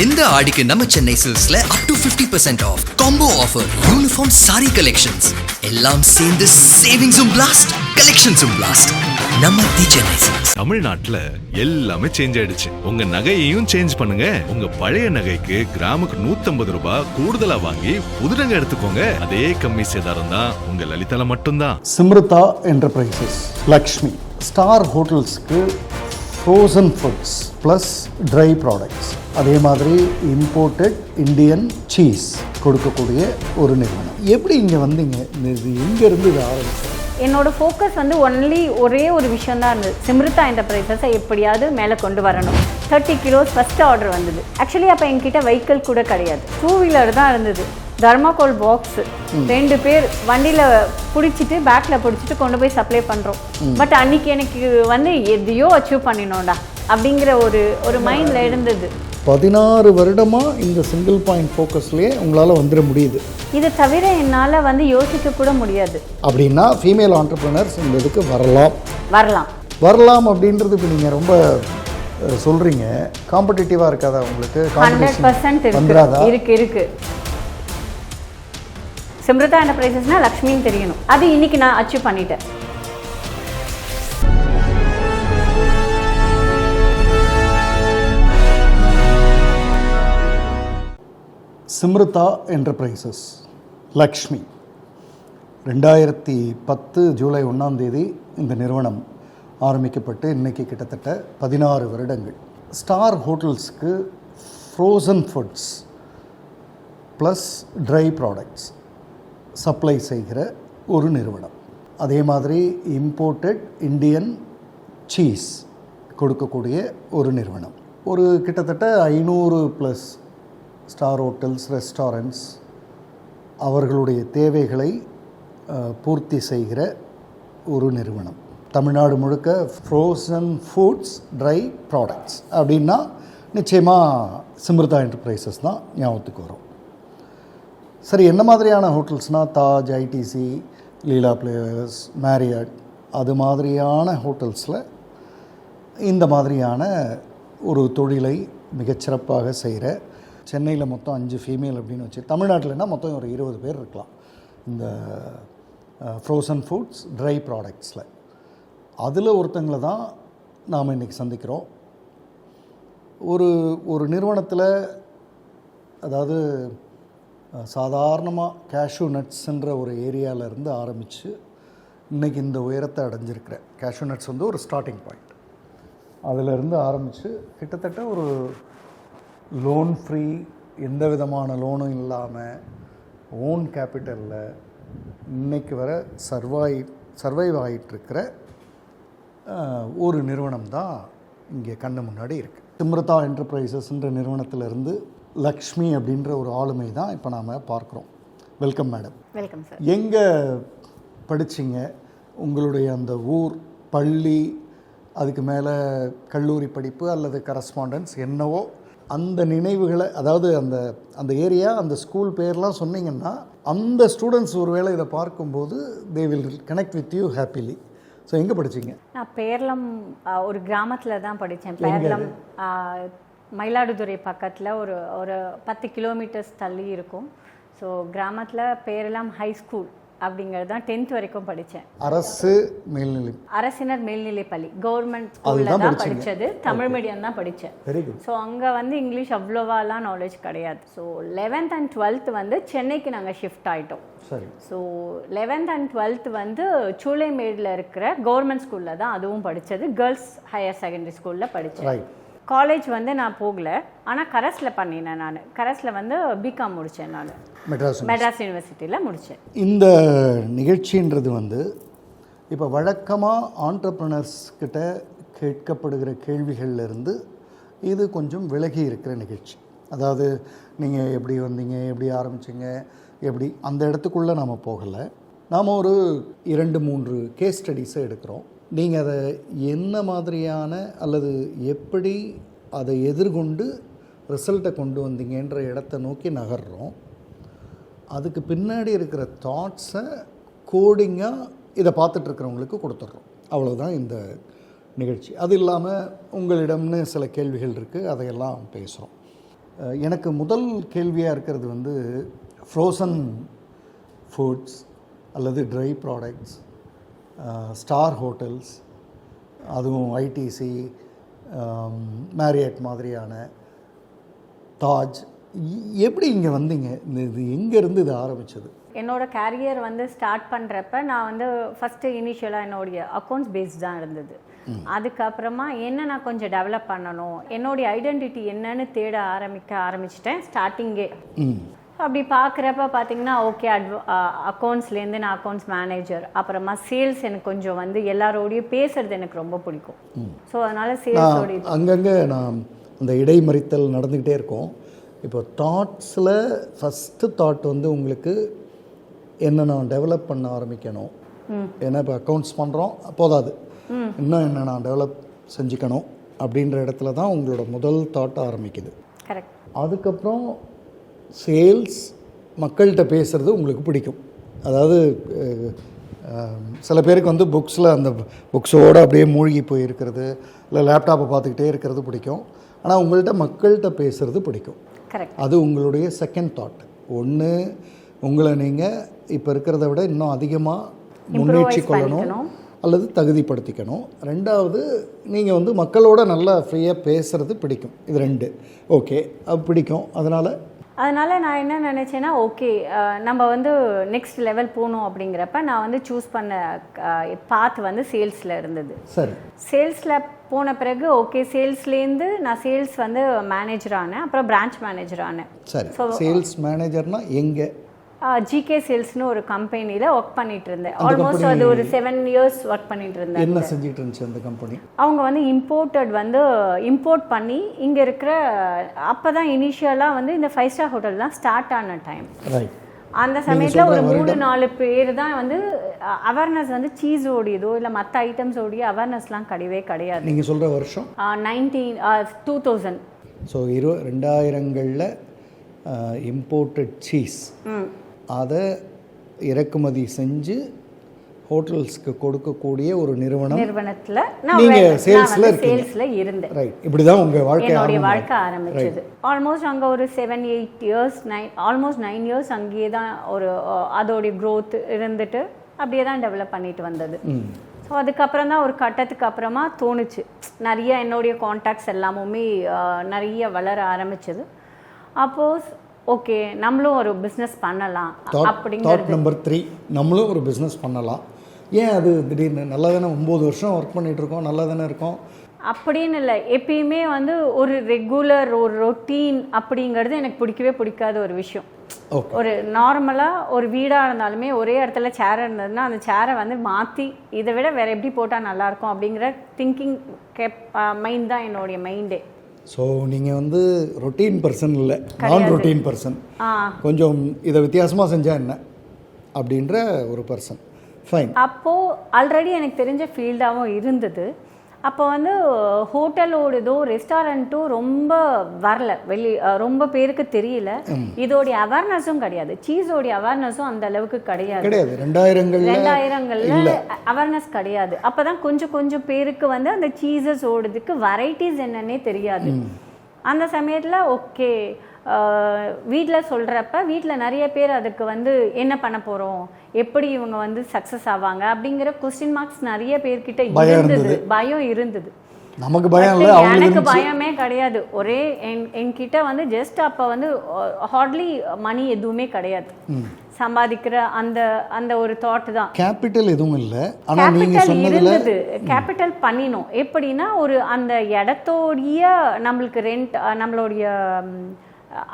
இந்த ஆடிக்கு நம்ம சென்னை சில்க்ஸ்ல up to 50% off combo offer, uniform sari collections எல்லாம் சேர்ந்து சேவிங்ஸும் பிளாஸ்ட், கலெக்ஷன்ஸும் பிளாஸ்ட். நம்ம தி சென்னை சில்க்ஸ். தமிழ்நாட்டுல எல்லாமே சேஞ்ச் ஆயிடுச்சு. உங்க நகையையும் சேஞ்ச் பண்ணுங்க. உங்க பழைய நகைக்கு கிராமுக்கு 150 ரூபாய் கூடுதலா வாங்கி புது நகை எடுத்துக்கோங்க. அதே கம்மி சேதாரம் தான் உங்க லலிதால மட்டும்தான். சிம்ருதா என்டர்பிரைசஸ், லக்ஷ்மி, ஸ்டார் ஹோட்டல்ஸ்க்கு frozen foods plus dry products, அதே மாதிரி இம்போர்ட்டட் இந்தியன் சீஸ் கொடுக்கக்கூடிய ஒரு நிறுவனம். எப்படி இங்கே வந்தீங்க? இது எங்கேருந்து இது ஆரம்பிச்சு? என்னோட ஃபோக்கஸ் வந்து ஒரே ஒரு விஷயம் தான் இருந்தது. சிம்ருதா என்டர்பிரைசஸை எப்படியாவது மேலே கொண்டு வரணும். 30 கிலோஸ் ஃபஸ்ட்டு ஆர்டர் வந்தது. ஆக்சுவலி அப்போ என்கிட்ட வெஹிக்கிள் கூட கிடையாது, 2 வீலர் தான் இருந்தது. தர்மாகோல் பாக்ஸ் 2 பேர் வண்டியில் பிடிச்சிட்டு பேக்கில் பிடிச்சிட்டு கொண்டு போய் சப்ளை பண்ணுறோம். பட் அன்றைக்கி எனக்கு வந்து எதையோ அச்சீவ் பண்ணினோண்டா அப்படிங்கிற ஒரு மைண்டில் இருந்தது. 16 வருடமாக இந்த சிங்கிள் பாயிண்ட் ஃபோக்கஸ்லேயே உங்களால் வந்துட முடியுது. இதை தவிர என்னால் வந்து யோசிக்க கூட முடியாது. அப்படின்னா ஃபீமேல் ஆண்டர்ப்ரனர்ஸ் இந்த இதுக்கு வரலாம் அப்படின்றது இப்போ நீங்கள் ரொம்ப சொல்கிறீங்க. காம்படிட்டிவாக இருக்காதா உங்களுக்கு? 100% இருக்கு. சிம்ருதா என்டர்பிரைசஸ்னால் லக்ஷ்மின்னு தெரியணும். அது இன்னைக்கு நான் அச்சீவ் பண்ணிட்டேன். சிம்ருதா என்டர்பிரைசஸ், லக்ஷ்மி, 2010 ஜூலை 1ஆம் தேதி இந்த நிறுவனம் ஆரம்பிக்கப்பட்டு இன்றைக்கி கிட்டத்தட்ட 16 வருடங்கள். ஸ்டார் ஹோட்டல்ஸ்க்கு frozen foods plus dry products supply செய்கிற ஒரு நிறுவனம். அதே மாதிரி இம்போர்ட்டட் இந்தியன் சீஸ் கொடுக்கக்கூடிய ஒரு நிறுவனம். ஒரு கிட்டத்தட்ட 500+ ஸ்டார் ஹோட்டல்ஸ், ரெஸ்டாரண்ட்ஸ் அவர்களுடைய தேவைகளை பூர்த்தி செய்கிற ஒரு நிறுவனம். தமிழ்நாடு முழுக்க ஃப்ரோசன் ஃபுட்ஸ், ட்ரை ப்ராடக்ட்ஸ் அப்படின்னா நிச்சயமாக சிம்ருதா என்டர்பிரைசஸ் தான் ஞாபகத்துக்கு வரும். சரி, என்ன மாதிரியான ஹோட்டல்ஸ்னால் தாஜ், ஐடிசி, லீலா பிளேவர்ஸ், மேரியட், அது மாதிரியான ஹோட்டல்ஸில் இந்த மாதிரியான ஒரு தொழிலை மிகச்சிறப்பாக செய்கிற, சென்னையில் மொத்தம் 5 ஃபீமேல் அப்படின்னு வச்சு, தமிழ்நாட்டில்னா மொத்தம் ஒரு 20 பேர் இருக்கலாம் இந்த ஃப்ரோசன் ஃபுட்ஸ், ட்ரை ப்ராடக்ட்ஸில். அதில் ஒருத்தங்களை தான் நாம் இன்றைக்கி சந்திக்கிறோம். ஒரு நிறுவனத்தில், அதாவது சாதாரணமாக கேஷ்யூ நட்ஸுன்ற ஒரு ஏரியாவிலேருந்து ஆரம்பித்து இன்றைக்கி இந்த உயரத்தை அடைஞ்சிருக்கிற, கேஷ்யூ நட்ஸ் வந்து ஒரு ஸ்டார்டிங் பாயிண்ட், அதிலிருந்து ஆரம்பித்து கிட்டத்தட்ட ஒரு லோன் ஃப்ரீ, எந்த விதமான லோனும் இல்லாமல் ஓன் கேபிட்டலில் இன்றைக்கு வர சர்வைவ் ஆகிட்டுருக்கிற ஒரு நிறுவனம் தான் இங்கே கண்ணு முன்னாடி இருக்குது. சிம்ருதா என்டர்பிரைசஸ்ன்ற நிறுவனத்திலிருந்து லக்ஷ்மி அப்படின்ற ஒரு ஆளுமை தான் இப்போ நாம் பார்க்குறோம். Welcome madam. Welcome sir. எங்கே படிச்சிங்க? உங்களுடைய அந்த ஊர், பள்ளி, அதுக்கு மேலே கல்லூரி படிப்பு அல்லது கரஸ்பாண்டன்ஸ் என்னவோ அந்த நினைவுகளை, அதாவது அந்த ஏரியா, அந்த ஸ்கூல் பேர்லாம் சொன்னீங்கன்னா அந்த ஸ்டூடெண்ட்ஸ் ஒருவேளை இதை பார்க்கும்போது they will connect with you happily. So எங்கே படிச்சிங்க? நான் பேரளம் ஒரு கிராமத்தில் தான் படித்தேன். பேரளம் மயிலாடுதுறை பக்கத்தில் ஒரு 10 கிலோமீட்டர்ஸ் தள்ளி இருக்கும். ஸோ கிராமத்தில் பேரளம் ஹை ஸ்கூல் அப்படிங்கிறது தான் 10th வரைக்கும் படித்தேன். அரசினர் மேல்நிலை பள்ளி, கவர்மெண்ட் ஸ்கூலில் தான் படித்தது. தமிழ் மீடியம் தான் படித்தேன். ஸோ அங்கே வந்து இங்கிலீஷ் அவ்வளோவாலாம் நாலேஜ் கிடையாது. ஸோ 11th and 12th வந்து சென்னைக்கு நாங்கள் ஷிஃப்ட் ஆகிட்டோம். ஸோ 11th and 12th வந்து சூளைமேடில் இருக்கிற கவர்மெண்ட் ஸ்கூலில் தான் அதுவும் படித்தது. கேர்ள்ஸ் ஹையர் செகண்டரி ஸ்கூலில் படித்தேன். காலேஜ் வந்து நான் போகல, ஆனால் கரஸில் பண்ணினேன். நான் கரஸில் வந்து பிகாம் முடித்தேன். நான் மெட்ராஸ் யூனிவர்சிட்டியில் முடித்தேன். இந்த நிகழ்ச்சின்றது வந்து இப்போ வழக்கமாக ஆண்டர்ப்ரனர்ஸ் கிட்ட கேட்கப்படுகிற கேள்விகள்லேருந்து இது கொஞ்சம் விலகி இருக்கிற நிகழ்ச்சி. அதாவது நீங்கள் எப்படி வந்தீங்க, எப்படி ஆரம்பிச்சிங்க, எப்படி, அந்த இடத்துக்குள்ளே நாம் போகலை. நாம் ஒரு 2-3 கேஸ் ஸ்டடீஸை எடுக்கிறோம். நீங்கள் அதை என்ன மாதிரியான அல்லது எப்படி அதை எதிர்கொண்டு ரிசல்ட்டை கொண்டு வந்தீங்கன்ற இடத்த நோக்கி நகர்றோம். அதுக்கு பின்னாடி இருக்கிற தாட்ஸை கோடிங்காக இதை பார்த்துட்ருக்கிறவங்களுக்கு கொடுத்துட்றோம். அவ்வளோதான் இந்த நிகழ்ச்சி. அது இல்லாமல் உங்களிடம்னு சில கேள்விகள் இருக்குது, அதையெல்லாம் பேசுகிறோம். எனக்கு முதல் கேள்வியாக இருக்கிறது வந்து ஃப்ரோசன் ஃபுட்ஸ் அல்லது ட்ரை ப்ராடக்ட்ஸ், ஸ்டார் ஹோட்டல்ஸ், அதுவும் ஐடிசி, மேரியட் மாதிரியான, தாஜ், எப்படி இங்கே வந்தீங்க? இது எங்கேருந்து இது ஆரம்பித்தது? என்னோட கேரியர் வந்து ஸ்டார்ட் பண்ணுறப்ப நான் வந்து ஃபஸ்ட்டு இனிஷியலாக என்னுடைய அக்கௌண்ட்ஸ் பேஸ்ட் தான் இருந்தது. அதுக்கப்புறமா என்ன நான் கொஞ்சம் டெவலப் பண்ணணும், என்னுடைய ஐடென்டிட்டி என்னன்னு தேட ஆரம்பிச்சிட்டேன் ஸ்டார்டிங்கே. அப்படி பார்க்குறப்ப பார்த்தீங்கன்னா ஓகே, அக்கௌண்ட்ஸ்லேருந்து நான் அக்கௌண்ட்ஸ் மேனேஜர், அப்புறமா சேல்ஸ் எனக்கு கொஞ்சம் வந்து எல்லாரோடையும் பேசுறது எனக்கு ரொம்ப பிடிக்கும். ஸோ அதனால் சேல்ஸோடைய அங்கங்கே நான் அந்த இடைமறித்தல் நடந்துக்கிட்டே இருக்கும். இப்போ தாட்ஸில் ஃபஸ்ட்டு தாட் வந்து உங்களுக்கு என்ன நான் டெவலப் பண்ண ஆரம்பிக்கணும், ஏன்னா இப்போ அக்கௌண்ட்ஸ் பண்ணுறோம் போதாது, இன்னும் என்ன நான் டெவலப் செஞ்சுக்கணும் அப்படின்ற இடத்துல தான் உங்களோட முதல் தாட் ஆரம்பிக்குது. கரெக்ட். அதுக்கப்புறம் சேல்ஸ், மக்கள்கிட்ட பேசுகிறது உங்களுக்கு பிடிக்கும். அதாவது சில பேருக்கு வந்து புக்ஸில் அந்த புக்ஸோடு அப்படியே மூழ்கி போயிருக்கிறது, இல்லை லேப்டாப்பை பார்த்துக்கிட்டே இருக்கிறது பிடிக்கும். ஆனால் உங்கள்கிட்ட மக்கள்கிட்ட பேசுகிறது பிடிக்கும். கரெக்ட். அது உங்களுடைய செகண்ட் தாட். ஒன்று, உங்களை நீங்கள் இப்போ இருக்கிறத விட இன்னும் அதிகமாக முன்னேற்றி கொள்ளணும் அல்லது தகுதிப்படுத்திக்கணும். ரெண்டாவது, நீங்கள் வந்து மக்களோட நல்லா ஃப்ரீயாக பேசுகிறது பிடிக்கும். இது ரெண்டு ஓகே, அது பிடிக்கும். அதனால் நான் என்ன நினச்சேன்னா, ஓகே நம்ம வந்து நெக்ஸ்ட் லெவல் போகணும் அப்படிங்கிறப்ப நான் வந்து சூஸ் பண்ண பாத் வந்து சேல்ஸில் இருந்தது. சரி. சேல்ஸில் போன பிறகு ஓகே, சேல்ஸ்லேருந்து நான் சேல்ஸ் வந்து மேனேஜர் ஆனேன், அப்புறம் பிரான்ச் மேனேஜர் ஆனேன். சரி. சேல்ஸ் மேனேஜர்னால் எங்கே? ஜிகே சேல்ஸ்னு ஒரு கம்பெனியில் ஒர்க் பண்ணிட்டு இருந்தேன். ஆல்மோஸ்ட் அது ஒரு 7 years ஒர்க் பண்ணிட்டு இருந்தேன். என்ன செஞ்சுட்டு இருந்துச்சு அந்த கம்பெனி? அவங்க வந்து இம்போர்ட் பண்ணி இங்கே இருக்கிற, அப்போ தான் இனிஷியலாக வந்து இந்த 5-star ஹோட்டல் தான் ஸ்டார்ட் ஆன டைம். ரைட். அந்த சமயத்தில் ஒரு 3-4 பேர் தான் வந்து அவேர்னஸ் வந்து சீஸோடையதோ இல்லை மற்ற ஐட்டம்ஸோடைய அவேர்னஸ்லாம் கிடையாது. நீங்கள் சொல்கிற வருஷம் 2000. ஸோ 2000களில் இம்போர்ட்டட் சீஸ் அதை இறக்குமதி செஞ்சு ஹோட்டல்ஸ்க்கு கொடுக்கக்கூடிய ஒரு நிறுவனத்தில் நீங்கள் சேல்ஸில் இருந்தேன். ரைட். இப்படி தான் உங்கள் வாழ்க்கை ஆரம்பிச்சது. ஆல்மோஸ்ட் அங்கே ஒரு 7-8 years, ஆல்மோஸ்ட் 9 years அங்கேயே தான் ஒரு அதோடைய க்ரோத் இருந்துட்டு அப்படியே தான் டெவலப் பண்ணிட்டு வந்தது. ஸோ அதுக்கப்புறம் தான் ஒரு கட்டத்துக்கு அப்புறமா தோணுச்சு, நிறைய என்னுடைய கான்டாக்ட்ஸ் எல்லாமுமே நிறைய வளர ஆரம்பிச்சது. அப்போஸ் ஓகே, நம்மளும் ஒரு பிஸ்னஸ் பண்ணலாம் அப்படிங்கிறது நம்பர் 3. நம்மளும் ஒரு பிஸ்னஸ் பண்ணலாம். ஏன் அது திடீர்னு? நல்லா தானே 9 வருஷம் ஒர்க் பண்ணிகிட்டு இருக்கோம், நல்லா தானே இருக்கோம் அப்படின்னு இல்லை. எப்பயுமே வந்து ஒரு ரெகுலர் ஒரு ரொட்டீன் அப்படிங்கிறது எனக்கு பிடிக்காத ஒரு விஷயம். ஒரு நார்மலாக ஒரு வீடாக இருந்தாலுமே ஒரே இடத்துல சேர் இருந்ததுன்னா அந்த சேரை வந்து மாற்றி இதை விட வேறு எப்படி போட்டால் நல்லாயிருக்கும் அப்படிங்கிற திங்கிங் மைண்ட் தான் என்னுடைய மைண்டே. ஸோ நீங்கள் வந்து ரொட்டீன் பர்சன் இல்லை, நான் ரொட்டீன் பர்சன். கொஞ்சம் இதை வித்தியாசமாக செஞ்சால் என்ன அப்படின்ற ஒரு பர்சன். ஃபைன். அப்போது ஆல்ரெடி எனக்கு தெரிஞ்ச ஃபீல்டாகவும் இருந்தது. அப்போ வந்து ஹோட்டலோடதோ ரெஸ்டாரண்ட்டோ ரொம்ப வரல, ரொம்ப பேருக்கு தெரியல. இதோடைய அவேர்னஸும் கிடையாது, சீஸோடைய அவேர்னஸும் அந்த அளவுக்கு கிடையாது. 2000களில் அவேர்னஸ் கிடையாது. அப்போ தான் கொஞ்சம் பேருக்கு வந்து அந்த சீஸஸ் ஓடுறதுக்கு வெரைட்டிஸ் என்னன்னே தெரியாது. அந்த சமயத்தில் ஓகே, வீட்டில் சொல்கிறப்ப வீட்டில் நிறைய பேர் அதுக்கு வந்து என்ன பண்ண போகிறோம், எப்படி இவங்க வந்து சக்ஸஸ் ஆவாங்க அப்படிங்கிற கொஸ்டின் மார்க்ஸ் நிறைய பேர்கிட்ட இருந்தது, பயம் இருந்தது. நமக்கு பயம் இல்லை, எனக்கு பயமே கிடையாது. ஒரே என்கிட்ட வந்து ஜஸ்ட் அப்போ வந்து ஹார்ட்லி மணி எதுவுமே கிடையாது, சம்பாதிக்கிற அந்த ஒரு தாட் தான். கேபிட்டல் எதுவும் இல்லை, கேபிட்டல் இருந்தது. கேபிட்டல் பண்ணினோம் எப்படின்னா, ஒரு அந்த இடத்தோடைய நம்மளுக்கு ரெண்ட், நம்மளுடைய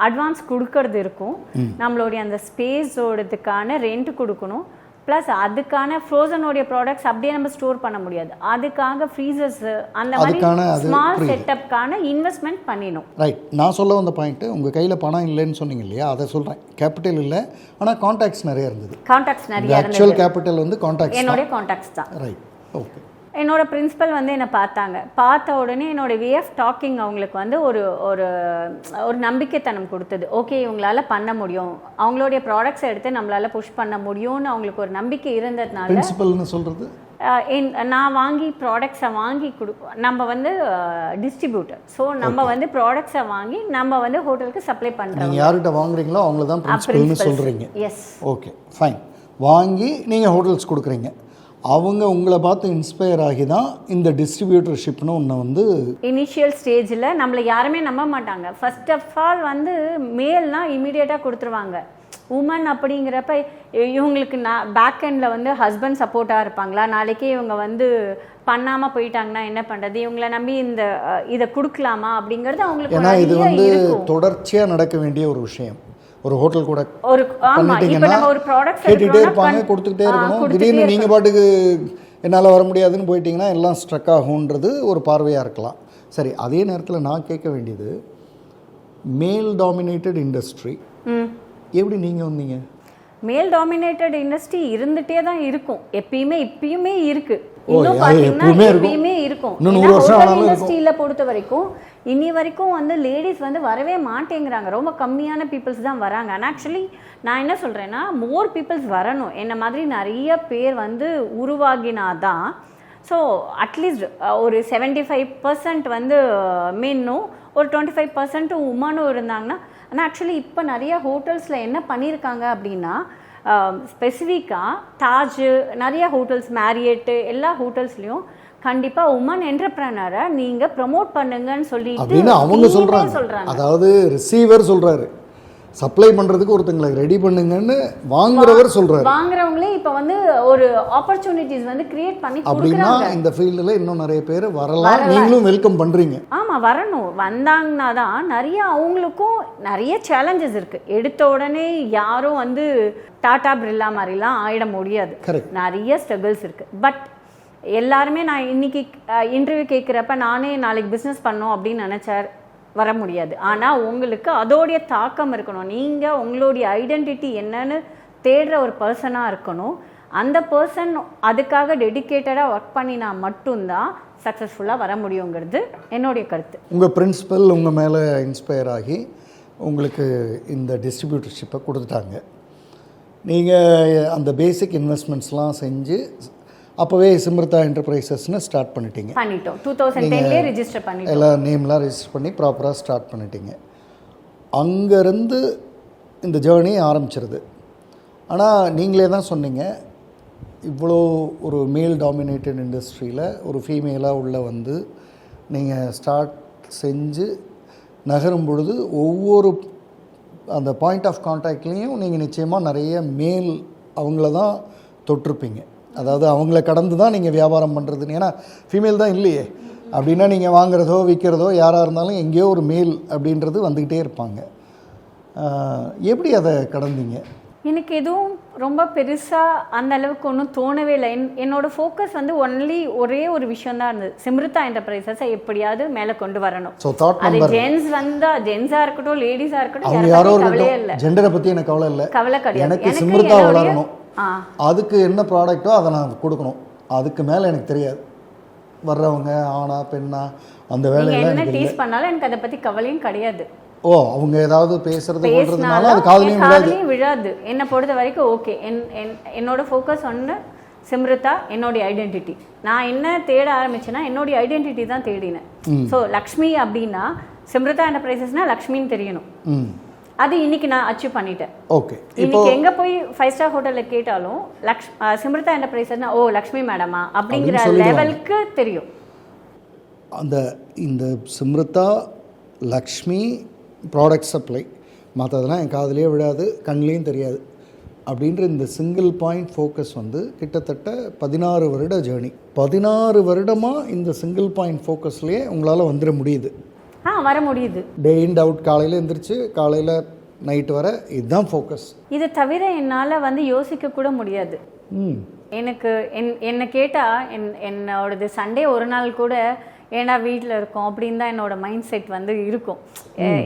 அட்வான்ஸ் கொடுக்கறது இருக்கும், நம்மளுடைய அந்த ஸ்பேஸோடதுக்கான ரெண்ட் கொடுக்கணும், ப்ளஸ் அதுக்கான ஃப்ரோசனோடைய ப்ராடக்ட்ஸ் அப்படியே நம்ம ஸ்டோர் பண்ண முடியாது, அதுக்காக ஃப்ரீசர்ஸ் அந்த மாதிரி ஸ்மால் செட்டப்கான இன்வெஸ்ட்மெண்ட் பண்ணினோம். ரைட். நான் சொல்ல வந்த பாயிண்ட்டு, உங்கள் கையில் பணம் இல்லைன்னு சொன்னீங்க இல்லையா, அதை சொல்கிறேன். கேபிட்டல் இல்லை, ஆனால் கான்டாக்ட்ஸ் நிறைய இருந்தது. கான்டாக்ட்ஸ் நிறைய இருந்தது. ஆக்சுவல் கேபிட்டல் வந்து கான்டாக்ட்ஸ், என்னுடைய கான்டாக்ட்ஸ் தான். ரைட். ஓகே. என்னோட பிரின்சிபல் வந்து என்னை பார்த்த உடனே என்னோட வே ஆஃப் டாக்கிங் அவங்களுக்கு வந்து ஒரு ஒரு நம்பிக்கைத்தனம் கொடுத்தது. ஓகே, இவங்களால பண்ண முடியும், அவங்களுடைய ப்ராடக்ட்ஸ் எடுத்து நம்மளால புஷ் பண்ண முடியும்னு அவங்களுக்கு ஒரு நம்பிக்கை இருந்ததுனால. பிரின்சிபல்னு சொல்கிறது நான் வாங்கி ப்ராடக்ட்ஸை வாங்கி நம்ம வந்து டிஸ்ட்ரிபியூட்டர். ஸோ நம்ம வந்து ப்ராடக்ட்ஸை வாங்கி நம்ம வந்து ஹோட்டலுக்கு சப்ளை பண்ணுறோம். நீங்கள் யார்கிட்ட வாங்குறீங்களோ அவங்கள தான் பிரின்சிபல்னு சொல்கிறீங்க. எஸ். Okay fine. வாங்கி நீங்கள் ஹோட்டல்ஸ் கொடுக்குறீங்க, அவங்க உங்களை பார்த்து இன்ஸ்பயர் ஆகி தான் இந்த டிஸ்ட்ரிபியூட்டர்ஷிப்னு ஒன்று வந்து இனிஷியல் ஸ்டேஜில் நம்மளை யாருமே நம்ப மாட்டாங்க. ஃபர்ஸ்ட் ஆஃப் ஆல் வந்து மேல்னா இமீடியட்டாக கொடுத்துருவாங்க. உமன் அப்படிங்கிறப்ப இவங்களுக்கு பேக் எண்டில் வந்து ஹஸ்பண்ட் சப்போர்ட்டாக இருப்பாங்களா, நாளைக்கு இவங்க வந்து பண்ணாமல் போயிட்டாங்கன்னா என்ன பண்ணுறது, இவங்களை நம்பி இதை கொடுக்கலாமா அப்படிங்கிறது அவங்களுக்கு. ஏன்னா இது வந்து தொடர்ச்சியாக நடக்க வேண்டிய ஒரு விஷயம். ஒரு ஹோட்டல் கூட ஒரு கேட்டுகிட்டே இருப்பாங்க, கொடுத்துக்கிட்டே இருக்கணும். திடீர்னு நீங்கள் பாட்டுக்கு என்னால் வர முடியாதுன்னு போயிட்டீங்கன்னா எல்லாம் ஸ்ட்ரக் ஆகுன்றது ஒரு பார்வையாக இருக்கலாம். சரி, அதே நேரத்தில் நான் கேட்க வேண்டியது, மேல் டாமினேட்டட் இண்டஸ்ட்ரி எப்படி நீங்கள் வந்தீங்க? மேல் டாமினேட்டட் இண்டஸ்ட்ரி இருந்துகிட்டே தான் இருக்கும், இப்பயுமே இருக்கு, இன்னும் பார்த்தீங்கன்னா எப்பயுமே இருக்கும். இண்டஸ்ட்ரியில் பொறுத்த வரைக்கும் இனி வரைக்கும் வந்து லேடிஸ் வந்து வரவே மாட்டேங்கிறாங்க, ரொம்ப கம்மியான பீப்புள்ஸ் தான் வராங்க. அண்ட் ஆக்சுவலி நான் என்ன சொல்கிறேன்னா, மோர் பீப்புள்ஸ் வரணும், என்ன மாதிரி நிறைய பேர் வந்து உருவாகினாதான். ஸோ அட்லீஸ்ட் ஒரு 75% வந்து மென்னும் ஒரு 25% உமனும் இருந்தாங்கன்னா. ஆனால் ஆக்சுவலி இப்போ நிறைய ஹோட்டல்ஸில் என்ன பண்ணியிருக்காங்க அப்படின்னா, ஸ்பெசிஃபிக்காக தாஜ், நிறைய ஹோட்டல்ஸ், மேரியட்டு, எல்லா ஹோட்டல்ஸ்லையும் கண்டிப்பாக உமன் என்டர்பிரனரை நீங்கள் ப்ரமோட் பண்ணுங்கன்னு சொல்லிட்டு அவங்க சொல்கிறாங்க. அதாவது ரிசீவர் சொல்கிறாரு, சப்ளை பண்ணுறதுக்கு ஒருத்தங்களை ரெடி பண்ணுங்கன்னு வாங்குறவர் சொல்கிறாரு. வாங்குறவங்களே இப்போ வந்து ஒரு ஆப்பர்ச்சுனிட்டிஸ் வந்து கிரியேட் பண்ணி அப்படின்னா இந்த ஃபீல்டில் இன்னும் நிறைய பேர் வரலாம், நீங்களும் வெல்கம் பண்ணுறீங்க. ஆமாம், வரணும். வந்தாங்கன்னா தான் நிறைய அவங்களுக்கும் நிறைய சேலஞ்சஸ் இருக்குது. எடுத்த உடனே யாரும் வந்து டாடா பிர்லா மாதிரிலாம் ஆயிட முடியாது, நிறைய ஸ்ட்ரகிள்ஸ் இருக்குது. பட் எல்லாருமே நான் இன்னைக்கு இன்டர்வியூ கேட்குறப்ப நானே நாளைக்கு பிஸ்னஸ் பண்ணோம் அப்படின்னு நினச்சார் வர முடியாது. ஆனால் உங்களுக்கு அதோடைய தாக்கம் இருக்கணும், நீங்கள் உங்களுடைய ஐடென்டிட்டி என்னன்னு தேடுற ஒரு பர்சனாக இருக்கணும். அந்த பர்சன் அதுக்காக டெடிக்கேட்டடாக ஒர்க் பண்ணினா மட்டும்தான் சக்ஸஸ்ஃபுல்லாக வர முடியுங்கிறது என்னுடைய கருத்து. உங்கள் பிரின்சிபல் உங்கள் மேலே இன்ஸ்பயர் ஆகி உங்களுக்கு இந்த டிஸ்ட்ரிபியூட்டர்ஷிப்பை கொடுத்துட்டாங்க. நீங்கள் அந்த பேசிக் இன்வெஸ்ட்மெண்ட்ஸ்லாம் செஞ்சு அப்போவே சிம்ரதா என்டர்பிரைசஸ்னு ஸ்டார்ட் பண்ணிட்டீங்க. 2010 ரெஜிஸ்டர் பண்ணிட்டோம், எல்லா நேம்லாம் ரெஜிஸ்டர் பண்ணி ப்ராப்பராக ஸ்டார்ட் பண்ணிட்டீங்க. அங்கேருந்து இந்த ஜேர்னி ஆரம்பிச்சிருது. ஆனால் நீங்களே தான் சொன்னீங்க, இவ்வளோ ஒரு மேல் டாமினேட்டட் இண்டஸ்ட்ரியில் ஒரு ஃபீமேலாக உள்ள வந்து நீங்கள் ஸ்டார்ட் செஞ்சு நகரும் பொழுது ஒவ்வொரு அந்த பாயிண்ட் ஆஃப் கான்டாக்ட்லேயும் நீங்கள் நிச்சயமாக நிறைய மேல் அவங்கள தான் தொட்டிருப்பீங்க. அதாவது அவங்கள கடந்து தான் நீங்கள் வியாபாரம் பண்ணுறதுன்னு. ஏன்னா ஃபீமேல் தான் இல்லையே அப்படின்னா நீங்கள் வாங்குறதோ விற்கிறதோ யாராக இருந்தாலும் எங்கேயோ ஒரு மேல் அப்படின்றது வந்துக்கிட்டே இருப்பாங்க. எப்படி அதை கடந்தீங்க? எனக்கு எதுவும் ரொம்ப பெருசாக அந்த அளவுக்கு ஒன்றும் தோணவே இல்லை. என்னோடய ஃபோக்கஸ் வந்து ஒரே ஒரு விஷயம் தான் இருந்தது, சிம்ரதா என்டர்பிரைசஸை எப்படியாவது மேலே கொண்டு வரணும். அது ஜென்ஸாக இருக்கட்டும், லேடிஸாக இருக்கட்டும், யாரோ கவலையே இல்லை, ஜெண்டரை பற்றி எனக்கு கவலை இல்லை, கவலை கிடையாது. எனக்கு சிம்ரதா வளரணும், அதுக்கு என்ன ப்ராடக்ட்டோ அதை நான் கொடுக்கணும், அதுக்கு மேலே எனக்கு தெரியாது. வர்றவங்க ஆணா பெண்ணா அந்த வேலையெல்லாம் என்ன டீஸ் பண்ணாலும் எனக்கு அதை பற்றி கவலையும் கிடையாது. ஓ, அவங்க ஏதாவது பேசுறதுனால அது காதுலயும் விழாது. என்னை பொறுத்த வரைக்கும் ஓகே, என்னோட ஃபோக்கஸ் ஒன்று சிம்ரதா, என்னுடைய ஐடென்டிட்டி. நான் என்ன தேட ஆரம்பிச்சேன்னா என்னுடைய ஐடென்டிட்டி தான் தேடினேன். ஸோ லக்ஷ்மி அப்படின்னா சிம்ரதா என்டர்பிரைசஸ்னா லக்ஷ்மின்னு தெரியணும். அது இன்னைக்கு நான் அச்சீவ் பண்ணிட்டேன். ஓகே, இன்னைக்கு எங்க போய் 5 ஸ்டார் ஹோட்டல்ல கேட்டாலும் சிம்ரதா என்டர்பிரைசஸ்னா ஓ லக்ஷ்மி மேடமா அப்படிங்கிற லெவலுக்கு தெரியும். இந்த சிம்ரதா லக்ஷ்மி ப்ராடக்ட் சப்ளை மற்றதெல்லாம் என் காதுலேயே விழாது, கண்லேயும் தெரியாது அப்படின்ற இந்த சிங்கிள் பாயிண்ட் ஃபோக்கஸ் வந்து கிட்டத்தட்ட 16 வருட ஜேர்னி. 16 வருடமாக இந்த சிங்கிள் பாயிண்ட் ஃபோக்கஸ்லேயே உங்களால் வந்துட முடியுது. வர முடியுது. டே இன் அவுட், காலையில் எழுந்திரிச்சு காலையில் நைட்டு வர இதுதான் ஃபோக்கஸ். இது தவிர என்னால் வந்து யோசிக்க கூட முடியாது. எனக்கு என்னை கேட்டால் என்னோடது சண்டே ஒரு நாள் கூட ஏன்னா வீட்டில் இருக்கோம் அப்படின்னு தான் என்னோடய மைண்ட் செட் வந்து இருக்கும்.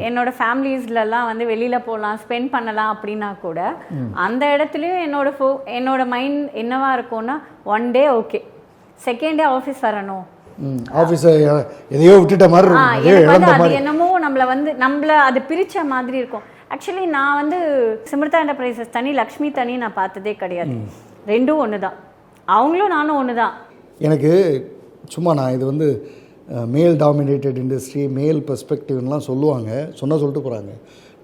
என்னோடய ஃபேமிலிஸ்லலாம் வந்து வெளியில் போகலாம், ஸ்பெண்ட் பண்ணலாம் அப்படின்னா கூட அந்த இடத்துலையும் என்னோட மைண்ட் என்னவா இருக்கும்னா, one day okay, second day office வரணும், எதையோ விட்டுட்ட மாதிரி அது என்னமோ நம்மளை அது பிரித்த மாதிரி இருக்கும். ஆக்சுவலி நான் வந்து சிம்ரதா என்டர்பிரைசஸ் தனி, லக்ஷ்மி தனி நான் பார்த்ததே கிடையாது. ரெண்டும் ஒன்று தான். அவங்களும் நானும் ஒன்று தான். எனக்கு சும்மா நான் இது வந்து மேல் டாமினேட்டட் இண்டஸ்ட்ரி, மேல் பெர்ஸ்பெக்டிவ்லாம் சொல்லுவாங்க, சொல்லிட்டு போகிறாங்க.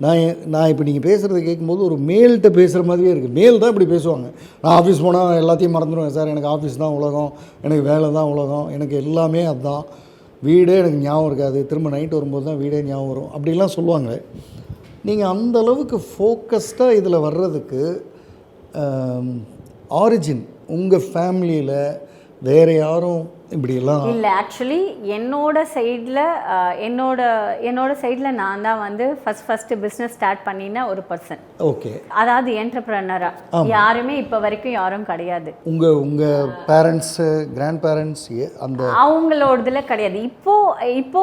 நான் இப்போ நீங்கள் பேசுகிறத கேட்கும்போது ஒரு மேல்கிட்ட பேசுகிற மாதிரியே இருக்குது. மேல் தான் இப்படி பேசுவாங்க. நான் ஆஃபீஸ் போனால் எல்லாத்தையும் மறந்துடுவேன் சார், எனக்கு ஆஃபீஸ் தான் உலகம், எனக்கு வேலை தான் உலகம், எனக்கு எல்லாமே அதுதான், வீடே எனக்கு ஞாபகம் இருக்காது, திரும்ப நைட்டு வரும்போது தான் வீடே ஞாபகம் வரும், அப்படிலாம் சொல்லுவாங்க. நீங்கள் அந்தளவுக்கு ஃபோக்கஸ்டாக இதில் வர்றதுக்கு ஆரிஜின் உங்கள் ஃபேமிலியில் வேறு யாரும் இப்படியெல்லாம் இல்லை. ஆக்சுவலி என்னோட சைடில் நான் தான் வந்து ஃபஸ்ட்டு பிஸ்னஸ் ஸ்டார்ட் பண்ணின ஒரு பர்சன். ஓகே. அதாவது என்டர்பிரனராக யாருமே இப்போ வரைக்கும் யாரும் கிடையாது. உங்கள் பேரண்ட்ஸு, கிராண்ட் பேரண்ட்ஸ் அந்த அவங்களோடதுல கிடையாது. இப்போ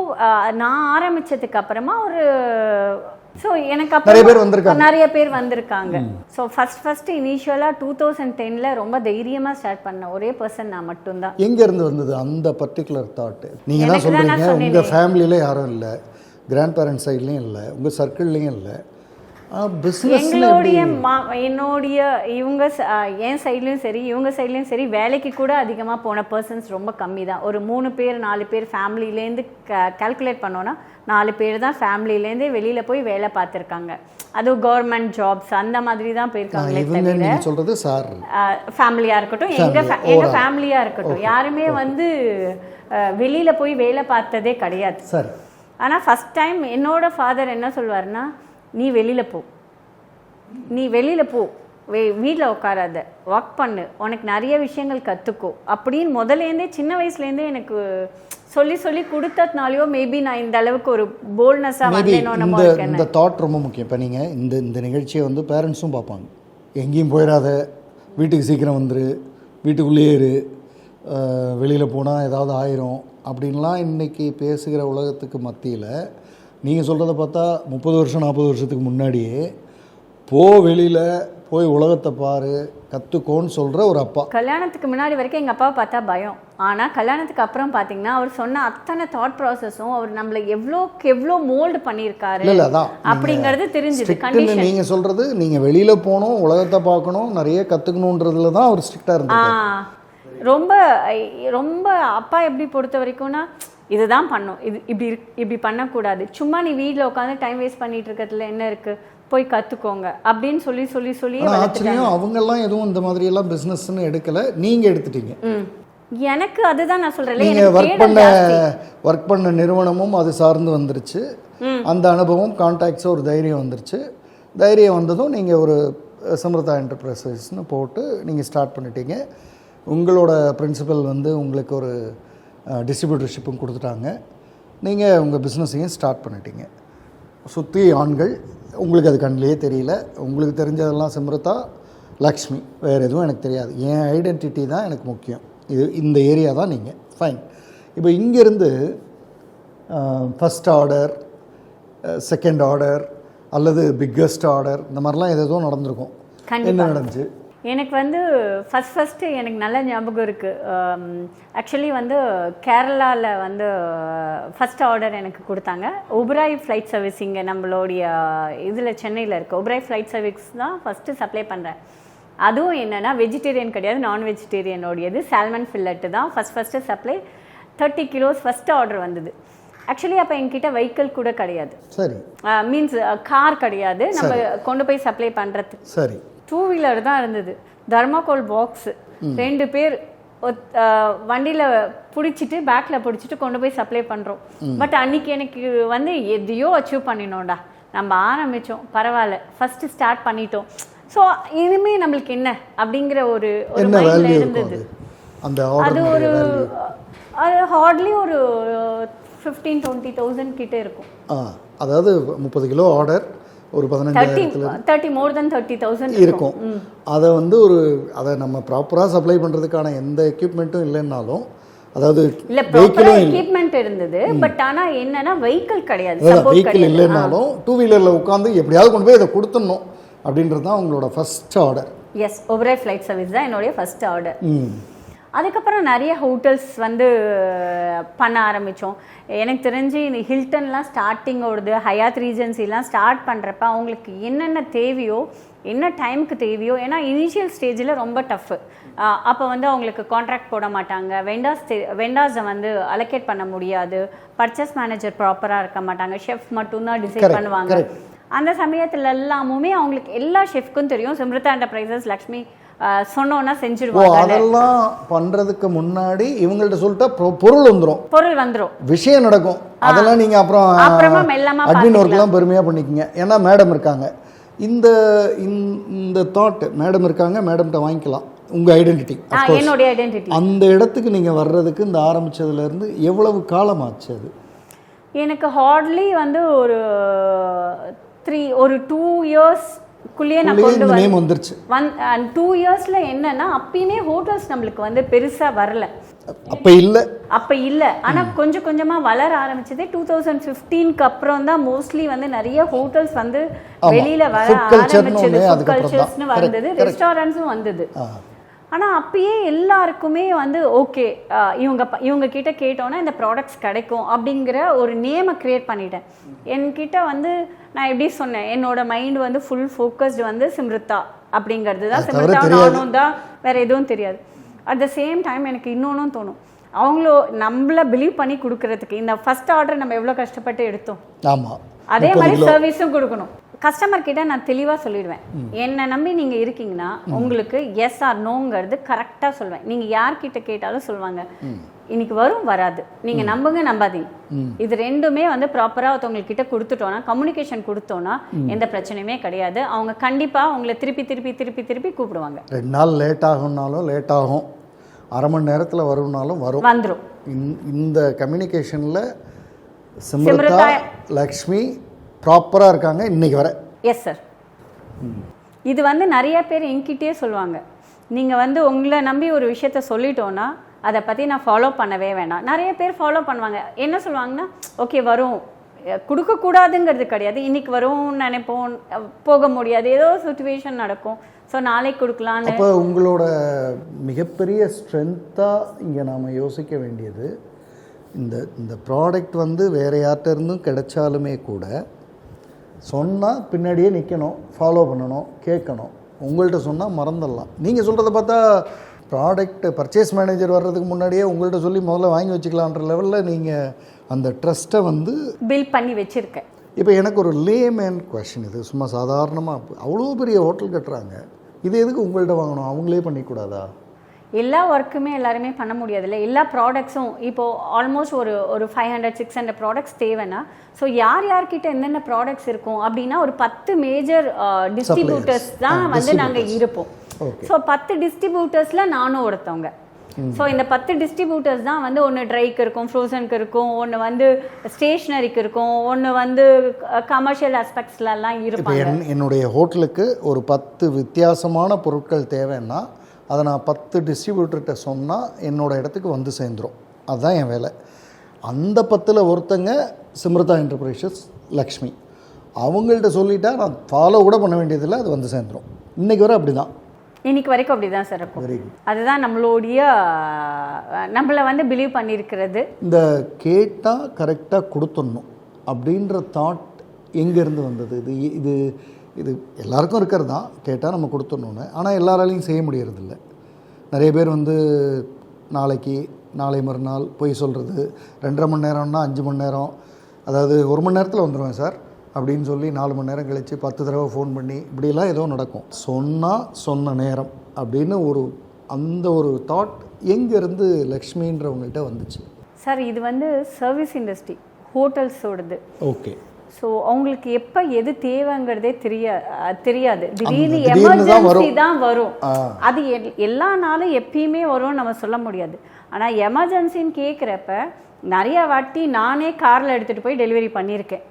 நான் ஆரம்பித்ததுக்கு அப்புறமா ஒரு ஸோ எனக்கு நிறைய பேர் வந்திருக்காங்க. ஸோ ஃபர்ஸ்ட் இனிஷியலாக 2010 ரொம்ப தைரியமாக ஸ்டார்ட் பண்ண ஒரே பர்சன் நான் மட்டும்தான். எங்கேருந்து வந்தது அந்த பர்டிகுலர் தாட்டு? நீங்கள் தான் சொல்கிறீங்க உங்கள் ஃபேமிலியில் யாரும் இல்லை, கிராண்ட் பேரண்ட்ஸ் சைட்லேயும் இல்லை, உங்கள் சர்க்கிள்லேயும் இல்லை. என்னுடைய இவங்க என் சைட்லேயும் சரி இவங்க சைட்லேயும் சரி வேலைக்கு கூட அதிகமாக போன பர்சன்ஸ் ரொம்ப கம்மி தான். ஒரு 3 பேர் 4 பேர் ஃபேமிலியிலேருந்து கால்குலேட் பண்ணோன்னா 4 பேர் தான் ஃபேமிலியிலேருந்து வெளியில் போய் வேலை பார்த்துருக்காங்க. அதுவும் கவர்மெண்ட் ஜாப்ஸ் அந்த மாதிரி தான் போயிருக்காங்களே தவிர சொல்கிறது சார் ஃபேமிலியாக இருக்கட்டும், எங்கள் ஃபேமிலியாக இருக்கட்டும், யாருமே வந்து வெளியில் போய் வேலை பார்த்ததே கிடையாது. சார் ஆனால் ஃபஸ்ட் டைம் என்னோட ஃபாதர் என்ன சொல்வார்னா, நீ வெளியில் போ, வீட்டில் உட்காராத, ஒர்க் பண்ணு, உனக்கு நிறைய விஷயங்கள் கற்றுக்கோ அப்படின்னு முதலேருந்தே சின்ன வயசுலேருந்தே எனக்கு சொல்லி கொடுத்ததுனாலையோ மேபி நான் இந்த அளவுக்கு ஒரு போல்ட்னஸாக வந்தேனோ. இந்த தாட் ரொம்ப முக்கியம். இப்போ நீங்கள் இந்த நிகழ்ச்சியை வந்து பேரண்ட்ஸும் பார்ப்பாங்க. எங்கேயும் போயிடாத, வீட்டுக்கு சீக்கிரம் வந்துரு, வீட்டுக்குள்ளேயே இரு, வெளியில் போனால் ஏதாவது ஆயிரும் அப்படின்லாம் இன்றைக்கி பேசுகிற உலகத்துக்கு மத்தியில் நீங்கள் சொல்கிறத பார்த்தா 30 வருஷம் 40 வருஷத்துக்கு முன்னாடியே வெளியில் போய் உலகத்தை பாரு, கற்றுக்கோன்னு சொல்கிற ஒரு அப்பா. கல்யாணத்துக்கு முன்னாடி வரைக்கும் எங்கள் அப்பாவை பார்த்தா பயம். ஆனால் கல்யாணத்துக்கு அப்புறம் பார்த்தீங்கன்னா அவர் சொன்ன அத்தனை தாட் ப்ராசஸும் அவர் நம்மளை எவ்வளோ மோல்டு பண்ணியிருக்காரு அப்படிங்கிறது தெரிஞ்சுது. கண்டிஷன் நீங்கள் சொல்கிறது, நீங்கள் வெளியில் போகணும், உலகத்தை பார்க்கணும், நிறைய கற்றுக்கணுன்றதுல தான் அவர் ஸ்ட்ரிக்டாக இருந்தார். ரொம்ப அப்பா எப்படி பொறுத்த வரைக்கும்னா இதுதான் பண்ணும், இப்படி பண்ணக்கூடாது, சும்மா நீ வீட்டில் உட்காந்து டைம் வேஸ்ட் பண்ணிட்டு இருக்கிறதுல என்ன இருக்குது, போய் கற்றுக்கோங்க அப்படின்னு சொல்லி ஆச்சரியம். அவங்கெல்லாம் எதுவும் இந்த மாதிரியெல்லாம் பிஸ்னஸ்ன்னு எடுக்கலை, நீங்கள் எடுத்துட்டீங்க. எனக்கு அதுதான் நான் சொல்கிறேன், நீங்கள் ஒர்க் பண்ண நிறுவனமும் அது சார்ந்து வந்துருச்சு, அந்த அனுபவம் கான்டாக்ட்ஸும் ஒரு தைரியம் வந்துருச்சு. தைரியம் வந்ததும் நீங்கள் ஒரு சம்ருதா என்டர்பிரைசஸ்ன்னு போட்டு நீங்கள் ஸ்டார்ட் பண்ணிட்டீங்க. உங்களோட பிரின்சிபல் வந்து உங்களுக்கு ஒரு டிஸ்ட்ரிபியூட்டர்ஷிப்பும் கொடுத்துட்டாங்க. நீங்கள் உங்கள் பிஸ்னஸையும் ஸ்டார்ட் பண்ணிட்டீங்க. சுற்றி ஆண்கள், உங்களுக்கு அது கண்ணிலேயே தெரியல. உங்களுக்கு தெரிஞ்சதெல்லாம் சம்ருதா, லக்ஷ்மி, வேறு எதுவும் எனக்கு தெரியாது. என் ஐடென்டிட்டி தான் எனக்கு முக்கியம். இந்த ஏரியா தான் நீங்கள். ஃபைன். இப்போ இங்கேருந்து ஃபஸ்ட் ஆர்டர், செகண்ட் ஆர்டர் அல்லது பிக்கஸ்ட் ஆர்டர் இந்த மாதிரிலாம் ஏதோ நடந்திருக்கும். என்ன நடந்துச்சு? எனக்கு வந்து ஃபஸ்ட்டு எனக்கு நல்ல ஞாபகம் இருக்குது. ஆக்சுவலி வந்து கேரளாவில் வந்து ஃபஸ்ட் ஆர்டர் எனக்கு கொடுத்தாங்க. ஒபராய் ஃப்ளைட் சர்வீஸிங் நம்மளுடைய இதில் சென்னையில் இருக்குது. ஒபராய் ஃப்ளைட் சர்வீஸ் தான் ஃபஸ்ட்டு சப்ளை பண்ணுறேன். அதுவும் என்னென்னா வெஜிடேரியன் கிடையாது, நான் வெஜிடேரியனோடையது. சால்மன் ஃபில்லட்டு தான் first supply. 30 kilos first order வந்தது. ஆக்சுவலி அப்போ என்கிட்ட வெஹிக்கிள் கூட கிடையாது, சரி, மீன்ஸ் கார் கிடையாது நம்ம கொண்டு போய் சப்ளை பண்ணுறதுக்கு. சரி, 2 வீலர் தான் இருந்தது. தர்மாகோல் பாக்ஸு 2 பேர் வண்டியில் பிடிச்சிட்டு பேக்கில் பிடிச்சிட்டு கொண்டு போய் சப்ளை பண்ணுறோம். பட் அன்றைக்கி எனக்கு வந்து எதையோ அச்சீவ் பண்ணினோம்டா, நம்ம ஆரம்பித்தோம், பரவாயில்ல, ஃபஸ்ட்டு ஸ்டார்ட் பண்ணிட்டோம், ஸோ இனிமேல் நம்மளுக்கு என்ன அப்படிங்கிற ஒரு மைண்டில் இருந்தது. அது ஹார்ட்லி ஒரு 15-20,000 கிட்டே இருக்கும். அதாவது 30 கிலோ ஆர்டர் ஒரு 15,000 more than 30,000 இருக்கும். அதை வந்து அதை நம்ம ப்ராப்பராக சப்ளை பண்ணுறதுக்கான எந்த எக்யூப்மெண்ட்டும் இல்லைன்னாலும், அதாவது இல்லை ப்ராப்பராக எக்யூப்மெண்ட் இருந்தது, பட் ஆனால் என்னன்னா வெஹிக்கிள் கிடையாது, வெஹிக்கிள் இல்லைன்னாலும் 2 வீலரில் உட்காந்து எப்படியாவது கொண்டு போய் இதை கொடுத்துடணும் அப்படின்றது தான் உங்களோட first order. Yes, Oberoi flight service தான் என்னுடைய ஃபர்ஸ்ட் ஆர்டர். அதுக்கப்புறம் நிறைய ஹோட்டல்ஸ் வந்து பண்ண ஆரம்பித்தோம். எனக்கு தெரிஞ்சு இந்த ஹில்டன்லாம் ஸ்டார்டிங்கோடது, ஹயாத் ரீஜன்சிலாம் ஸ்டார்ட் பண்ணுறப்ப அவங்களுக்கு என்னென்ன தேவையோ, என்ன டைமுக்கு தேவையோ, ஏன்னா இனிஷியல் ஸ்டேஜில் ரொம்ப டஃப்பு. அப்போ வந்து அவங்களுக்கு கான்ட்ராக்ட் போட மாட்டாங்க, வெண்டார்ஸை வந்து அலோகேட் பண்ண முடியாது, பர்ச்சேஸ் மேனேஜர் ப்ராப்பராக இருக்க மாட்டாங்க, ஷெஃப் மட்டும்தான் டிசைட் பண்ணுவாங்க. அந்த சமயத்தில் எல்லாமுமே அவங்களுக்கு எல்லா ஷெஃப்க்கும் தெரியும் சிம்ருதா என்டர்பிரைசஸ் லக்ஷ்மி சொன்னோன்னா செஞ்சிருவாங்க. அதெல்லாம் பண்றதுக்கு முன்னாடி இவங்கள்ட்ட சொல்லிட்டா பொருள் வந்துரும், விஷயம் நடக்கும். அதெல்லாம் நீங்க அப்புறமா அட்மின் ஒர்க்லாம் பெருமையா பண்ணிக்கங்க. ஏன்னா மேடம் இருக்காங்க, இந்த தாட் மேடம் இருக்காங்க, மேடம்கிட்ட வாங்கிக்கலாம் உங்க ஐடென்டிட்டி. என்னுடைய ஐடென்டிட்டி அந்த இடத்துக்கு நீங்க வர்றதுக்கு இந்த ஆரம்பிச்சதுல இருந்து எவ்வளவு காலம் ஆச்சு? அது எனக்கு ஹார்ட்லி வந்து ஒரு 2 years நான் கொண்டு வந்துருச்சு. 2 yearsல என்னன்னா அப்பயுமே ஹோட்டல்ஸ் நம்மளுக்கு வந்து பெருசா வரல, அப்ப இல்ல. ஆனா கொஞ்சம் கொஞ்சமா வளர ஆரம்பிச்சதே 2015க்கு அப்புறம் தான் மோஸ்ட்லி வந்து நிறைய ஹோட்டல்ஸ் வந்து வெளியில வர ஆரம்பிச்சது. ஃபுட் கல்ச்சர்ஸ்னு வந்தது, ரெஸ்டாரண்ட்ஸும் வந்தது. ஆனால் அப்பயே எல்லாருக்குமே வந்து ஓகே இவங்க கிட்ட கேட்டோன்னா இந்த ப்ராடக்ட்ஸ் கிடைக்கும் அப்படிங்கிற ஒரு நேமை க்ரியேட் பண்ணிட்டேன். என்கிட்ட வந்து நான் எப்படி சொன்னேன், என்னோட மைண்ட் வந்து ஃபுல் ஃபோக்கஸ்டு வந்து சிம்ருதா அப்படிங்கிறது தான். சிம்ருதா நானும் தான், வேற எதுவும் தெரியாது. அட் த சேம் டைம் எனக்கு இன்னொன்னும் தோணும், அவங்களோ நம்மள பிலீவ் பண்ணி கொடுக்கறதுக்கு இந்த ஃபர்ஸ்ட் ஆர்டர் நம்ம எவ்வளோ கஷ்டப்பட்டு எடுத்தோம், அதே மாதிரி சர்வீஸும் கொடுக்கணும். கஸ்டமர் கிட்ட நான் தெளிவாக சொல்லிடுவேன், என்னை நம்பி நீங்கள் இருக்கீங்கன்னா உங்களுக்கு எஸ் ஆர் நோங்கிறது கரெக்டாக சொல்வேன். நீங்கள் யார்கிட்ட கேட்டாலும் சொல்லுவாங்க இன்னைக்கு வரும் வராது, நீங்கள் நம்புங்க நம்பாதீங்க. இது ரெண்டுமே வந்து ப்ராப்பராக ஒருத்தவங்கக்கிட்ட கொடுத்துட்டோன்னா, கம்யூனிகேஷன் கொடுத்தோன்னா எந்த பிரச்சனையுமே கிடையாது. அவங்க கண்டிப்பாக உங்களை திருப்பி திருப்பி திருப்பி திருப்பி கூப்பிடுவாங்க. 2 நாள் லேட் ஆகும்னாலும் லேட் ஆகும், அரை மணி நேரத்தில் வரும்னாலும் வந்துடும். இந்த கம்யூனிகேஷனில் சிம்ருதா லக்ஷ்மி ப்ராப்பராக இருக்காங்க இன்னைக்கு வர. Yes sir. இது வந்து நிறைய பேர் என்கிட்டயே சொல்லுவாங்க, நீங்கள் வந்து உங்களை நம்பி ஒரு விஷயத்த சொல்லிட்டோன்னா அதை பற்றி நான் ஃபாலோ பண்ணவே வேண்டாம். நிறைய பேர் ஃபாலோ பண்ணுவாங்க. என்ன சொல்லுவாங்கன்னா ஓகே வரும், கொடுக்கக்கூடாதுங்கிறது கிடையாது, இன்னைக்கு வரும்னு நினைப்போம், போக முடியாது, ஏதோ சுச்சுவேஷன் நடக்கும், ஸோ நாளைக்கு கொடுக்கலான்னு. அப்போ உங்களோட மிகப்பெரிய ஸ்ட்ரென்த்தாக இங்கே நாம் யோசிக்க வேண்டியது, இந்த ப்ராடக்ட் வந்து வேறு யார்கிட்ட இருந்தும் கிடைச்சாலுமே கூட சொன்னால் பின்னாடியே நிற்கணும், ஃபாலோ பண்ணணும், கேட்கணும். உங்கள்கிட்ட சொன்னால் மறந்துடலாம். நீங்கள் சொல்கிறத பார்த்தா ப்ராடக்ட் பர்ச்சேஸ் மேனேஜர் வர்றதுக்கு முன்னாடியே உங்கள்கிட்ட சொல்லி முதல்ல வாங்கி வச்சுக்கலான்ற லெவலில் நீங்கள் அந்த ட்ரஸ்ட்டை வந்து பில்ட் பண்ணி வச்சுருக்கேன். இப்போ எனக்கு ஒரு லேமேன் கொஷின், இது சும்மா சாதாரணமாக அவ்வளோ பெரிய ஹோட்டல் கட்டுறாங்க, இது எதுக்கு உங்கள்கிட்ட வாங்கணும், அவங்களே பண்ணிக்கூடாதா? எல்லா ஒர்க்குமே எல்லாருமே பண்ண முடியாதுல்ல. எல்லா ப்ராடக்ட்ஸும் இப்போது ஆல்மோஸ்ட் ஒரு 500-600 ப்ராடக்ட்ஸ் தேவைன்னா, ஸோ யார்கிட்ட என்னென்ன ப்ராடக்ட்ஸ் இருக்கும் அப்படின்னா ஒரு 10 மேஜர் டிஸ்ட்ரிபியூட்டர்ஸ் தான் வந்து நாங்கள் இருப்போம். ஸோ 10 டிஸ்ட்ரிபியூட்டர்ஸில் நானும் ஒருத்தவங்க. ஸோ இந்த 10 டிஸ்ட்ரிபியூட்டர்ஸ் தான் வந்து ஒன்று ட்ரைக்கு இருக்கும், ஃப்ரோசனுக்கு இருக்கும், ஒன்று வந்து ஸ்டேஷ்னரிக்கு இருக்கும், ஒன்று வந்து கமர்ஷியல் ஆஸ்பெக்ட்ஸ்லாம் இருப்பாங்க. என்னுடைய ஹோட்டலுக்கு ஒரு 10 வித்தியாசமான பொருட்கள் தேவைன்னா அதை நான் 10 டிஸ்ட்ரிபியூட்டர்கிட்ட சொன்னால் என்னோடய இடத்துக்கு வந்து சேர்ந்துடும். அதுதான் என் வேலை. அந்த 10ல் ஒருத்தங்க சிம்ருதா என்டர்பிரைசஸ் லக்ஷ்மி, அவங்கள்ட்ட சொல்லிட்டா நான் ஃபாலோ கூட பண்ண வேண்டியதில்லை, அது வந்து சேர்ந்துடும். இன்றைக்கி வரை அப்படி தான், இன்னைக்கு வரைக்கும் அப்படி தான் சார் இருக்கும். அதுதான் நம்மளை வந்து பிலீவ் பண்ணியிருக்கிறது. இந்த கேட்டால் கரெக்டாக கொடுத்துடணும் அப்படின்ற தாட் எங்கேருந்து வந்தது? இது இது எல்லாருக்கும் இருக்கிறது தான், கேட்டால் நம்ம கொடுத்துடணுன்னு. ஆனால் எல்லாராலையும் செய்ய முடியறதில்ல. நிறைய பேர் வந்து நாளைக்கு, நாளை மறுநாள் போய் சொல்கிறது, 2.5 மணி நேரம்னா 5 மணி நேரம், அதாவது 1 மணி நேரத்தில் வந்துடுவேன் சார் அப்படின்னு சொல்லி 4 மணி நேரம் கழித்து 10 தடவை ஃபோன் பண்ணி இப்படிலாம் ஏதோ நடக்கும். சொன்ன நேரம் அப்படின்னு அந்த ஒரு தாட் எங்கேருந்து லக்ஷ்மின்றவங்கள்ட்ட வந்துச்சு? சார் இது வந்து சர்வீஸ் இண்டஸ்ட்ரி, ஹோட்டல்ஸோடது. ஓகே. ஸோ அவங்களுக்கு எப்போ எது தேவைங்கிறதே தெரியாது. திடீர்னு எமர்ஜென்சி தான் வரும். அது எல்லா நாளும் எப்பயுமே வரும்னு நம்ம சொல்ல முடியாது. ஆனால் எமர்ஜென்சின்னு கேட்குறப்ப நிறைய வாட்டி நானே காரில் எடுத்துகிட்டு போய் டெலிவரி பண்ணியிருக்கேன்.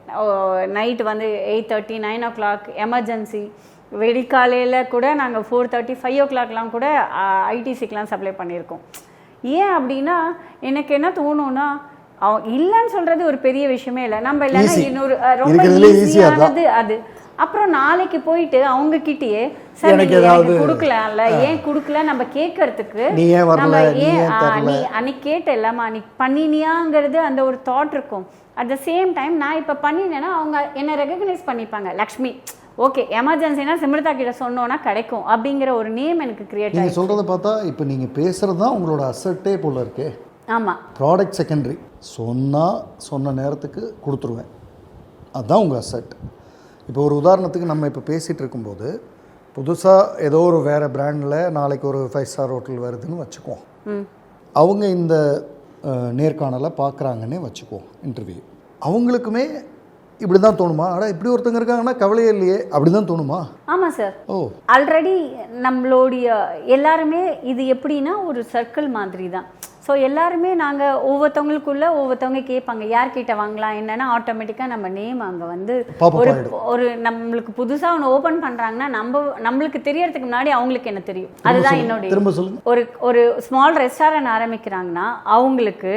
நைட்டு வந்து 8:30, 9 o'clock எமர்ஜென்சி. வெடிக்காலையில் கூட நாங்கள் 4:30, 5 o'clockலாம் கூட ஐடிசிக்கெலாம் சப்ளை பண்ணியிருக்கோம். ஏன் அப்படின்னா எனக்கு என்ன தோணுன்னா, அவன் இல்லைன்னு சொல்கிறது ஒரு பெரிய விஷயமே இல்லை. நம்ம இல்லைன்னா இன்னொரு ரொம்ப ஈஸியானது அது. அப்புறம் நாளைக்கு போயிட்டு அவங்கக்கிட்டேயே எனக்கு ஏதாவது கொடுக்கலாம்ல, ஏன் கொடுக்கல நம்ம கேட்கறதுக்கு, நீ ஏன் வரல, நீ அன்னைக்கு கேட்ட இல்லாம அன்னைக்கு பண்ணினியாங்கிறது அந்த ஒரு தாட் இருக்கும். அட் த சேம் டைம் நான் இப்போ பண்ணினேன்னா அவங்க என்னை ரெகக்னைஸ் பண்ணிப்பாங்க, லக்ஷ்மி ஓகே எமர்ஜென்சினா சிம்ரதா கிட்ட சொன்னோன்னா கிடைக்கும் அப்படிங்கிற ஒரு நேம் எனக்கு கிரியேட். நீங்கள் சொல்கிறத பார்த்தா இப்போ நீங்கள் பேசுகிறது தான் உங்களோட அசட்டே போல இருக்கே. ஆமாம், ப்ராடக்ட் செகண்டரி, சொன்ன நேரத்துக்கு கொடுத்துருவேன், அதுதான் உங்கள் அசட். இப்போ ஒரு உதாரணத்துக்கு நம்ம இப்போ பேசிகிட்டு இருக்கும்போது புதுசாக ஏதோ ஒரு வேறு பிராண்டில் நாளைக்கு ஒரு 5 ஸ்டார் ஹோட்டல் வருதுன்னு வச்சுக்குவோம். அவங்க இந்த நேர்காணலை பார்க்குறாங்கன்னே வச்சுக்குவோம், இன்டர்வியூ. அவங்களுக்குமே இப்படி தான் தோணுமா, அடா இப்படி ஒருத்தங்க இருக்காங்கன்னா கவலையே இல்லையே, அப்படி தான் தோணுமா? ஆமாம் சார். ஆல்ரெடி நம்மளுடைய எல்லாருமே இது எப்படின்னா ஒரு சர்க்கிள் மாதிரி தான். ஸோ எல்லாருமே நாங்கள் ஒவ்வொருத்தவங்க கேட்பாங்க யார்கிட்ட வாங்கலாம் என்னன்னா ஆட்டோமேட்டிக்காக நம்ம நேம் அங்கே வந்து ஒரு நம்மளுக்கு புதுசாக ஒன்று ஓப்பன் பண்ணுறாங்கன்னா நம்மளுக்கு தெரியறதுக்கு முன்னாடி அவங்களுக்கு என்ன தெரியும். அதுதான் என்னுடைய ஒரு ஸ்மால் ரெஸ்டாரண்ட் ஆரம்பிக்கிறாங்கன்னா அவங்களுக்கு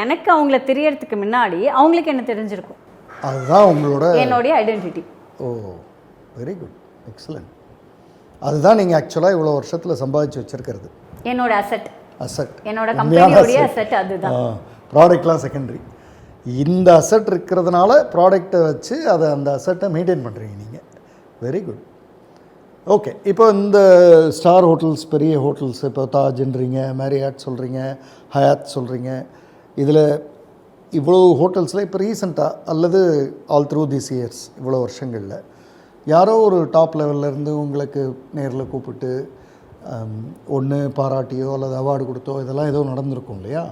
எனக்கு அவங்கள தெரியறதுக்கு முன்னாடி அவங்களுக்கு என்ன தெரிஞ்சிருக்கும், அதுதான் உங்களோட என்னுடைய ஐடென்டிட்டி. Very good, excellent. அதுதான் நீங்கள் ஆக்சுவலாக இவ்வளோ வருஷத்தில் சம்பாதிச்சு வச்சிருக்கிறது. என்னோட அசெட், என்னோட கம்பெனியோட அசெட் அதுதான். ப்ராடக்ட்லாம் செகண்டரி. இந்த அசெட் இருக்கிறதுனால ப்ராடக்ட்டை வச்சு அந்த அசெட்டை மெயின்டைன் பண்ணுறீங்க நீங்கள். Very good. ஓகே, இப்போ இந்த ஸ்டார் ஹோட்டல்ஸ், பெரிய ஹோட்டல்ஸ், இப்போ தாஜ்ன்றீங்க, மேரியாட் சொல்கிறீங்க, ஹயாத் சொல்கிறீங்க, இதில் இவ்வளோ ஹோட்டல்ஸில் இப்போ ரீசெண்டாக அல்லது ஆல் த்ரூ திஸ் இயர்ஸ் இவ்வளோ வருஷங்களில் யாரோ ஒரு டாப் லெவல்லேருந்து உங்களுக்கு நேரில் கூப்பிட்டு ஒன்று பாராட்டியோ அல்லது அவார்டு கொடுத்தோ இதெல்லாம் ஏதோ நடந்திருக்கும் இல்லையா?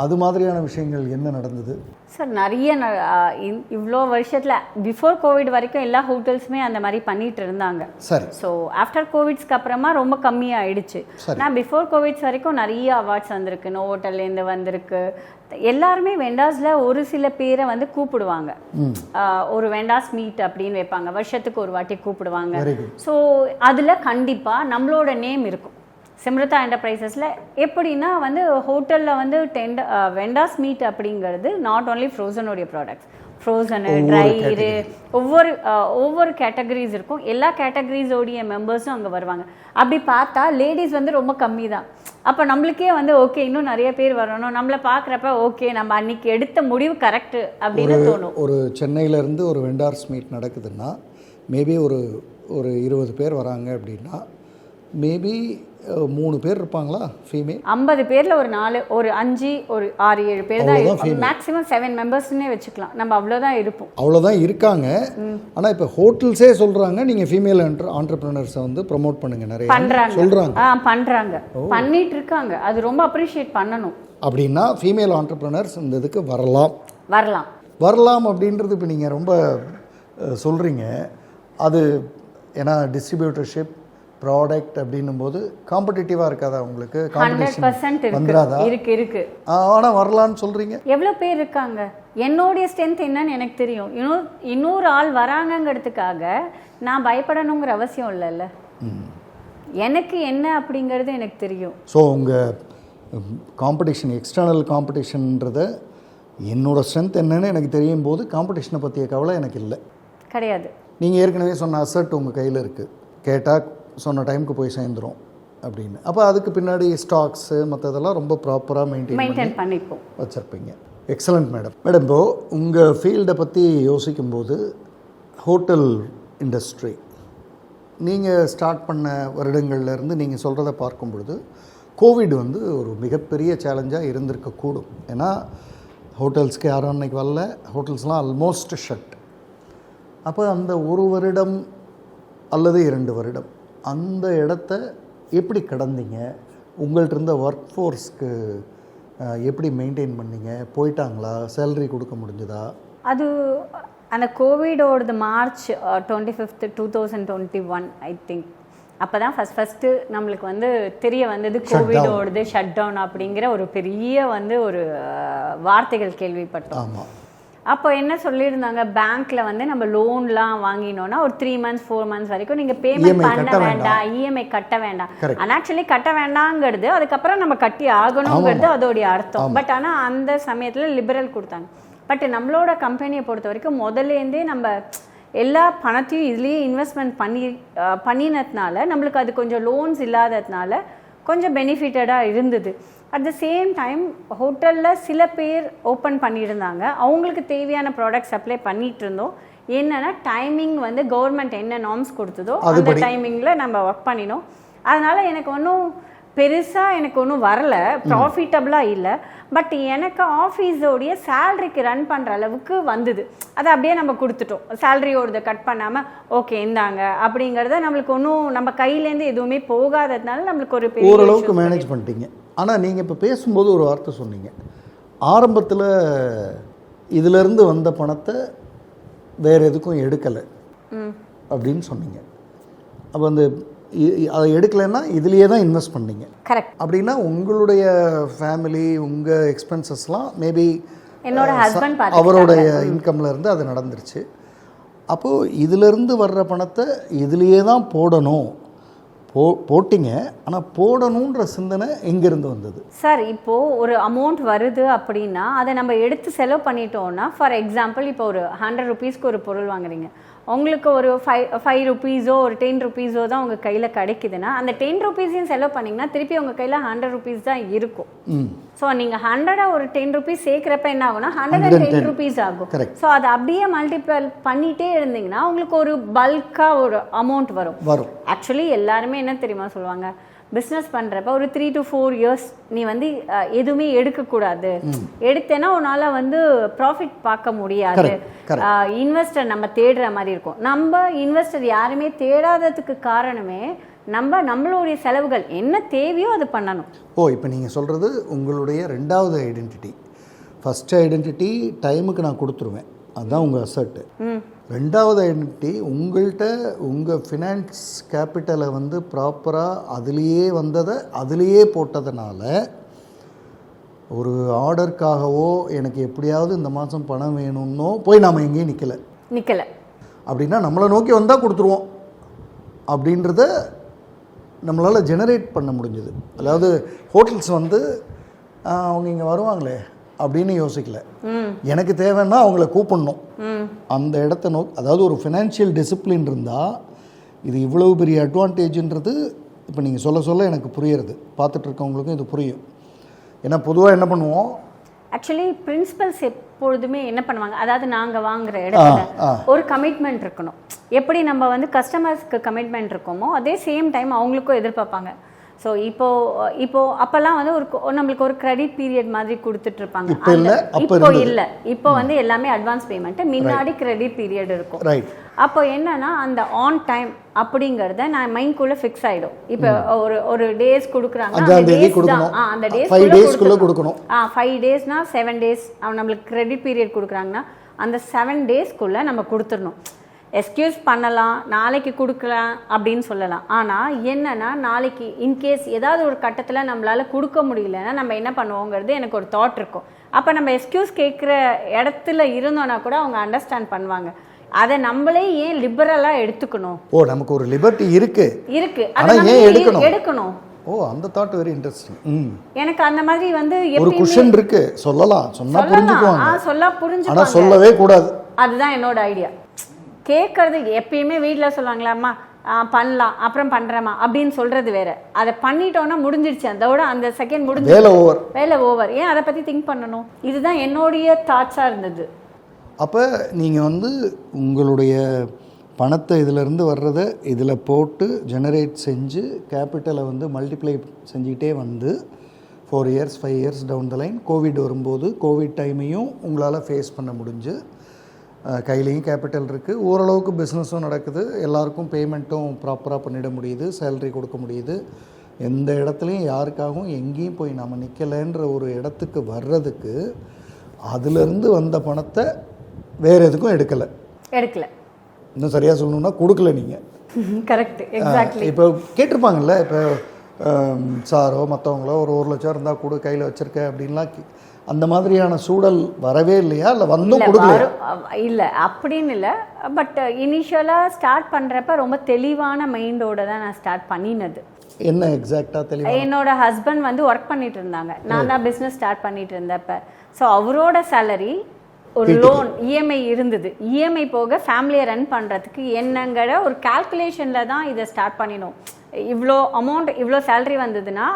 அது மாதிரியான விஷயங்கள் என்ன நடந்தது சார்? நிறைய இவ்வளோ வருஷத்தில் பிஃபோர் கோவிட் வரைக்கும் எல்லா ஹோட்டல்ஸுமே அந்த மாதிரி பண்ணிட்டு இருந்தாங்க. சரி. ஸோ ஆஃப்டர் கோவிட்ஸ்க்கு அப்புறமா ரொம்ப கம்மியாகிடுச்சு. நான் பிஃபோர் கோவிட்ஸ் வரைக்கும் நிறைய அவார்ட்ஸ் வந்திருக்கு, நோ ஹோட்டல்லேருந்து வந்திருக்கு. எல்லாருமே வெண்டாஸில் ஒரு சில பேரை வந்து கூப்பிடுவாங்க, ஒரு வெண்டாஸ் மீட் அப்படின்னு வைப்பாங்க, வருஷத்துக்கு ஒரு வாட்டி கூப்பிடுவாங்க. ஸோ அதில் கண்டிப்பாக நம்மளோட நேம் இருக்கும். சிம்ரதா என்டர்பிரைசஸில் எப்படின்னா வந்து ஹோட்டலில் வந்து வெண்டாஸ் மீட் அப்படிங்கிறது நாட் ஓன்லி ஃப்ரோசனுடைய ப்ராடக்ட்ஸ், ஃப்ரோசனு, ட்ரைரு, ஒவ்வொரு கேட்டகரிஸ் இருக்கும். எல்லா கேட்டகரிஸோடைய மெம்பர்ஸும் அங்கே வருவாங்க. அப்படி பார்த்தா லேடிஸ் வந்து ரொம்ப கம்மி தான். அப்போ நம்மளுக்கே வந்து ஓகே இன்னும் நிறைய பேர் வரணும், நம்மளை பார்க்குறப்ப ஓகே நம்ம அன்னைக்கு எடுத்த முடிவு கரெக்டு அப்படின்னு தோணும். ஒரு சென்னையிலேருந்து ஒரு வெண்டார்ஸ் மீட் நடக்குதுன்னா மேபி ஒரு 20 பேர் வராங்க அப்படின்னா மேபி 3 பேர் இருப்பாங்களா ஃபீமேல்? 50 பேரில் ஒரு 4, ஒரு 5, ஒரு 6, 7 பேர் தான் இருக்கும். மேக்ஸிமம் 7 மெம்பர்ஸ்னே வச்சுக்கலாம். நம்ம அவ்வளோதான் இருப்போம், அவ்வளோதான் இருக்காங்க. ஆனால் இப்போ ஹோட்டல்ஸே சொல்கிறாங்க நீங்கள் ஃபீமேல் ஆண்டர்பிரினர்ஸை வந்து ப்ரொமோட் பண்ணுங்க, நிறைய பண்ணுறாங்க, பண்ணிட்டு இருக்காங்க. அது ரொம்ப அப்ரிஷியேட் பண்ணணும். அப்படின்னா ஃபீமேல் ஆண்டர்பிரினர்ஸ் இந்த இதுக்கு வரலாம் அப்படின்றது இப்போ நீங்கள் ரொம்ப சொல்கிறீங்க. அது ஏன்னா டிஸ்ட்ரிபியூட்டர்ஷிப் ப்ராடக்ட் அப்படின்னும் போது காம்படிட்டிவாக இருக்காதா உங்களுக்கு? 100% வந்துடாதா? இருக்கு. ஆனால் வரலான்னு சொல்கிறீங்க. எவ்வளோ பேர் இருக்காங்க? என்னுடைய ஸ்ட்ரென்த் என்னன்னு எனக்கு தெரியும். இன்னொரு ஆள் வராங்கங்கிறதுக்காக நான் பயப்படணுங்கிற அவசியம் இல்லைல்ல. எனக்கு என்ன அப்படிங்கிறது எனக்கு தெரியும். ஸோ உங்கள் காம்படிஷன், எக்ஸ்டர்னல் காம்படிஷன்ன்றத என்னோடய ஸ்ட்ரென்த் என்னன்னு எனக்கு தெரியும் போது காம்படிஷனை பற்றிய கவலை எனக்கு இல்லை, கிடையாது. நீங்கள் ஏற்கனவே சொன்ன அசட் உங்கள் கையில் இருக்குது, கேட்டால் சொன்ன டைமுக்கு போய் சேர்ந்துடும் அப்படின்னு. அப்போ அதுக்கு பின்னாடி ஸ்டாக்ஸு மற்றதெல்லாம் ரொம்ப ப்ராப்பராக மெயின்டைன் பண்ணிப்போம் வச்சுருப்பீங்க. Excellent madam. இப்போது உங்கள் ஃபீல்டை பற்றி யோசிக்கும்போது ஹோட்டல் இண்டஸ்ட்ரி நீங்கள் ஸ்டார்ட் பண்ண வருடங்கள்லேருந்து நீங்கள் சொல்கிறத பார்க்கும் பொழுது கோவிட் வந்து ஒரு மிகப்பெரிய சேலஞ்சாக இருந்திருக்கக்கூடும். ஏன்னா ஹோட்டல்ஸ்க்கு யாரும் அன்றைக்கி வரல, ஹோட்டல்ஸ்லாம் ஆல்மோஸ்ட் ஷட். அப்போ அந்த 1 வருடம் அல்லது 2 வருடம் அந்த இடத்த எப்படி கடந்தீங்க? உங்கள்கிட்ட இருந்த ஒர்க் ஃபோர்ஸ்க்கு எப்படி மெயின்டைன் பண்ணீங்க? போயிட்டாங்களா? சேலரி கொடுக்க முடிஞ்சதா? அது அந்த கோவிடோடது மார்ச் 25, 2021 ஐ திங்க். அப்போ தான் ஃபஸ்ட்டு நம்மளுக்கு வந்து தெரிய வந்தது கோவிடோடது ஷட் டவுன் அப்படிங்கிற ஒரு பெரிய வந்து ஒரு வார்த்தைகள் கேள்விப்பட்டோம். ஆமாம். அப்போ என்ன சொல்லியிருந்தாங்க, பேங்க்கில் வந்து நம்ம லோன்லாம் வாங்கினோன்னா ஒரு 3 months 4 months வரைக்கும் நீங்கள் பேமெண்ட் பண்ண வேண்டாம், இஎம்ஐ கட்ட வேண்டாம். ஆனால் ஆக்சுவலி கட்ட வேண்டாங்கிறது அதுக்கப்புறம் நம்ம கட்டி ஆகணுங்கிறது அதோடைய அர்த்தம். பட் ஆனால் அந்த சமயத்தில் லிபரல் கொடுத்தாங்க. பட் நம்மளோட கம்பெனியை பொறுத்த வரைக்கும் முதல்லேருந்தே நம்ம எல்லா பணத்தையும் இதுலேயே இன்வெஸ்ட்மெண்ட் பண்ணினதுனால நம்மளுக்கு அது கொஞ்சம் லோன்ஸ் இல்லாததுனால கொஞ்சம் பெனிஃபிட்டடாக இருந்தது. அட் த சேம் டைம் ஹோட்டலில் சில பேர் ஓப்பன் பண்ணியிருந்தாங்க, அவங்களுக்கு தேவையான ப்ராடக்ட் சப்ளை பண்ணிகிட்டு இருந்தோம். என்னென்னா டைமிங் வந்து கவர்மெண்ட் என்ன நார்ம்ஸ் கொடுத்ததோ அந்த டைமிங்கில் நம்ம ஒர்க் பண்ணினோம். அதனால் எனக்கு ஒன்றும் பெருசாக எனக்கு ஒன்றும் வரல, ப்ராஃபிட்டபுளாக இல்லை. பட் எனக்கு ஆஃபீஸோடைய சேலரிக்கு ரன் பண்ணுற அளவுக்கு வந்தது. அதை அப்படியே நம்ம கொடுத்துட்டோம், சேலரியோடத கட் பண்ணாமல் ஓகே இந்தாங்க அப்படிங்கிறத. நம்மளுக்கு ஒன்றும் நம்ம கையிலேருந்து எதுவுமே போகாததுனால நம்மளுக்கு ஒரு பெரிய ஓரளவுக்கு மேனேஜ் பண்ணிட்டீங்க. ஆனால் நீங்கள் இப்போ பேசும்போது ஒரு வார்த்தை சொன்னீங்க, ஆரம்பத்தில் இதிலேருந்து வந்த பணத்தை வேறு எதுக்கும் எடுக்கலை அப்படின்னு சொன்னீங்க. அப்போ அந்த அதை எடுக்கலைன்னா இதுலேயே தான் இன்வெஸ்ட் பண்ணீங்க. கரெக்ட். அப்படின்னா உங்களுடைய ஃபேமிலி உங்கள் எக்ஸ்பென்சஸ்லாம் மேபி என்னோட ஹஸ்பண்ட் அவருடைய இன்கம்ல இருந்து அது நடந்துருச்சு. அப்போது இதிலேருந்து வர்ற பணத்தை இதுலேயே தான் போடணும் போட்டிங்க. ஆனால் போடணுன்ற சிந்தனை எங்கேருந்து வந்தது சார்? இப்போது ஒரு அமௌண்ட் வருது அப்படின்னா அதை நம்ம எடுத்து செலவு பண்ணிட்டோம்னா, ஃபார் எக்ஸாம்பிள் இப்போ ஒரு 100 ருபீஸ்க்கு ஒரு பொருள் வாங்குறீங்க, உங்களுக்கு ஒரு 5 ருபீஸோ ஒரு 10 ருபீஸோ தான் உங்கள் கையில் கிடைக்குதுன்னா அந்த 10 ருபீஸையும் செலவு பண்ணிங்கன்னா திருப்பி உங்கள் கையில் 100 ருபீஸ் தான் இருக்கும். ஸோ நீங்கள் 100 ஒரு 10 ருபீஸ் சேர்க்குறப்ப என்ன ஆகும்னா 110 ருபீஸ் ஆகும். ஸோ அதை அப்படியே மல்டிபிள் பண்ணிகிட்டே இருந்தீங்கன்னா உங்களுக்கு ஒரு பல்காக ஒரு அமௌண்ட் வரும். ஆக்சுவலி எல்லாருமே என்ன தெரியுமா சொல்லுவாங்க, பிஸ்னஸ் பண்ணுறப்ப ஒரு 3 to 4 years நீ வந்து எதுவுமே எடுக்கக்கூடாது, எடுத்தேன்னா உன்னால் வந்து ப்ராஃபிட் பார்க்க முடியாது, இன்வெஸ்டர் நம்ம தேடுற மாதிரி இருக்கும். நம்ம இன்வெஸ்டர் யாருமே தேடாததுக்கு காரணமே நம்மளுடைய செலவுகள் என்ன தேவையோ அது பண்ணணும். இப்போ நீங்கள் சொல்கிறது உங்களுடைய ரெண்டாவது ஐடென்டிட்டி. ஃபஸ்ட் ஐடென்டிட்டி டைமுக்கு நான் கொடுத்துருவேன், அதுதான் உங்கள் அசட்டு. ரெண்டாவது ஐடென்டிட்டி உங்கள்கிட்ட உங்கள் ஃபினான்ஸ் கேபிட்டலை வந்து ப்ராப்பராக அதுலேயே வந்ததை அதுலேயே போட்டதுனால ஒரு ஆர்டருக்காகவோ எனக்கு எப்படியாவது இந்த மாதம் பணம் வேணும்னோ போய் நாம் எங்கேயும் நிற்கலை அப்படின்னா நம்மளை நோக்கி வந்தால் கொடுத்துருவோம் அப்படின்றத நம்மளால் ஜெனரேட் பண்ண முடிஞ்சது. அதாவது ஹோட்டல்ஸ் வந்து அவங்க இங்கே வருவாங்களே அப்படின்னு யோசிக்கல, எனக்கு தேவைன்னா அவங்கள கூப்பிடணும் அந்த இடத்த அதாவது ஒரு ஃபினான்ஷியல் டிசிப்ளின் இருந்தால் இது இவ்வளவு பெரிய அட்வான்டேஜ்ன்றது இப்போ நீங்கள் சொல்ல எனக்கு புரியுறது, பார்த்துட்டு இருக்கவங்களுக்கும் இது புரியும். ஏன்னா பொதுவாக என்ன பண்ணுவோம், ஆக்சுவலி பிரின்சிபல்ஸ் எப்பொழுதுமே என்ன பண்ணுவாங்க, அதாவது நாங்கள் வாங்குற இடத்துல ஒரு கமிட்மெண்ட் இருக்கணும். எப்படி நம்ம வந்து கஸ்டமர்ஸ்க்கு கமிட்மெண்ட் இருக்கோமோ அதே சேம் டைம் அவங்களுக்கும் எதிர்பார்ப்பாங்க. ஸோ இப்போ அப்போல்லாம் வந்து நம்மளுக்கு ஒரு கிரெடிட் பீரியட் மாதிரி கொடுத்துட்டு இருப்பாங்க. இப்போ வந்து எல்லாமே அட்வான்ஸ் பேமெண்ட், முன்னாடி கிரெடிட் பீரியட் இருக்கும். அப்போ என்னன்னா அந்த ஆன் டைம் அப்படிங்கிறத நான் மைண்ட்குள்ளே ஃபிக்ஸ் ஆகிடும். இப்போ ஒரு டேஸ் கொடுக்குறாங்க, அந்த டேஸ்க்குள்ளே கொடுக்கணும். 5 டேஸ்னா 7 டேஸ் நம்மளுக்கு கிரெடிட் பீரியட் கொடுக்குறாங்கன்னா அந்த 7 டேஸ்க்குள்ளே நம்ம கொடுத்துடணும். எக்ஸ்கியூஸ் பண்ணலாம், நாளைக்கு கொடுக்கலாம் அப்படின்னு சொல்லலாம். ஆனால் என்னென்னா நாளைக்கு இன்கேஸ் ஏதாவது ஒரு கட்டத்தில் நம்மளால் கொடுக்க முடியலன்னா நம்ம என்ன பண்ணுவோங்கிறது எனக்கு ஒரு தாட் இருக்கும். அப்போ நம்ம எக்ஸ்கியூஸ் கேட்குற இடத்துல இருந்தோன்னா கூட அவங்க அண்டர்ஸ்டாண்ட் பண்ணுவாங்க. அதை நம்மளே ஏன் லிபரலாக எடுத்துக்கணும்? நமக்கு ஒரு லிபர்ட்டி இருக்கு, அதை எடுக்கணும். அந்த தாட் வெரி இன்ட்ரெஸ்டிங். எனக்கு அந்த மாதிரி வந்து ஒரு குஷன் இருக்கு, சொல்லலாம், சொன்னா புரிஞ்சுக்குவாங்க, ஆனா சொல்லவே கூடாது. அதுதான் என்னோட ஐடியா. கேட்கறது எப்பயுமே வீட்டில் சொல்லுவாங்களாம்மா பண்ணலாம் அப்புறம் பண்ணுறேம்மா அப்படின்னு சொல்கிறது வேறு, அதை பண்ணிட்டோன்னா முடிஞ்சிடுச்சு, அதோட அந்த செகண்ட் முடிஞ்சு வேலை ஓவர், ஏன் அதை பற்றி திங்க் பண்ணணும்? இதுதான் என்னுடைய தாட்ஸாக இருந்தது. அப்போ நீங்கள் வந்து உங்களுடைய பணத்தை இதிலேருந்து வர்றதை இதில் போட்டு ஜெனரேட் செஞ்சு கேபிட்டலை வந்து மல்டிப்ளை செஞ்சுக்கிட்டே வந்து 4 years 5 years down the line Covid வரும்போது கோவிட் டைமையும் உங்களால் ஃபேஸ் பண்ண முடிஞ்சு கையிலையும் கேபிட்டல் இருக்குது, ஓரளவுக்கு பிஸ்னஸும் நடக்குது, எல்லாருக்கும் பேமெண்ட்டும் ப்ராப்பராக பண்ணிட முடியுது, சேலரி கொடுக்க முடியுது, எந்த இடத்துலையும் யாருக்காகவும் எங்கேயும் போய் நம்ம நிற்கலைன்ற ஒரு இடத்துக்கு வர்றதுக்கு அதுலேருந்து வந்த பணத்தை வேறு எதுக்கும் எடுக்கலை. இன்னும் சரியாக சொல்லணுன்னா கொடுக்கல நீங்கள். Correct, exactly. இப்போ கேட்டிருப்பாங்கல்ல, இப்போ சாரோ மற்றவங்களோ ஒரு 1 லட்சம் இருந்தால் கூட கையில் வச்சுருக்க அப்படின்லாம் அந்த மாதிரியான சூழல் வரவே இல்லையா? இல்லை வந்தும் கொடுக்கல? இல்லை அப்படின்னு இல்லை. பட் இனிஷியலாக ஸ்டார்ட் பண்ணுறப்ப ரொம்ப தெளிவான மைண்டோடு தான் நான் ஸ்டார்ட் பண்ணினது. என்ன எக்ஸாக்டாக தெளிவாக? என்னோட ஹஸ்பண்ட் வந்து ஒர்க் பண்ணிட்டு இருந்தாங்க, நான் தான் பிஸ்னஸ் ஸ்டார்ட் பண்ணிட்டு இருந்தப்ப. ஸோ அவரோட சேலரி ஒரு லோன் இஎம்ஐ இருந்தது. இஎம்ஐ போக ஃபேமிலியை ரன் பண்ணுறதுக்கு என்னங்கிற ஒரு கால்குலேஷனில் தான் இதை ஸ்டார்ட் பண்ணினோம். இவ்வளோ அமௌண்ட் இவ்வளோ சேலரி வந்ததுன்னா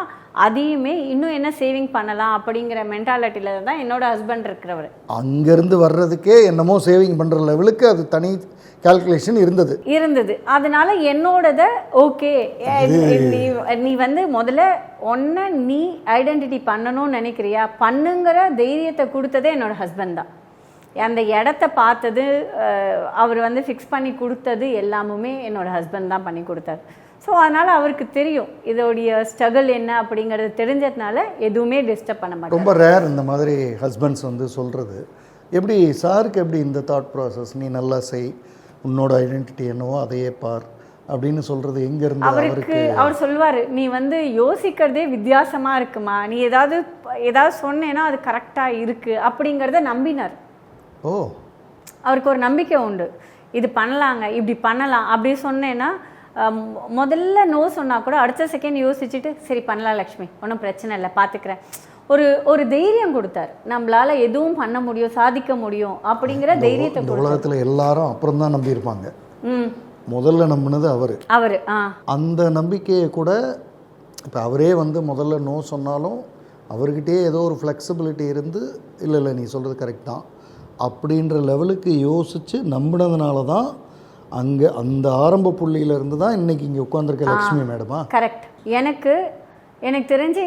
அதையுமே இன்னும் என்ன சேவிங் பண்ணலாம் அப்படிங்கிற மென்டாலிட்டியில் தான் என்னோட ஹஸ்பண்ட் இருக்கிறவர். அங்கேருந்து வர்றதுக்கே என்னமோ சேவிங் பண்ணுற லெவலுக்கு அது தனி கால்குலேஷன் இருந்தது. அதனால என்னோடத ஓகே நீ வந்து முதல்ல ஒன்றை நீ ஐடென்டிட்டி பண்ணணும்னு நினைக்கிறியா பண்ணுங்கிற தைரியத்தை கொடுத்ததே என்னோட ஹஸ்பண்ட் தான். அந்த இடத்த பார்த்தது அவர் வந்து ஃபிக்ஸ் பண்ணி கொடுத்தது எல்லாமுமே என்னோட ஹஸ்பண்ட் தான் பண்ணி கொடுத்தாரு. ஸோ அதனால் அவருக்கு தெரியும் இதோடைய ஸ்ட்ரகிள் என்ன அப்படிங்கிறது தெரிஞ்சதுனால எதுவுமே டிஸ்டர்ப் பண்ண மாட்டேன். ரொம்ப ரேர் இந்த மாதிரி ஹஸ்பண்ட்ஸ் வந்து சொல்கிறது. எப்படி சாருக்கு எப்படி இந்த தாட் ப்ராசஸ், நீ நல்லா செய், உன்னோட ஐடென்டிட்டி என்னவோ அதையே பார் அப்படின்னு சொல்கிறது எங்கேருந்து? அவர் சொல்லுவார், நீ வந்து யோசிக்கிறதே வித்தியாசமாக இருக்குமா, நீ ஏதாவது சொன்னேன்னா அது கரெக்டாக இருக்குது அப்படிங்கிறத நம்பினார். ஓ, அவருக்கு ஒரு நம்பிக்கை உண்டு, இது பண்ணலாங்க, இப்படி பண்ணலாம் அப்படி சொன்னேன்னா முதல்ல நோ சொன்னால் கூட அடுத்த செகண்ட் யோசிச்சுட்டு சரி பண்ணலாம் லக்ஷ்மி, ஒன்றும் பிரச்சனை இல்லை, பார்த்துக்கிறேன், ஒரு தைரியம் கொடுத்தார். நம்மளால எதுவும் பண்ண முடியும், சாதிக்க முடியும் அப்படிங்கிற தைரியத்தை. உலகத்தில் எல்லாரும் அப்புறம் தான் நம்பியிருப்பாங்க, முதல்ல நம்பினது அவர். அந்த நம்பிக்கையை கூட இப்போ அவரே வந்து முதல்ல நோ சொன்னாலும் அவர்கிட்டே ஏதோ ஒரு ஃப்ளெக்சிபிலிட்டி இருந்து இல்லை நீ சொல்கிறது கரெக்ட் தான் அப்படின்ற லெவலுக்கு யோசித்து நம்பினதுனால தான் அங்கே அந்த ஆரம்ப புள்ளியிலேருந்து தான் இன்றைக்கி இங்கே உட்காந்துருக்க லக்ஷ்மி மேடமா. கரெக்ட். எனக்கு தெரிஞ்சு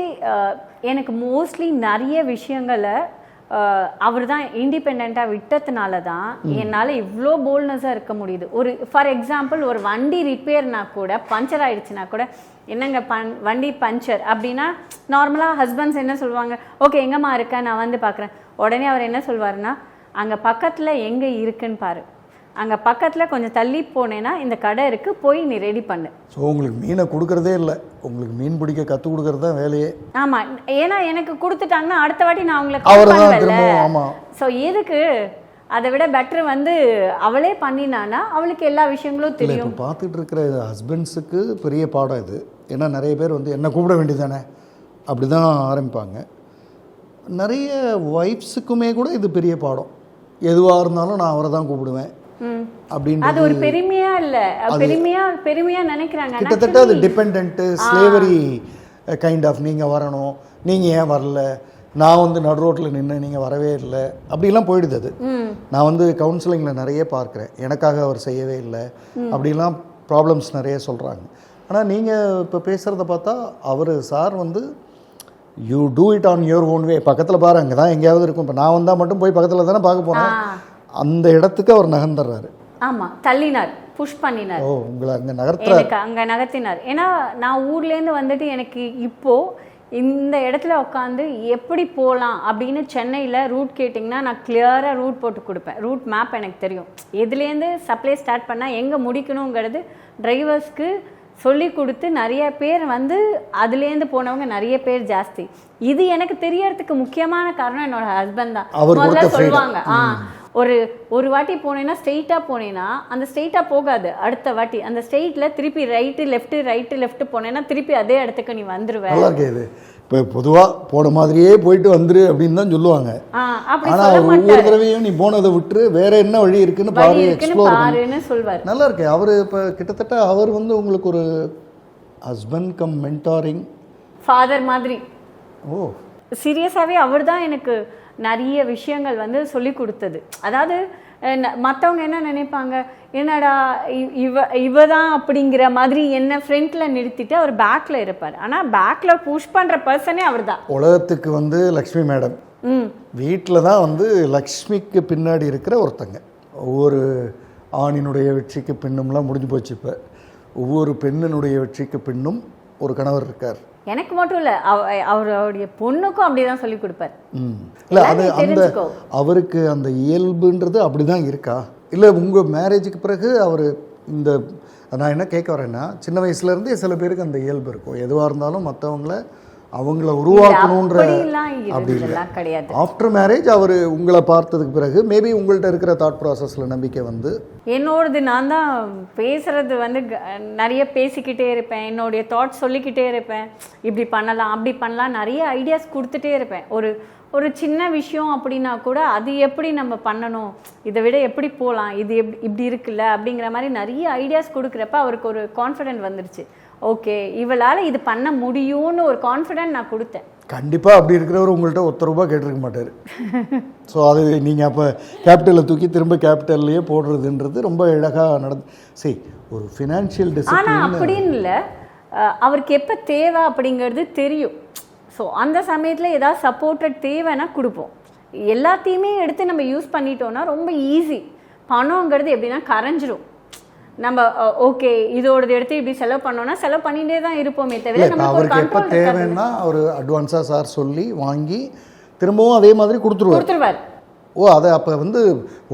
எனக்கு மோஸ்ட்லி நிறைய விஷயங்களை அவர் தான் இண்டிபெண்ட்டாக விட்டதுனால தான் என்னால் இவ்வளோ போல்ட்னஸாக இருக்க முடியுது. ஒரு ஃபார் எக்ஸாம்பிள் ஒரு வண்டி ரிப்பேர்னா கூட, பஞ்சர் ஆகிடுச்சுன்னா கூட, என்னங்க வண்டி பஞ்சர் அப்படின்னா நார்மலாக ஹஸ்பண்ட்ஸ் என்ன சொல்லுவாங்க, ஓகே எங்கம்மா இருக்கேன் நான் வந்து பார்க்குறேன். உடனே அவர் என்ன சொல்வாருன்னா, அங்கே பக்கத்தில் எங்கே இருக்குன்னு பாரு, அங்கே பக்கத்தில் கொஞ்சம் தள்ளி போனேன்னா இந்த கடை இருக்குது, போய் நீ ரெடி பண்ணு. ஸோ உங்களுக்கு மீனை கொடுக்குறதே இல்லை, உங்களுக்கு மீன் பிடிக்க கற்றுக் கொடுக்குறது தான் வேலையே. ஆமாம், ஏன்னா எனக்கு கொடுத்துட்டாங்கன்னா அடுத்த வாட்டி நான் அவங்களை ஆமாம். ஸோ எதுக்கு, அதை விட பெட்ரு வந்து அவளே பண்ணினானா அவளுக்கு எல்லா விஷயங்களும் தெரியும். இப்போ பார்த்துட்டு இருக்கிற ஹஸ்பண்ட்ஸுக்கு பெரிய பாடம் இது. ஏன்னா நிறைய பேர் வந்து என்ன கூப்பிட வேண்டியதானே அப்படி தான் ஆரம்பிப்பாங்க. நிறைய ஒய்ஃப்ஸுக்குமே கூட இது பெரிய பாடம். எதுவாக இருந்தாலும் நான் அவரை தான் கூப்பிடுவேன் அப்படின்னு. அது ஒரு பெருமையா இல்ல, பெருமையா நினைக்கிறாங்க. கிட்டத்தட்ட அது டிபெண்ட், ஸ்லேவரி கைண்ட் ஆஃப். நீங்கள் வரணும், நீங்கள் ஏன் வரல, நான் வந்து நடு ரோட்டில் நின்று நீங்கள் வரவே இல்லை அப்படிலாம் போயிடுது. அது நான் வந்து கவுன்சிலிங்கில் நிறைய பார்க்குறேன், எனக்காக அவர் செய்யவே இல்லை அப்படிலாம் ப்ராப்ளம்ஸ் நிறைய சொல்கிறாங்க. ஆனால் நீங்கள் இப்போ பேசுகிறத பார்த்தா சார் வந்து you do it on your own way. பக்கத்தில் பாரு, அங்கே தான் எங்கேயாவது இருக்கும். இப்போ நான் வந்தால் மட்டும் போய் பக்கத்தில் தானே பார்க்க போகிறேன், அந்த இடத்துக்கு அவர் நகர்ந்துடுறாரு. ஆமாம், தள்ளினார், புஷ் பண்ணினார். ஓ, உங்களை அங்கே நகர்த்தினார். ஏன்னா நான் ஊர்லேருந்து வந்துட்டு எனக்கு இப்போது இந்த இடத்துல உட்காந்து எப்படி போகலாம் அப்படின்னு சென்னையில் ரூட் கேட்டிங்கன்னா நான் கிளியராக ரூட் போட்டு கொடுப்பேன். ரூட் மேப் எனக்கு தெரியும், எதுலேருந்து சப்ளை ஸ்டார்ட் பண்ணால் எங்கே முடிக்கணுங்கிறது டிரைவர்ஸ்க்கு சொல்லி கொடுத்து நிறைய பேர் வந்து அதுலேருந்து போனவங்க நிறைய பேர் ஜாஸ்தி. இது எனக்கு தெரியறதுக்கு முக்கியமான காரணம் என்னோட ஹஸ்பண்ட் தான். முதல்ல சொல்லுவாங்க, ஒரு வாட்டி போனேன்னா ஸ்ட்ரெயிட்டாக போனேன்னா அந்த ஸ்ட்ரெயிட்டாக போகாது, அடுத்த வாட்டி அந்த ஸ்ட்ரெயிட்டில் திருப்பி ரைட்டு லெஃப்ட் போனேன்னா திருப்பி அதே இடத்துக்கு நீ வந்துடுவேன். இப்போ பொதுவாக போன மாதிரியே போயிட்டு வந்துரு அப்படின்னு தான் சொல்லுவாங்க. ஆனால் ஒவ்வொரு தடவையும் நீ போனதை விட்டு வேற என்ன வழி இருக்குன்னு பாருன்னு சொல்வார். நல்லா இருக்கு. அவர் இப்போ கிட்டத்தட்ட அவர் வந்து உங்களுக்கு ஒரு ஹஸ்பண்ட் கம் மென்டாரிங் ஃபாதர் மாதிரி. ஓ, சீரியஸாகவே அவர் தான் எனக்கு நிறைய விஷயங்கள் வந்து சொல்லி கொடுத்தது. அதாவது மற்றவங்க என்ன நினைப்பாங்க, என்னடா இவ தான் அப்படிங்கிற மாதிரி என்ன ஃப்ரண்ட்டில் நிறுத்திட்டு அவர் பேக்கில் இருப்பார். ஆனால் பேக்கில் புஷ் பண்ணுற பர்சனே அவர் தான். உலகத்துக்கு வந்து லக்ஷ்மி மேடம் வீட்டில் தான் வந்து லக்ஷ்மிக்கு பின்னாடி இருக்கிற ஒருத்தங்க. ஒவ்வொரு ஆணினுடைய வெற்றிக்கு பின்னும்லாம் முடிஞ்சு போச்சு. இப்போ ஒவ்வொரு பெண்ணினுடைய வெற்றிக்கு பின்னும் ஒரு கணவர் இருக்கார். எனக்கு மட்டும் இல்லை, அவருடைய பொண்ணுக்கும் அப்படிதான் சொல்லி கொடுப்பார். இல்லை, அது அந்த அவருக்கு அந்த இயல்புன்றது அப்படிதான் இருக்கா? இல்லை உங்கள் மேரேஜுக்கு பிறகு அவர் இந்த நான் என்ன கேட்க வரேன்னா, சின்ன வயசுலேருந்தே சில பேருக்கு அந்த இயல்பு இருக்கும், எதுவாக இருந்தாலும் மற்றவங்கள அவங்கள உருவாக்கணுன்ற அப்படி கிடையாது. ஆஃப்டர் மேரேஜ் அவர் உங்களை பார்த்ததுக்கு பிறகு மேபி உங்கள்கிட்ட இருக்கிற தாட் ப்ராசஸில் நம்பிக்கை வந்து என்னோடது நான் தான் பேசுகிறது வந்து நிறைய பேசிக்கிட்டே இருப்பேன், என்னுடைய தாட்ஸ் சொல்லிக்கிட்டே இருப்பேன், இப்படி பண்ணலாம் அப்படி பண்ணலாம், நிறைய ஐடியாஸ் கொடுத்துட்டே இருப்பேன். ஒரு சின்ன விஷயம் அப்படின்னா கூட அது எப்படி நம்ம பண்ணணும், இதை விட எப்படி போகலாம், இது இப்படி இருக்குல்ல அப்படிங்கிற மாதிரி நிறைய ஐடியாஸ் கொடுக்குறப்ப அவருக்கு ஒரு கான்ஃபிடென்ட் வந்துருச்சு. ஓகே, இவளால் இது பண்ண முடியும்னு ஒரு கான்ஃபிடென்ட் நான் கொடுத்தேன். கண்டிப்பாக அப்படி இருக்கிறவர் உங்கள்கிட்ட ₹1 கேட்டிருக்க மாட்டார். ஸோ அது நீங்கள் அப்போ கேபிட்டலை தூக்கி திரும்ப கேபிட்டல்லையே போடுறதுன்றது ரொம்ப அழகாக சரி, ஒரு ஃபினான்ஷியல் டிசிப்ளின். ஆனால் அப்படின்னு இல்லை, அவருக்கு எப்போ தேவை அப்படிங்கிறது தெரியும். ஸோ அந்த சமயத்தில் ஏதாவது சப்போர்ட்டட் தேவைன்னா கொடுப்போம். எல்லாத்தையுமே எடுத்து நம்ம யூஸ் பண்ணிட்டோம்னா ரொம்ப ஈஸி. பணங்கிறது எப்படின்னா கரைஞ்சிரும். நம்ம ஓகே இதோடது எடுத்து இப்படி செலவு பண்ணோம்னா செலவு பண்ணிகிட்டே தான் இருப்போமே தவிர நமக்கு அவருக்கு எப்போ தேவைன்னா அவர் அட்வான்ஸாக சார் சொல்லி வாங்கி திரும்பவும் அதே மாதிரி கொடுத்துருவார். ஓ, அதை அப்போ வந்து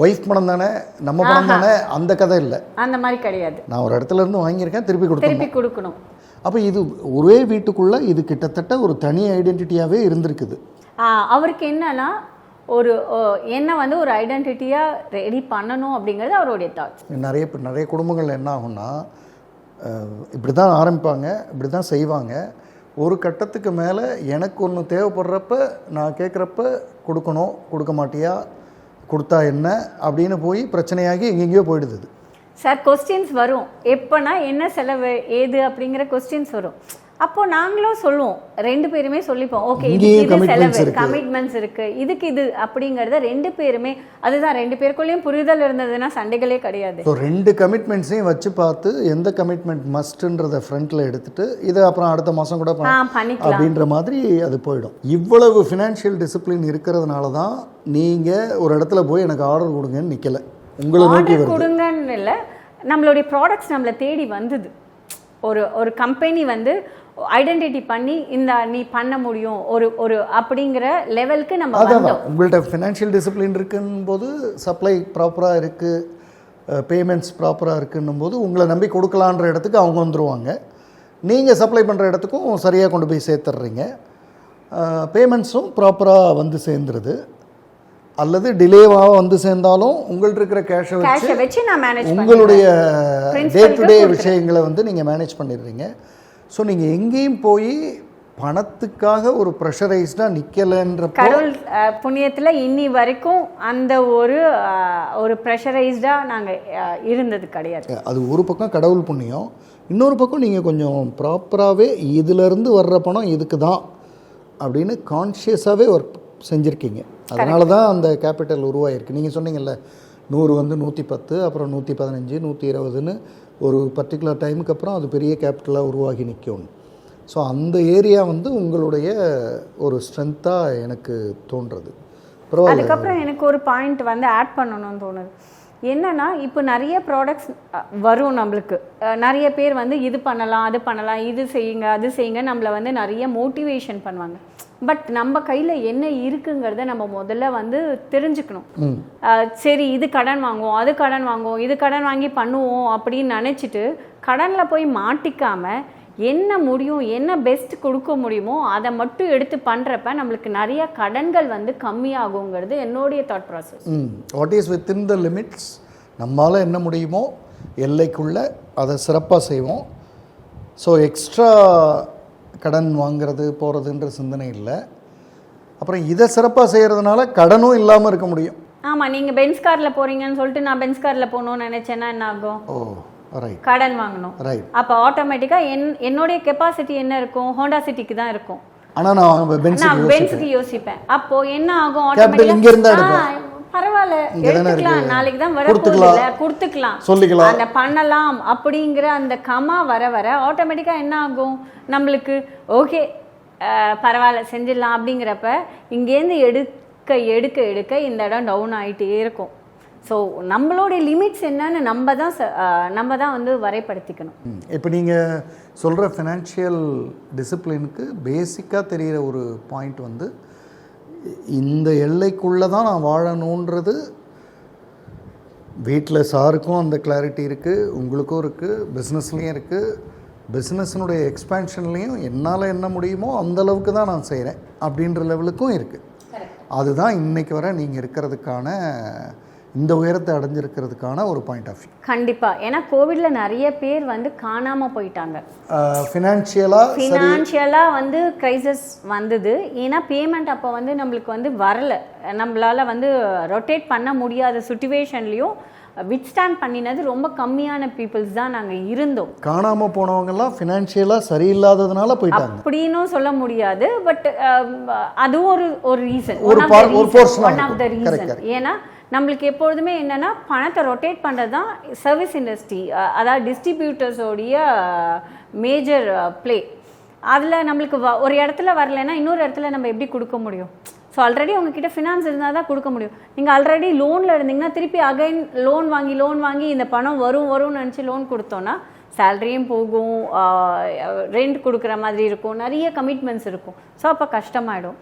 ஒய்ஃப் பணம் தானே நம்ம பணம் தானே அந்த கதை இல்லை, அந்த மாதிரி கிடையாது. நான் ஒரு இடத்துல இருந்து வாங்கியிருக்கேன், திருப்பி கொடுக்கணும். அப்போ இது ஒரே வீட்டுக்குள்ளே இது கிட்டத்தட்ட ஒரு தனி ஐடென்டிட்டியாகவே இருந்திருக்குது. அவருக்கு என்னன்னா ஒரு என்ன வந்து ஒரு ஐடென்டிட்டியாக ரெடி பண்ணணும் அப்படிங்கிறது அவருடைய தாட்ஸ். நிறைய குடும்பங்கள் என்ன ஆகும்னா இப்படி தான் ஆரம்பிப்பாங்க, இப்படி தான் செய்வாங்க. ஒரு கட்டத்துக்கு மேலே எனக்கு ஒன்று தேவைப்படுறப்ப நான் கேட்குறப்ப கொடுக்கணும், கொடுக்க மாட்டியா, கொடுத்தா என்ன அப்படின்னு போய் பிரச்சனையாகி எங்கெங்கேயோ போயிடுது. சார் கொஸ்டின்ஸ் வரும், எப்போனா என்ன செலவு ஏது அப்படிங்கிற கொஸ்டின்ஸ் வரும். அப்போ நாங்களும் சொல்லுவோம், 2 பேருமே சொல்லிப்போம். ஓகே, இதுக்கு இது செலவு, கமிட்மெண்ட்ஸ் இருக்கு, இதுக்கு இது அப்படிங்கிறத 2 பேருமே, அதுதான் 2 பேருக்குள்ளேயும் புரிதல் இருந்ததுன்னா சண்டைகளே கிடையாது. ஸோ 2 கமிட்மெண்ட்ஸையும் வச்சு பார்த்து எந்த கமிட்மெண்ட் மஸ்ட்ன்றதை ஃப்ரண்ட்டில் எடுத்துட்டு இதை அப்புறம் அடுத்த மாதம் கூட பண்ணிக்கலாம் அப்படின்ற மாதிரி அது போயிடும். இவ்வளவு ஃபினான்ஷியல் டிசிப்ளின் இருக்கிறதுனால தான் நீங்கள் ஒரு இடத்துல போய் எனக்கு ஆர்டர் கொடுங்கன்னு நிற்கலை. உங்களை நோக்கி கொடுங்கன்னு இல்லை, நம்மளுடைய ப்ராடக்ட்ஸ் நம்மளை தேடி வந்தது. ஒரு கம்பெனி வந்து ஐடென்டிட்டி பண்ணி இந்த நீ பண்ண முடியும் ஒரு அப்படிங்கிற லெவலுக்கு நம்ம வந்தோம். உங்கள்கிட்ட ஃபினான்ஷியல் டிசிப்ளின் இருக்குன்னு போது, சப்ளை ப்ராப்பராக இருக்குது, பேமெண்ட்ஸ் ப்ராப்பராக இருக்குன்னும் போது உங்களை நம்பி கொடுக்கலான்ற இடத்துக்கு அவங்க வந்துடுவாங்க. நீங்கள் சப்ளை பண்ணுற இடத்துக்கும் சரியாக கொண்டு போய் சேர்த்துட்றீங்க. பேமெண்ட்ஸும் ப்ராப்பராக வந்து சேர்ந்துருது. அல்லது டிலேவாக வந்து சேர்ந்தாலும் உங்கள்கிட்ட இருக்கிற கேஷை வச்சு உங்களுடைய டே டு டே விஷயங்களை வந்து நீங்கள் மேனேஜ் பண்ணிடுறீங்க. ஸோ நீங்கள் எங்கேயும் போய் பணத்துக்காக ஒரு ப்ரெஷரைஸ்டாக நிற்கலைன்ற கடவுள் புண்ணியத்தில் இன்னி வரைக்கும் அந்த ஒரு ப்ரெஷரைஸ்டாக நாங்கள் இருந்தது கிடையாது. அது ஒரு பக்கம் கடவுள் புண்ணியம், இன்னொரு பக்கம் நீங்கள் கொஞ்சம் ப்ராப்பராகவே இதிலேருந்து வர்ற பணம் இதுக்கு தான் அப்படின்னு கான்ஷியஸாகவே ஒர்க் செஞ்சுருக்கீங்க. அதனால தான் அந்த கேபிட்டல் உருவாகிருக்கு. நீங்கள் சொன்னீங்கல்ல 100 வந்து 110, அப்புறம் 115, 120ன்னு ஒரு பர்டிகுலர் டைமுக்கு அப்புறம் அது பெரிய கேபிட்டலாக உருவாகி நிற்கும். ஸோ அந்த ஏரியா வந்து உங்களுடைய ஒரு ஸ்ட்ரென்த்தாக எனக்கு தோன்றுறது. அதுக்கப்புறம் எனக்கு ஒரு பாயிண்ட் வந்து ஆட் பண்ணணும்னு தோணுது. என்னன்னா இப்போ நிறைய ப்ராடக்ட்ஸ் வரும் நம்மளுக்கு, நிறைய பேர் வந்து இது பண்ணலாம் அது பண்ணலாம், இது செய்யுங்க அது செய்யுங்க, நம்மளை வந்து நிறைய மோட்டிவேஷன் பண்ணுவாங்க. பட் நம்ம கையில் என்ன இருக்குங்கிறத நம்ம முதல்ல வந்து தெரிஞ்சுக்கணும். சரி இது கடன் வாங்குவோம், அது கடன் வாங்குவோம், இது கடன் வாங்கி பண்ணுவோம் அப்படின்னு நினச்சிட்டு கடனில் போய் மாட்டிக்காமல் என்ன முடியும், என்ன பெஸ்ட் கொடுக்க முடியுமோ அதை மட்டும் எடுத்து பண்ணுறப்ப நம்மளுக்கு நிறைய கடன்கள் வந்து கம்மியாகுங்கிறது என்னுடைய thought process. What is with in the limits, நம்மளால் என்ன முடியுமோ எல்லைக்குள்ளே அதை சிறப்பாக செய்வோம். ஸோ எக்ஸ்ட்ரா கடன் வாங்கிறது போகிறதுன்ற சிந்தனை இல்லை. அப்புறம் இதை சிறப்பாக செய்கிறதுனால கடனும் இல்லாமல் இருக்க முடியும். ஆமாம், நீங்கள் பென்ஸ் காரில் போகிறீங்கன்னு சொல்லிட்டு நான் பென்ஸ் காரில் போகணுன்னு நினச்சேன்னா என்ன ஆகும்? கடன் வாங்கணும். அப்போ ஆட்டோமேட்டிக்காக என்னுடைய கெப்பாசிட்டி என்ன இருக்கும், ஹோண்டா சிட்டிக்கு தான் இருக்கும். ஆனால் நான் பென்ஸுக்கு யோசிப்பேன். அப்போ என்ன ஆகும், ஆட்டோமேட்டிக்காக பரவாயில்ல எடுத்துக்கலாம், நாளைக்கு தான் வர போகுதுல கொடுத்துக்கலாம், சொல்லிக்கலாம், அந்த பண்ணலாம் அப்படிங்கிற அந்த கமா வர வர ஆட்டோமேட்டிக்காக என்ன ஆகும், நம்மளுக்கு ஓகே பரவாயில்ல செஞ்சிடலாம் அப்படிங்கிறப்ப இங்கேருந்து எடுக்க எடுக்க எடுக்க இந்த இடம் டவுன் ஆகிட்டே இருக்கும். ஸோ நம்மளுடைய லிமிட்ஸ் என்னன்னு நம்ம தான் வந்து வரைப்படுத்திக்கணும். இப்போ நீங்கள் சொல்கிற ஃபினான்ஷியல் டிசிப்ளினுக்கு பேசிக்காக தெரிகிற ஒரு பாயிண்ட் வந்து இந்த எல்லைக்குள்ளே தான் நான் வாழணுன்றது வீட்டில் சாருக்கும் அந்த கிளாரிட்டி இருக்குது, உங்களுக்கும் இருக்குது, பிஸ்னஸ்லேயும் இருக்குது. பிஸ்னஸினுடைய எக்ஸ்பேன்ஷன்லேயும் என்னால் என்ன முடியுமோ அந்தளவுக்கு தான் நான் செய்கிறேன் அப்படின்ற லெவலுக்கும் இருக்குது. அதுதான் இன்றைக்கி வர நீங்கள் இருக்கிறதுக்கான இந்த உயரத்தை அடைஞ்சிருக்கிறதுக்கான ஒரு பாயிண்ட் ஆஃப் வியூ. கண்டிப்பாக. ஏன்னா கோவிடில் நிறைய பேர் வந்து காணாமல் போயிட்டாங்க. ஃபினான்ஷியலாக வந்து கிரைசிஸ் வந்தது. ஏன்னா பேமெண்ட் அப்போ வந்து நம்மளுக்கு வந்து வரலை, நம்மளால் வந்து ரொட்டேட் பண்ண முடியாத சுச்சுவேஷன்லேயும் வித்ஸ்டாண்ட் பண்ணினது ரொம்ப கம்மியான பீப்புள்ஸ் தான் நாங்கள் இருந்தோம். காணாமல் போனவங்கெல்லாம் ஃபினான்ஷியலாக சரியில்லாததுனால போயிட்டாங்க அப்படின்னும் சொல்ல முடியாது. பட் அதுவும் ஒரு reason, one of the reason. ஏன்னா நம்மளுக்கு எப்பொழுதுமே என்னென்னா பணத்தை ரொட்டேட் பண்ணுறது தான் சர்வீஸ் இண்டஸ்ட்ரி, அதாவது டிஸ்ட்ரிபியூட்டர்ஸோடைய மேஜர் ப்ளே. அதில் நம்மளுக்கு ஒரு இடத்துல வரலைன்னா இன்னொரு இடத்துல நம்ம எப்படி கொடுக்க முடியும்? ஸோ ஆல்ரெடி உங்ககிட்ட ஃபினான்ஸ் இருந்தால் தான் கொடுக்க முடியும். நீங்கள் ஆல்ரெடி லோனில் இருந்தீங்கன்னா திருப்பி அகைன் லோன் வாங்கி இந்த பணம் வரும்னு நினச்சி லோன் கொடுத்தோன்னா சேலரியும் போகும், ரெண்ட் கொடுக்குற மாதிரி இருக்கும், நிறைய கமிட்மெண்ட்ஸ் இருக்கும். ஸோ அப்போ கஷ்டமாயிடும்.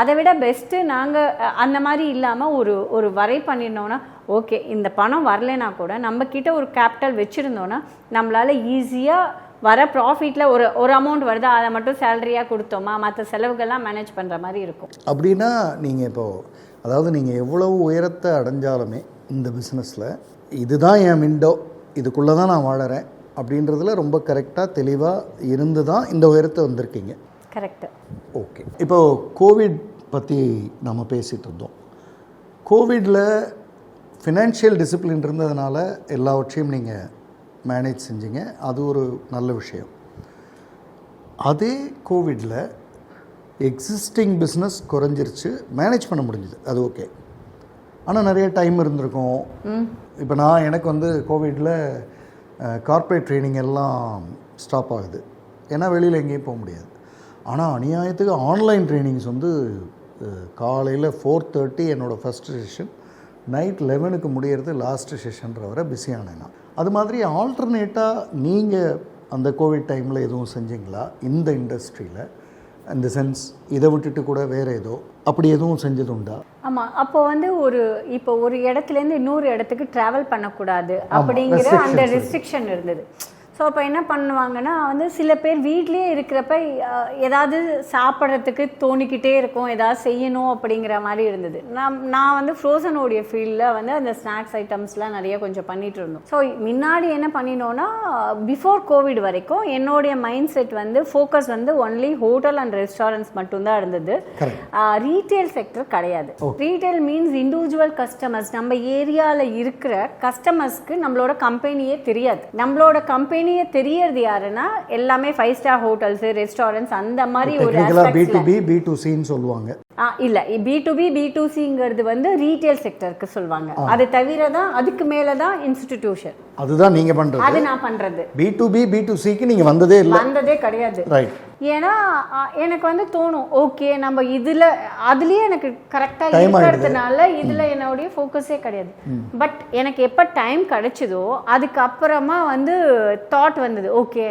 அதை விட பெஸ்ட்டு நாங்கள் அந்த மாதிரி இல்லாமல் ஒரு வரை பண்ணியிருந்தோன்னா, ஓகே இந்த பணம் வரலைன்னா கூட நம்மக்கிட்ட ஒரு கேபிட்டல் வச்சுருந்தோன்னா நம்மளால் ஈஸியாக வர ப்ராஃபிட்டில் ஒரு அமௌண்ட் வருதா அதை மட்டும் சேலரியாக கொடுத்தோமா, மற்ற செலவுகள்லாம் மேனேஜ் பண்ணுற மாதிரி இருக்கும். அப்படின்னா நீங்கள் இப்போது அதாவது நீங்கள் எவ்வளவு உயரத்தை அடைஞ்சாலுமே இந்த பிஸ்னஸில் இதுதான் என் விண்டோ, இதுக்குள்ளே தான் நான் வாழறேன் அப்படின்றதுல ரொம்ப கரெக்டாக தெளிவாக இருந்து தான் இந்த உயரத்தை வந்திருக்கீங்க. கரெக்டு. ஓகே, இப்போது கோவிட் பற்றி நம்ம பேசிகிட்டு இருந்தோம். கோவிடில் ஃபினான்ஷியல் டிசிப்ளின் இருந்ததுனால எல்லாவற்றையும் நீங்கள் மேனேஜ் செஞ்சீங்க, அது ஒரு நல்ல விஷயம். அதே கோவிடில் எக்ஸிஸ்டிங் பிஸ்னஸ் குறைஞ்சிருச்சு, மேனேஜ் பண்ண முடிஞ்சுது, அது ஓகே. ஆனால் நிறைய டைம் இருந்திருக்கும். இப்போ எனக்கு வந்து கோவிடில் கார்ப்பரேட் ட்ரைனிங் எல்லாம் ஸ்டாப் ஆகுது, ஏன்னா வெளியில் எங்கேயும் போக முடியாது. ஆனால் அநியாயத்துக்கு ஆன்லைன் ட்ரைனிங்ஸ் வந்து காலையில் 4:30 என்னோடய ஃபஸ்ட்டு செஷன், நைட் 11க்கு முடியறது லாஸ்ட்டு செஷன்ற வரை பிஸியானேன் நான். அது மாதிரி ஆல்டர்னேட்டாக நீங்கள் அந்த கோவிட் டைமில் எதுவும் செஞ்சீங்களா இந்த இண்டஸ்ட்ரியில்? இந்த சென்ஸ் இதை விட்டுட்டு கூட வேறு ஏதோ அப்படி எதுவும் செஞ்சது உண்டா? ஆமாம், அப்போ வந்து இப்போ ஒரு இடத்துலேருந்து இன்னொரு இடத்துக்கு ட்ராவல் பண்ணக்கூடாது அப்படிங்கிற அந்த ரெஸ்ட்ரிக்ஷன் இருந்தது. ஸோ அப்போ என்ன பண்ணுவாங்கன்னா வந்து சில பேர் வீட்லேயே இருக்கிறப்ப ஏதாவது சாப்பிட்றதுக்கு தோணிக்கிட்டே இருக்கும், ஏதாவது செய்யணும் அப்படிங்கிற மாதிரி இருந்தது. நான் வந்து ஃப்ரோசனோடைய ஃபீல்டில் வந்து அந்த ஸ்நாக்ஸ் ஐட்டம்ஸ்லாம் நிறைய கொஞ்சம் பண்ணிகிட்டு இருந்தோம். ஸோ முன்னாடி என்ன பண்ணினோன்னா பிஃபோர் கோவிட் வரைக்கும் என்னுடைய மைண்ட் செட் வந்து ஃபோக்கஸ் வந்து ஒன்லி ஹோட்டல் அண்ட் ரெஸ்டாரண்ட்ஸ் மட்டும்தான் இருந்தது. ரீட்டெயில் செக்டர் கிடையாது. ரீட்டெயில் மீன்ஸ் இண்டிவிஜுவல் கஸ்டமர்ஸ், நம்ம ஏரியாவில் இருக்கிற கஸ்டமர்ஸ்க்கு நம்மளோட கம்பெனியே தெரியாது. நம்மளோட கம்பெனி தெரியறது யாருன்னா எல்லாமே 5 ஸ்டார் ஹோட்டல்ஸ், ரெஸ்டாரண்ட்ஸ் அந்த மாதிரி ஒரு B2B B2C ன்னு சொல்லுவாங்க. இல்ல B2B B2Cங்கிறது வந்து ரீட்டெயில் செக்டருக்கு சொல்வாங்க. அது தவிர தான் அதுக்கு மேல தான் இன்ஸ்டிடியூஷன். அதுதான் நீங்க பண்றது. அது நான் பண்றது. B2B B2Cக்கு நீங்க வந்ததே கிடையாது. ரைட். ஏன்னா எனக்கு வந்து தோணும், ஓகே நம்ம அதுலயே எனக்கு கரெக்டா இருக்கிறதுனால இதுல என்னோடைய ஃபோக்கஸே கிடையாது. பட் எனக்கு எப்ப டைம் கிடைச்சதோ அதுக்கப்புறமா வந்து தாட் வந்தது, ஓகே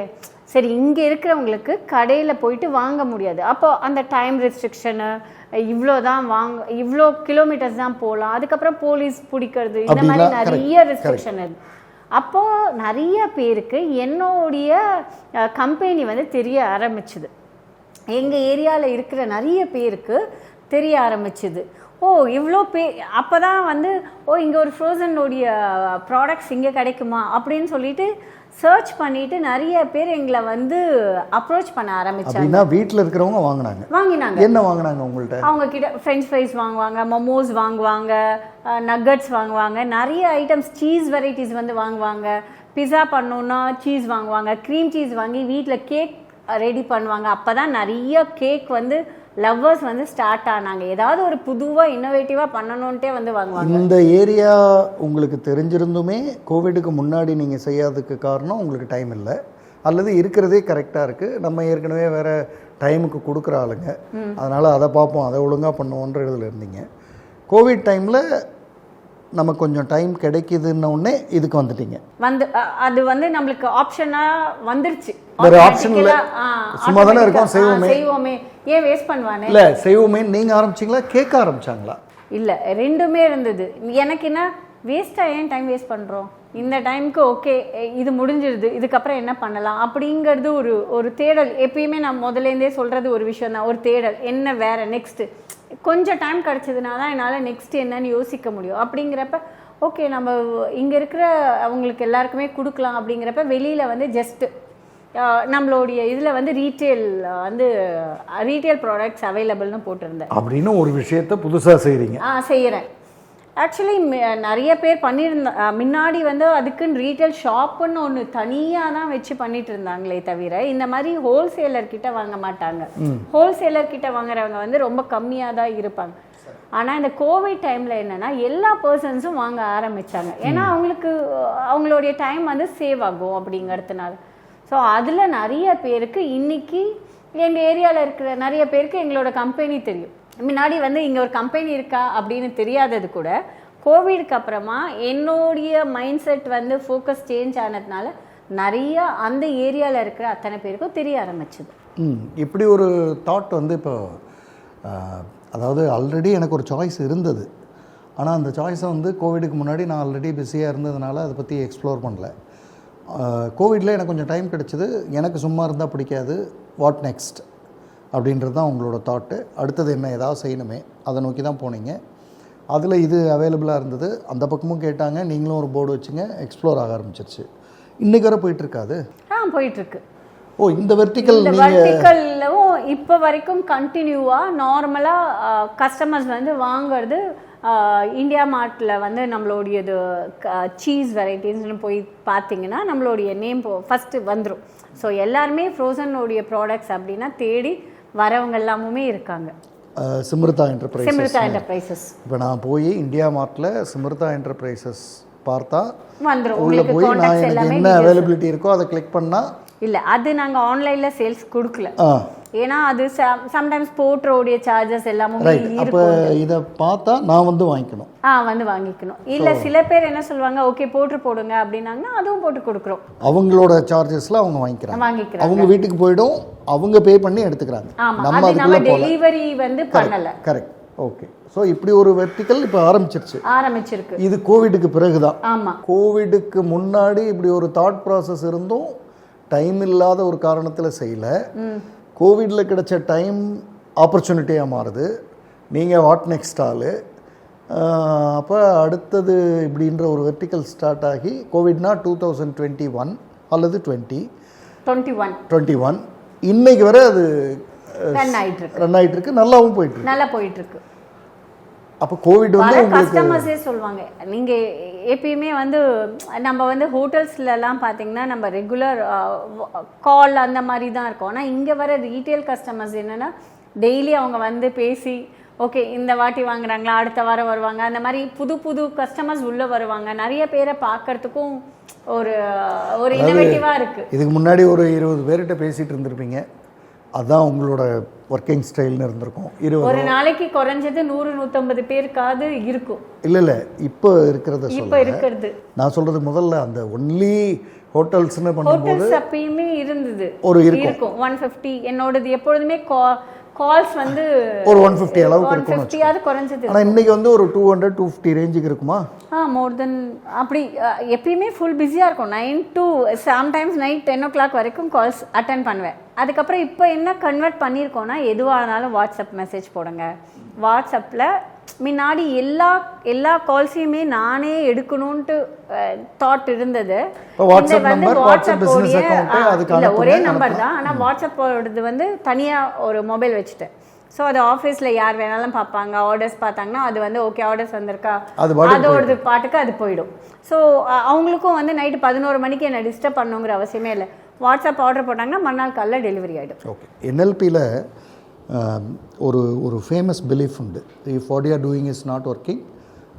சரி இங்கே இருக்கிறவங்களுக்கு கடையில் போயிட்டு வாங்க முடியாது, அப்போ அந்த டைம் ரெஸ்ட்ரிக்ஷனு, இவ்வளோ தான் இவ்வளோ கிலோமீட்டர்ஸ் தான் போகலாம், அதுக்கப்புறம் போலீஸ் பிடிக்கிறது, இந்த மாதிரி நிறைய ரெஸ்ட்ரிக்ஷன் இருக்குது. அப்போது நிறைய பேருக்கு என்னுடைய கம்பெனி வந்து தெரிய ஆரம்பிச்சுது. எங்கள் ஏரியாவில் இருக்கிற நிறைய பேருக்கு தெரிய ஆரம்பிச்சுது. ஓ இவ்வளோ அப்போ தான் வந்து இங்கே ஒரு ஃப்ரோசனுடைய ப்ராடக்ட்ஸ் இங்கே கிடைக்குமா அப்படின்னு சொல்லிட்டு சர்ச் பண்ணிட்டு நிறைய பேர் எங்களை வந்து அப்ரோச் பண்ண ஆரம்பிச்சாங்க. வீட்டில் இருக்கிறவங்க வாங்கினாங்க. என்ன வாங்கினாங்க உங்கள்கிட்ட? அவங்க கிட்ட ஃப்ரெஞ்ச் ஃப்ரைஸ் வாங்குவாங்க, மோமோஸ் வாங்குவாங்க, நக்கட்ஸ் வாங்குவாங்க, நிறைய ஐட்டம்ஸ், சீஸ் வெரைட்டிஸ் வந்து வாங்குவாங்க. பிஸா பண்ணோன்னா சீஸ் வாங்குவாங்க, க்ரீம் சீஸ் வாங்கி வீட்டில் கேக் ரெடி பண்ணுவாங்க. அப்போ தான் நிறைய கேக் வந்து லவ்வர்ஸ் வந்து ஸ்டார்ட் ஆனாங்க. ஏதாவது ஒரு புதுவாக இன்னோவேட்டிவாக பண்ணணுன்ட்டே வந்து வாங்குவாங்க. இந்த ஏரியா உங்களுக்கு தெரிஞ்சிருந்துமே கோவிடுக்கு முன்னாடி நீங்கள் செய்யாததுக்கு காரணம் உங்களுக்கு டைம் இல்லை, அல்லது இருக்கிறதே கரெக்டாக இருக்குது, நம்ம ஏற்கனவே வேறு டைமுக்கு கொடுக்குற ஆளுங்க, அதனால் அதை பார்ப்போம் அதை ஒழுங்காக பண்ணுவோன்ற இதில் இருந்தீங்க. கோவிட் டைமில் நமக்கு கொஞ்சம் டைம் கிடைக்குதுன்னொடனே இதுக்கு வந்துட்டீங்க. அது வந்து நம்மளுக்கு ஆப்ஷனாக வந்துருச்சு. வேறு ஆப்ஷன் இல்லை, சும்மா தானே இருக்கோம், செய்வோமே ஏன் வேஸ்ட் பண்ணுவானே. இல்லை செய்வோமே நீங்கள் ஆரம்பிச்சிங்களா, கேட்க ஆரம்பிச்சாங்களா? இல்லை ரெண்டுமே இருந்தது. எனக்கு என்ன வேஸ்ட்டாக ஏன் டைம் வேஸ்ட் பண்ணுறோம், இந்த டைமுக்கு ஓகே இது முடிஞ்சிருது, இதுக்கப்புறம் என்ன பண்ணலாம் அப்படிங்கிறது ஒரு தேடல். எப்பயுமே நான் முதலேருந்தே சொல்கிறது ஒரு விஷயம் தான், ஒரு தேடல். என்ன வேறு நெக்ஸ்ட்டு கொஞ்சம் டைம் கிடச்சதுனா தான் என்னால் நெக்ஸ்ட் என்னன்னு யோசிக்க முடியும். அப்படிங்கிறப்ப ஓகே நம்ம இங்கே இருக்கிற அவங்களுக்கு எல்லாருக்குமே கொடுக்கலாம் அப்படிங்கிறப்ப வெளியில் வந்து ஜஸ்ட்டு நம்மளுடைய இதில் வந்து ரீட்டெயில் ப்ராடக்ட்ஸ் அவைலபிள்னு போட்டிருந்தேன் அப்படின்னு ஒரு விஷயத்த புதுசாக செய்கிறீங்க. செய்கிறேன். ஆக்சுவலி நிறைய பேர் முன்னாடி வந்து அதுக்குன்னு ரீட்டைல் ஷாப்புன்னு ஒன்று தனியாக தான் வச்சு பண்ணிட்டு இருந்தாங்களே தவிர இந்த மாதிரி ஹோல்சேலர்கிட்ட வாங்க மாட்டாங்க. ஹோல்சேலர்கிட்ட வாங்குறவங்க வந்து ரொம்ப கம்மியாக தான் இருப்பாங்க. ஆனால் இந்த கோவிட் டைமில் என்னென்னா எல்லா பர்சன்ஸும் வாங்க ஆரம்பித்தாங்க. ஏன்னா அவங்களுடைய டைம் வந்து சேவ் ஆகும் அப்படிங்கிறதுனால. ஸோ அதில் நிறைய பேருக்கு இன்றைக்கி எங்கள் ஏரியாவில் இருக்கிற நிறைய பேருக்கு எங்களோட கம்பெனி தெரியும். முன்னாடி வந்து இங்கே ஒரு கம்பெனி இருக்கா அப்படின்னு தெரியாதது கூட கோவிடுக்கு அப்புறமா என்னுடைய மைண்ட் செட் வந்து ஃபோக்கஸ் சேஞ்ச் ஆனதுனால நிறைய அந்த ஏரியாவில் இருக்கிற அத்தனை பேருக்கும் தெரிய ஆரம்பிச்சுது. இப்படி ஒரு தாட் வந்து இப்போ அதாவது ஆல்ரெடி எனக்கு ஒரு சாய்ஸ் இருந்தது. ஆனால் அந்த சாய்ஸை வந்து கோவிடுக்கு முன்னாடி நான் ஆல்ரெடி பிஸியாக இருந்ததுனால அதை பற்றி எக்ஸ்ப்ளோர் பண்ணல. கோவிடில் எனக்கு கொஞ்சம் டைம் கிடச்சிது. எனக்கு சும்மா இருந்தால் பிடிக்காது, வாட் நெக்ஸ்ட் அப்படின்றது தான் உங்களோட தாட்டு. அடுத்தது என்ன, ஏதாவது செய்யணுமே, அதை நோக்கி தான் போனீங்க. அதில் இது அவைலபிளாக இருந்தது. அந்த பக்கமும் கேட்டாங்க, நீங்களும் ஒரு போர்டு வச்சுங்க, எக்ஸ்ப்ளோர் ஆக ஆரம்பிச்சிருச்சு. இன்றைக்கி வரை போயிட்டுருக்காது? போயிட்டுருக்கு. இந்த வெர்டிக்கல்லும் இப்போ வரைக்கும் கண்டினியூவாக நார்மலாக கஸ்டமர்ஸ் வந்து வாங்கிறது. இந்தியா மார்ட்டில் வந்து நம்மளுடையது சீஸ் வெரைட்டிஸ்னு போய் பார்த்தீங்கன்னா நம்மளுடைய நேம் ஃபஸ்ட்டு வந்துடும். ஸோ எல்லாருமே ஃப்ரோசனுடைய ப்ராடக்ட்ஸ் அப்படின்னா தேடி வரவங்க எல்லாமுமே இருக்காங்க. சிம்ருதா என்டர்பிரைசஸ். இப்போ நான் போய் இந்தியா மார்ட்டில் சிம்ருதா என்டர்பிரைசஸ் பார்த்தா வந்துடும். உள்ளே போய் நான் எனக்கு என்ன அவைலபிலிட்டி இருக்கோ அதை கிளிக் பண்ணால் இல்லை, அது நாங்கள் ஆன்லைனில் சேல்ஸ் கொடுக்கல. ஏன்னா அது சம்டைம்ஸ் போர்ட்டரோடைய சார்ஜஸ் எல்லாமே இருக்கும். இதை பார்த்தா நான் வந்து வாங்கிக்கணும். வந்து வாங்கிக்கணும். இல்லை சில பேர் என்ன சொல்லுவாங்க, ஓகே போர்ட்டர் போடுங்க அப்படின்னாங்கன்னா அதுவும் போட்டு கொடுக்குறோம். அவங்களோட சார்ஜஸ்ல அவங்க வாங்கிக்கிறாங்க. அவங்க வீட்டுக்கு போய்டும், அவங்க பே பண்ணி எடுத்துக்கிறாங்க. நம்ம டெலிவரி வந்து பண்ணல. கரெக்ட். ஓகே. ஸோ இப்படி ஒரு வெர்டிக்கல் இப்போ ஆரம்பிச்சிருக்கு. இது கோவிடுக்கு பிறகுதான். ஆமாம். கோவிடுக்கு முன்னாடி இப்படி ஒரு தாட் ப்ராசஸ் இருந்தும் டைம் இல்லாத ஒரு காரணத்தில் செய்யல. கோவிடில் கிடைச்ச டைம் ஆப்பர்ச்சுனிட்டியாக மாறுது. நீங்கள் வாட் நெக்ஸ்ட் ஆளு. அப்போ அடுத்தது இப்படின்ற ஒரு வெர்டிக்கல் ஸ்டார்ட் ஆகி கோவிட்னா 2021 அல்லது 2021 இன்னைக்கு வரை அது ரன் ஆகிட்டு இருக்கு. நல்லாவும் போயிட்டு இருக்கு. அப்போ கோவிட் வந்து கஸ்டமர்ஸே சொல்லுவாங்க, நீங்கள் எப்பயுமே வந்து நம்ம வந்து ஹோட்டல்ஸ்லலாம் பார்த்தீங்கன்னா நம்ம ரெகுலர் கால் அந்த மாதிரி தான் இருக்கும். ஆனால் இங்கே வர ரீட்டைல் கஸ்டமர்ஸ் என்னென்னா டெய்லி அவங்க வந்து பேசி ஓகே இந்த வாட்டி வாங்குறாங்களா, அடுத்த வாரம் வருவாங்க. அந்த மாதிரி புது கஸ்டமர்ஸ் உள்ளே வருவாங்க. நிறைய பேரை பார்க்கறதுக்கும் ஒரு இன்னோவேட்டிவாக இருக்குது. இதுக்கு முன்னாடி ஒரு 20 பேர்கிட்ட பேசிகிட்டு இருந்திருப்பீங்க. அதுதான் உங்களோட ஒர்க்கிங் ஸ்டைல்னு இருந்திருக்கும். ஒரு நாளைக்கு குறைஞ்சது 100-150 பேருக்காவது இருக்கும். இல்லை இப்போ இருக்கிறது நான் சொல்கிறது முதல்ல அந்த ஒன்லி ஹோட்டல்ஸ்னு பண்ணும்போது அப்பயுமே இருந்தது. இருக்கும் 150. என்னோடது எப்பொழுதுமே கால்ஸ் வந்து ஒரு 150 அளவுக்கு இருக்கும். 150 குறைஞ்சது. ஆனால் இன்னைக்கு வந்து ஒரு 200-250 ரேஞ்சுக்கு இருக்குமா? மோர் தென் அப்படி. எப்பயுமே ஃபுல் பிஸியாக இருக்கும். 9 to சம்டைம்ஸ் நைட் 10 o'clock வரைக்கும் கால்ஸ் அட்டன் பண்ணுவேன். அதுக்கப்புறம் இப்போ என்ன கன்வெர்ட் பண்ணியிருக்கோன்னா எதுவாக இருந்தாலும் வாட்ஸ்அப் மெசேஜ் போடுங்க. வாட்ஸ்அப்பில் முன்னாடி எல்லா கால்ஸையுமே நானே எடுக்கணும்ன்ட்டு தாட் இருந்தது. ஒரே நம்பர் தான், ஆனால் வாட்ஸ்அப்போடது வந்து தனியாக ஒரு மொபைல் வச்சுட்டேன். ஸோ அது ஆஃபீஸில் யார் வேணாலும் பார்ப்பாங்க. ஆர்டர்ஸ் பார்த்தாங்கன்னா அது வந்து ஓகே ஆர்டர்ஸ் வந்திருக்கா, அதோட பாட்டுக்கு அது போயிடும். ஸோ அவங்களுக்கும் வந்து நைட்டு 11 மணிக்கு என்னை டிஸ்டர்ப் பண்ணுங்கிற அவசியமே இல்லை. வாட்ஸ்அப் ஆர்டர் போட்டாங்கன்னா மறுநாள் காலையில் டெலிவரி ஆகிடும். ஓகே. NLPயில் ஒரு ஃபேமஸ் பிலீஃப் உண்டு. If what you are doing is not working,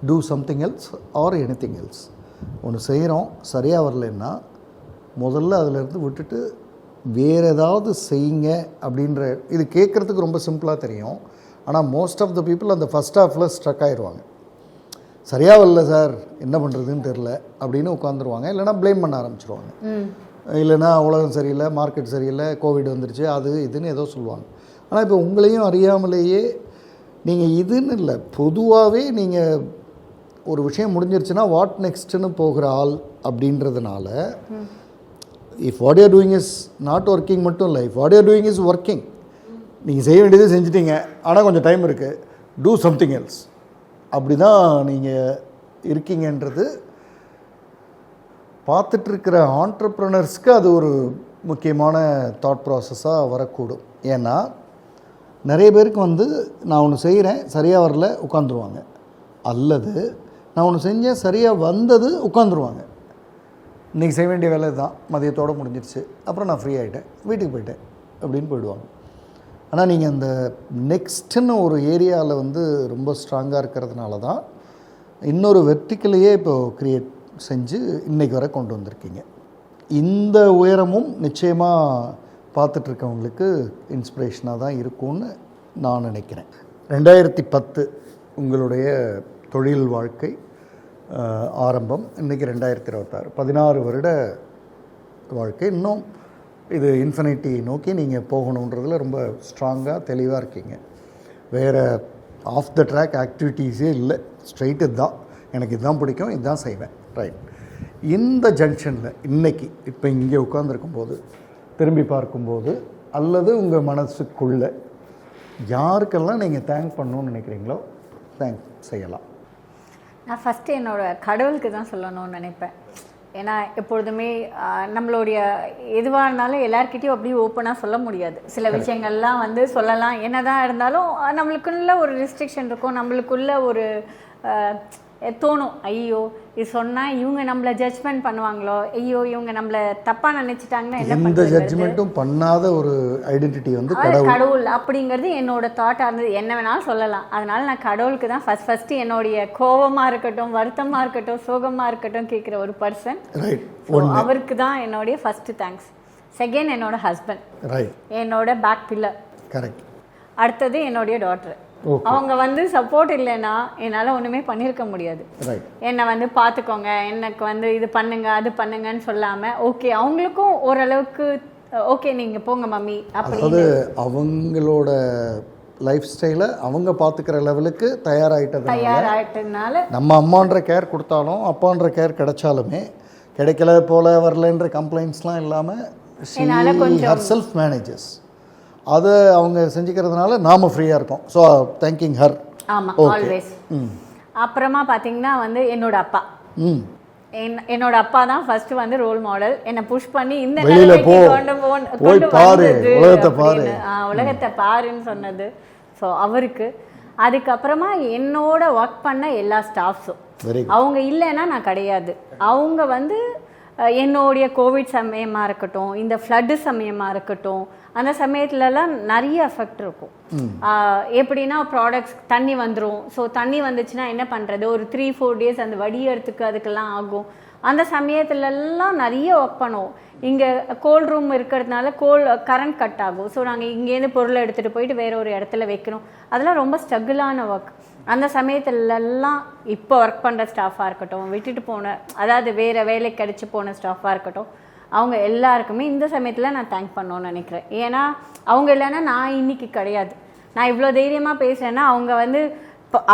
do something else or anything else. ஒன்று செய்கிறோம், சரியாக வரலன்னா முதல்ல அதிலேருந்து விட்டுட்டு வேறு ஏதாவது செய்யுங்க அப்படின்ற. இது கேட்குறதுக்கு ரொம்ப சிம்பிளாக தெரியும். ஆனால் மோஸ்ட் ஆஃப் த பீப்புள் அந்த ஃபஸ்ட் ஹாஃபில் ஸ்ட்ரக் ஆகிடுவாங்க. சரியாக வரல சார், என்ன பண்ணுறதுன்னு தெரில அப்படின்னு உட்காந்துருவாங்க. இல்லைனா ப்ளேம் பண்ண ஆரம்பிச்சிருவாங்க. இல்லைனா உலகம் சரியில்லை, மார்க்கெட் சரியில்லை, கோவிட் வந்துருச்சு, அது இதுன்னு ஏதோ சொல்லுவாங்க. ஆனால் இப்போ உங்களையும் அறியாமலேயே நீங்கள் இதுன்னு இல்லை, பொதுவாகவே நீங்கள் ஒரு விஷயம் முடிஞ்சிருச்சுன்னா வாட் நெக்ஸ்ட்டுன்னு போகிற ஆள் அப்படின்றதுனால if what you are doing is not working மட்டும் இல்லை, if what you are doing is working. நீங்கள் செய்ய வேண்டியது செஞ்சிட்டீங்க, ஆனால் கொஞ்சம் டைம் இருக்குது, டூ சம்திங் எல்ஸ். அப்படி தான் நீங்கள் இருக்கீங்கன்றது பார்த்துட்ருக்கிற ஆண்டர்ப்ரனர்ஸ்க்கு அது ஒரு முக்கியமான தாட் ப்ராசஸாக வரக்கூடும். ஏன்னா நிறைய பேருக்கு வந்து நான் ஒன்று செய்கிறேன் சரியாக வரல உட்காந்துருவாங்க, அல்லது நான் ஒன்று செஞ்சேன் சரியாக வந்தது உட்காந்துருவாங்க. இன்றைக்கி செய்ய வேண்டிய வேலை தான், மதியத்தோடு முடிஞ்சிருச்சு, அப்புறம் நான் ஃப்ரீ ஆகிட்டேன், வீட்டுக்கு போயிட்டேன் அப்படின்னு போயிடுவாங்க. ஆனால் நீங்கள் அந்த நெக்ஸ்ட்டுன்னு ஒரு ஏரியாவில் வந்து ரொம்ப ஸ்ட்ராங்காக இருக்கிறதுனால தான் இன்னொரு வெர்டிக்கலையே இப்போது க்ரியேட் செஞ்சு இன்றைக்கி வரை கொண்டு வந்திருக்கீங்க. இந்த உயரமும் நிச்சயமாக பார்த்துட்ருக்கவங்களுக்கு இன்ஸ்பிரேஷனாக தான் இருக்கும்னு நான் நினைக்கிறேன். 2010 உங்களுடைய தொழில் வாழ்க்கை ஆரம்பம், இன்றைக்கி 2026, 16 வருட வாழ்க்கை. இன்னும் இது இன்ஃபினிட்டி நோக்கி நீங்கள் போகணுன்றதில் ரொம்ப ஸ்ட்ராங்காக தெளிவாக இருக்கீங்க. வேறு ஆஃப் த ட்ராக் ஆக்டிவிட்டீஸே இல்லை, ஸ்ட்ரைட்டு இதுதான், எனக்கு இதுதான் பிடிக்கும், இதுதான் செய்வேன். ரைட். இந்த ஜங்ஷனில் இன்றைக்கி இப்போ இங்கே உட்காந்துருக்கும்போது திரும்பி பார்க்கும்போது அல்லது உங்கள் மனசுக்குள்ளே யாருக்கெல்லாம் நீங்கள் தேங்க் பண்ணணும்னு நினைக்கிறீங்களோ தேங்க் செய்யலாம். நான் ஃபஸ்ட்டு என்னோடய கடவுளுக்கு தான் சொல்லணும்னு நினைப்பேன். ஏன்னா எப்பொழுதுமே நம்மளுடைய எதுவாக இருந்தாலும் எல்லாருக்கிட்டையும் அப்படியே ஓப்பனாக சொல்ல முடியாது. சில விஷயங்கள்லாம் வந்து சொல்லலாம், என்ன தான் இருந்தாலும் நம்மளுக்குள்ள ஒரு ரெஸ்ட்ரிக்ஷன் இருக்கும், நம்மளுக்குள்ள ஒரு தோணும், ஐயோ இது சொன்னால் இவங்க நம்மளை ஜட்ஜ்மெண்ட் பண்ணுவாங்களோ, ஐயோ இவங்க நம்மளை தப்பாக நினச்சிட்டாங்கன்னா என்ன எந்த ஜட்ஜ்மெண்ட்டும் பண்ணாத ஒரு ஐடென்டிட்டி வந்து கடவுள் அப்படிங்கிறது என்னோட தாட்டாக இருந்தது. என்ன வேணாலும் சொல்லலாம். அதனால நான் கடவுளுக்கு தான் ஃபஸ்ட்டு என்னுடைய கோபமாக இருக்கட்டும், வருத்தமாக இருக்கட்டும், சோகமாக இருக்கட்டும் கேட்குற ஒரு பர்சன், அவருக்கு தான் என்னுடைய ஃபஸ்ட்டு தேங்க்ஸ். செகண்ட் என்னோட ஹஸ்பண்ட், என்னோட பேக் பில்லர். கரெக்ட். அடுத்தது என்னுடைய டாட்டர். அவங்க வந்து சப்போர்ட் இல்லைன்னா என்னால் ஒன்றுமே பண்ணியிருக்க முடியாது. என்னை வந்து பார்த்துக்கோங்க, எனக்கு வந்து இது பண்ணுங்க அது பண்ணுங்கன்னு சொல்லாமல், ஓகே அவங்களுக்கும் ஓரளவுக்கு ஓகே நீங்கள் போங்க மம்மி அப்படி அவங்களோட லைஃப் ஸ்டைலை அவங்க பார்த்துக்கிற லெவலுக்கு தயாராகிட்டதுனால நம்ம அம்மான்ற கேர் கொடுத்தாலும் அப்பான்ற கேர் கிடைச்சாலுமே கிடைக்கல போல வரலன்ற கம்ப்ளைண்ட்ஸ்லாம் இல்லாமல் செல்ஃப் மேனேஜஸ் அதை அவங்க செஞ்சுக்கிறதுனால நாம ஃப்ரீயாக இருக்கோம். So thanking her. ஆமாம், ஆல்வேஸ். அப்புறமா பார்த்தீங்கன்னா வந்து என்னோட அப்பா, என்னோட அப்பா தான் ஃபர்ஸ்ட் வந்து ரோல் மாடல். என்னை புஷ் பண்ணி இந்த நிலைமைக்கு கொண்டு வந்தது, உலகத்தை பாருன்னு சொன்னது. ஸோ அவருக்கு. அதுக்கப்புறமா என்னோட ஒர்க் பண்ண எல்லா ஸ்டாஃப்ஸும், அவங்க இல்லைன்னா நான் கிடையாது. அவங்க வந்து என்னுடைய கோவிட் சமயமாக இருக்கட்டும், இந்த ஃப்ளட்டு சமயமாக இருக்கட்டும், அந்த சமயத்துலலாம் நிறைய எஃபெக்ட் இருக்கும். எப்படின்னா ப்ராடக்ட்ஸ் தண்ணி வந்துடும். ஸோ தண்ணி வந்துச்சுன்னா என்ன பண்ணுறது, ஒரு 3-4 days அந்த வடியறதுக்கு அதுக்கெல்லாம் ஆகும். அந்த சமயத்துலலாம் நிறைய ஒர்க் பண்ணுவோம். இங்கே கோல்ட் ரூம் இருக்கிறதுனால கரண்ட் கட் ஆகும். ஸோ நாங்கள் இங்கேருந்து பொருளை எடுத்துகிட்டு போயிட்டு வேற ஒரு இடத்துல வைக்கணும். அதெல்லாம் ரொம்ப ஸ்ட்ரகிளான ஒர்க். அந்த சமயத்துலலாம் இப்போ ஒர்க் பண்ணுற ஸ்டாஃபாக இருக்கட்டும், விட்டுட்டு போன அதாவது வேறு வேலைக்கு கிடச்சி போன ஸ்டாஃபாக இருக்கட்டும், அவங்க எல்லாருக்குமே இந்த சமயத்தில் நான் தேங்க் பண்ணணும்னு நினைக்கிறேன். ஏன்னா அவங்க இல்லைன்னா நான் இன்னைக்கு கிடையாது. நான் இவ்வளோ தைரியமாக பேசுகிறேன்னா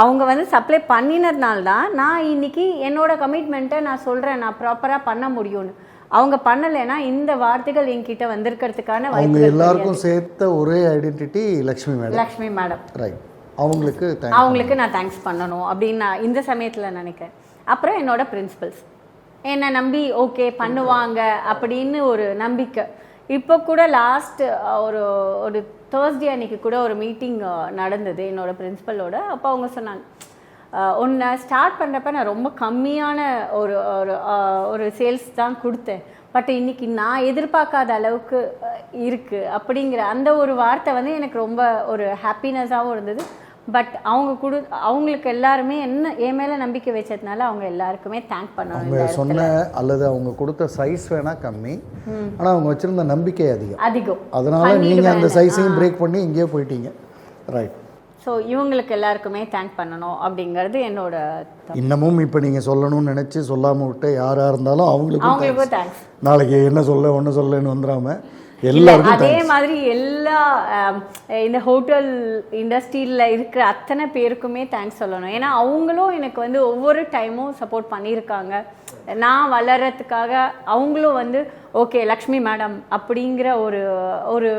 அவங்க வந்து சப்ளை பண்ணினதுனால தான் நான் இன்னைக்கு என்னோட கமிட்மெண்ட்டை நான் சொல்கிறேன், நான் ப்ராப்பராக பண்ண முடியும்னு. அவங்க பண்ணலைன்னா இந்த வார்த்தைகள் என்கிட்ட வந்திருக்கிறதுக்கான அவங்க எல்லாருக்கும் சேர்த்த ஒரே ஐடென்டிட்டி லக்ஷ்மி மேடம். ரைட். அவங்களுக்கு நான் தேங்க்ஸ் பண்ணணும் அப்படின்னு நான் இந்த சமயத்தில் நினைக்கிறேன். அப்புறம் என்னோட பிரின்சிபல்ஸ் என்னை நம்பி ஓகே பண்ணுவாங்க அப்படின்னு ஒரு நம்பிக்கை. இப்போ கூட லாஸ்ட் ஒரு தேர்ஸ்டே அன்னைக்கு கூட ஒரு மீட்டிங் நடந்தது என்னோட பிரின்சிபலோட. அப்போ அவங்க சொன்னாங்க, ஒன்று ஸ்டார்ட் பண்ணுறப்ப நான் ரொம்ப கம்மியான ஒரு சேல்ஸ் தான் கொடுத்தேன், பட் இன்னைக்கு நான் எதிர்பார்க்காத அளவுக்கு இருக்குது அப்படிங்கிற அந்த ஒரு வார்த்தை வந்து எனக்கு ரொம்ப ஒரு ஹாப்பினஸாகவும் இருந்தது. பட் அவங்களுக்கு எல்லாருமே என் மேலே நம்பிக்கை வச்சதுனால அவங்க எல்லாருக்குமே தேங்க் பண்ணணும். அவங்க சொன்ன அல்லது அவங்க கொடுத்த சைஸ் வேணா கம்மி, ஆனால் அவங்க வச்சிருந்த நம்பிக்கை அதிகம். அதனால நீங்கள் அந்த சைஸையும் பிரேக் பண்ணி இங்கேயே போயிட்டீங்க. ரைட். ஸோ இவங்களுக்கு எல்லாருக்குமே தேங்க் பண்ணணும் அப்படிங்கிறது என்னோட. இன்னமும் இப்போ நீங்கள் சொல்லணும்னு நினச்சி சொல்லாமல் விட்டு யாராக இருந்தாலும் அவங்களுக்கும் தேங்க்ஸ். நாளைக்கு என்ன சொல்ல ஒன்று சொல்லன்னு வந்துடாமல் எல்லாருக்கும் அதே மாதிரி எல்லா இந்த ஹோட்டல் இண்டஸ்ட்ரியில் இருக்கிற அத்தனை பேருக்குமே தேங்க்ஸ் சொல்லணும். ஏன்னா அவங்களும் எனக்கு வந்து ஒவ்வொரு டைமும் சப்போர்ட் பண்ணியிருக்காங்க. நான் வளர்கிறதுக்காக அவங்களும் வந்து ஓகே லக்ஷ்மி மேடம் அப்படிங்கிற ஒரு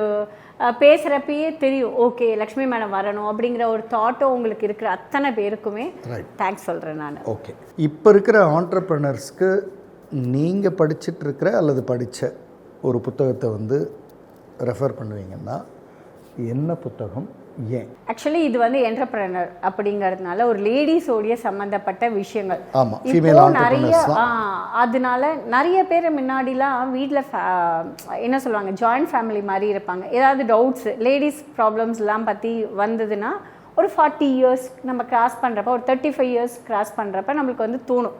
பேசுகிறப்பயே தெரியும் ஓகே லக்ஷ்மி மேடம் வரணும் அப்படிங்கிற ஒரு தாட்டும் உங்களுக்கு இருக்கிற அத்தனை பேருக்குமே தேங்க்ஸ் சொல்கிறேன் நான். ஓகே, இப்போ இருக்கிற ஆண்டர்ப்ரனர்ஸ்க்கு நீங்கள் படிச்சுட்டு இருக்கிற அல்லது படித்த ஒரு புத்தகத்தை வந்து ரெஃபர் பண்ணுவீங்கன்னா என்ன புத்தகம், ஏன்? ஆக்சுவலி இது வந்து என்டர்பிரனர் அப்படிங்கிறதுனால ஒரு லேடிஸோடைய சம்மந்தப்பட்ட விஷயங்கள். ஆமாம், ஃபீமேல் ஆண்டர்பிரனர்ஸ். அதனால நிறைய பேர் முன்னாடிலாம் வீட்டில் என்ன சொல்லுவாங்க, ஜாயிண்ட் ஃபேமிலி மாதிரி இருப்பாங்க. ஏதாவது டவுட்ஸ் லேடிஸ் ப்ராப்ளம்ஸ்லாம் பற்றி வந்ததுன்னா ஒரு 40 இயர்ஸ் நம்ம கிராஸ் பண்ணுறப்ப, ஒரு 35 இயர்ஸ் கிராஸ் பண்ணுறப்ப நம்மளுக்கு வந்து தோணும்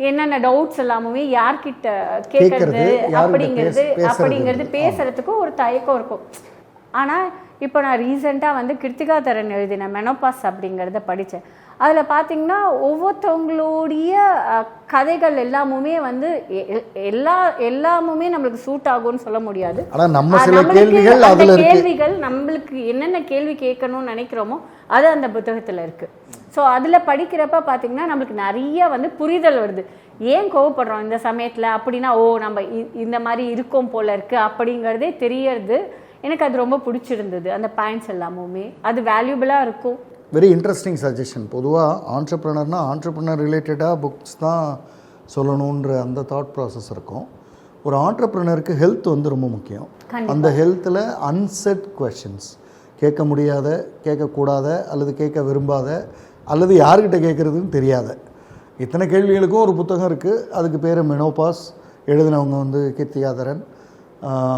என்னென்ன டவுட்ஸ் எல்லாமே யார்கிட்ட கேட்கறது அப்படிங்கிறது பேசுறதுக்கும் ஒரு தயக்கம் இருக்கும். ஆனால் இப்போ நான் ரீசெண்டாக வந்து கிருத்திகா தரன் எழுதின மெனோபாஸ் அப்படிங்கிறத படித்தேன். அதில் பார்த்தீங்கன்னா ஒவ்வொருத்தவங்களுடைய கதைகள் எல்லாமுமே வந்து எல்லாமுமே நம்மளுக்கு சூட் ஆகும்னு சொல்ல முடியாது. கேள்விகள் நம்மளுக்கு என்னென்ன கேள்வி கேட்கணும்னு நினைக்கிறோமோ அது அந்த புத்தகத்தில் இருக்குது. ஸோ அதில் படிக்கிறப்ப பார்த்தீங்கன்னா நம்மளுக்கு நிறைய வந்து புரிதல் வருது. ஏன் கோவப்படுறோம் இந்த சமயத்தில் அப்படின்னா, ஓ நம்ம இந்த மாதிரி இருக்கோம் போல இருக்குது அப்படிங்கிறதே தெரியறது. எனக்கு அது ரொம்ப பிடிச்சிருந்தது. அந்த பாயிண்ட்ஸ் எல்லாமுமே அது வேல்யூபிளாக இருக்கும். Very interesting suggestion. பொதுவாக ஆண்டர்ப்ரனர்னா ஆண்டர்ப்ரனர் ரிலேட்டடாக புக்ஸ் தான் சொல்லணுன்ற அந்த தாட் ப்ராசஸ் இருக்கும். ஒரு ஆண்டர்ப்ரனருக்கு ஹெல்த் வந்து ரொம்ப முக்கியம். அந்த ஹெல்த்தில் அன்செட் கொஷின்ஸ், கேட்க முடியாத, கேட்கக்கூடாத, அல்லது கேட்க விரும்பாத, அல்லது யார்கிட்ட கேட்குறதுன்னு தெரியாத இத்தனை கேள்விகளுக்கும் ஒரு புத்தகம் இருக்குது. அதுக்கு பேர் மெனோபாஸ். எழுதினவங்க வந்து கிருத்திகா தரன்.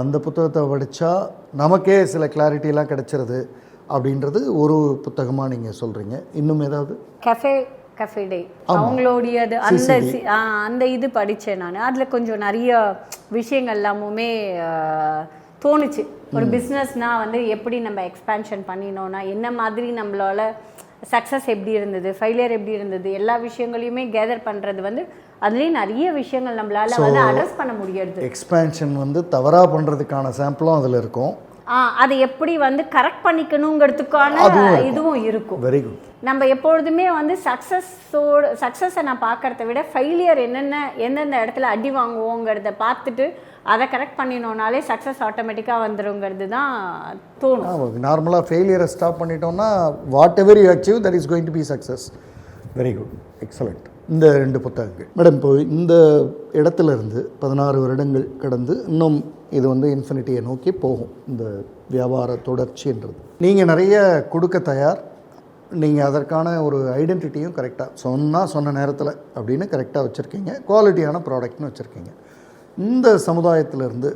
அந்த புத்தகத்தை படித்தா நமக்கே சில கிளாரிட்டிலாம் கிடச்சிருது அப்படின்றது ஒரு புத்தகமாக நீங்கள் சொல்கிறீங்க. இன்னும் ஏதாவது? கஃபே டே அவங்களுடையது அந்த இது படித்தேன் நான். அதில் கொஞ்சம் நிறைய விஷயங்கள் எல்லாமுமே தோணுச்சு. ஒரு பிஸ்னஸ்னால் வந்து எப்படி நம்ம எக்ஸ்பேன்ஷன் பண்ணினோன்னா என்ன மாதிரி நம்மளால சக்ஸஸ் எப்படி இருந்தது, ஃபெயிலியர் எப்படி இருந்தது, எல்லா விஷயங்களையுமே கேதர் பண்ணுறது வந்து அதுலேயும் நிறைய விஷயங்கள் நம்மளால வந்து அட்ரஸ் பண்ண முடியாது. எக்ஸ்பேன்ஷன் வந்து தவறாக பண்ணுறதுக்கான சாம்பிளும் அதில் இருக்கும். அதை எப்படி வந்து கரெக்ட் பண்ணிக்கணுங்கிறதுக்கான இதுவும் இருக்கும். Very good. நம்ம எப்பொழுதுமே வந்து சக்ஸஸை நான் பார்க்கறத விட ஃபெயிலியர் எந்தெந்த இடத்துல அடி வாங்குவோங்கிறத பார்த்துட்டு அதை கரெக்ட் பண்ணினோனாலே சக்ஸஸ் ஆட்டோமேட்டிக்காக வந்துருங்கிறது தான் தோணும். நார்மலாக ஃபெயிலியரை ஸ்டாப் பண்ணிட்டோம்னா whatever you achieve that is going to be success. Very good, excellent. இந்த 2 புத்தகங்கள் மேடம், இப்போ இந்த இடத்துல இருந்து 16 வருடங்கள் கடந்து இன்னும் இது வந்து இன்ஃபினிட்டியை நோக்கி போகும் இந்த வியாபார தொடர்ச்சின்றது. நீங்கள் நிறைய கொடுக்க தயார், நீங்கள் அதற்கான ஒரு ஐடென்டிட்டியும் கரெக்டாக சொன்ன நேரத்தில் அப்படின்னு கரெக்டாக வச்சுருக்கீங்க. குவாலிட்டியான ப்ராடக்ட்னு வச்சுருக்கீங்க. இந்த சமுதாயத்திலேருந்து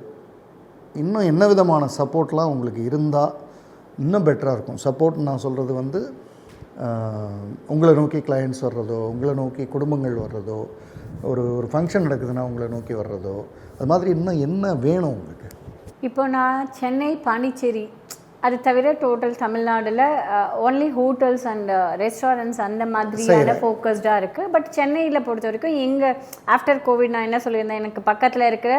இன்னும் என்ன விதமான சப்போர்ட்லாம் உங்களுக்கு இருந்தால் இன்னும் பெட்டராக இருக்கும்? சப்போர்ட் நான் சொல்கிறது வந்து உங்களை நோக்கி கிளையண்ட்ஸ் வர்றதோ, உங்களை நோக்கி குடும்பங்கள் வர்றதோ, ஒரு ஃபங்க்ஷன் நடக்குதுன்னா உங்களை நோக்கி வர்றதோ, அது மாதிரி இன்னும் என்ன வேணும் உங்களுக்கு? இப்போ நான் சென்னை, பாண்டிச்சேரி அது தவிர டோட்டல் தமிழ்நாட்டில் ஒன்லி ஹோட்டல்ஸ் அண்ட் ரெஸ்டாரண்ட்ஸ் அந்த மாதிரியான ஃபோக்கஸ்டாக இருக்குது. பட் சென்னையில் பொறுத்த வரைக்கும் எங்கள் ஆஃப்டர் கோவிட் நான் என்ன சொல்லியிருந்தேன், எனக்கு பக்கத்தில் இருக்கிற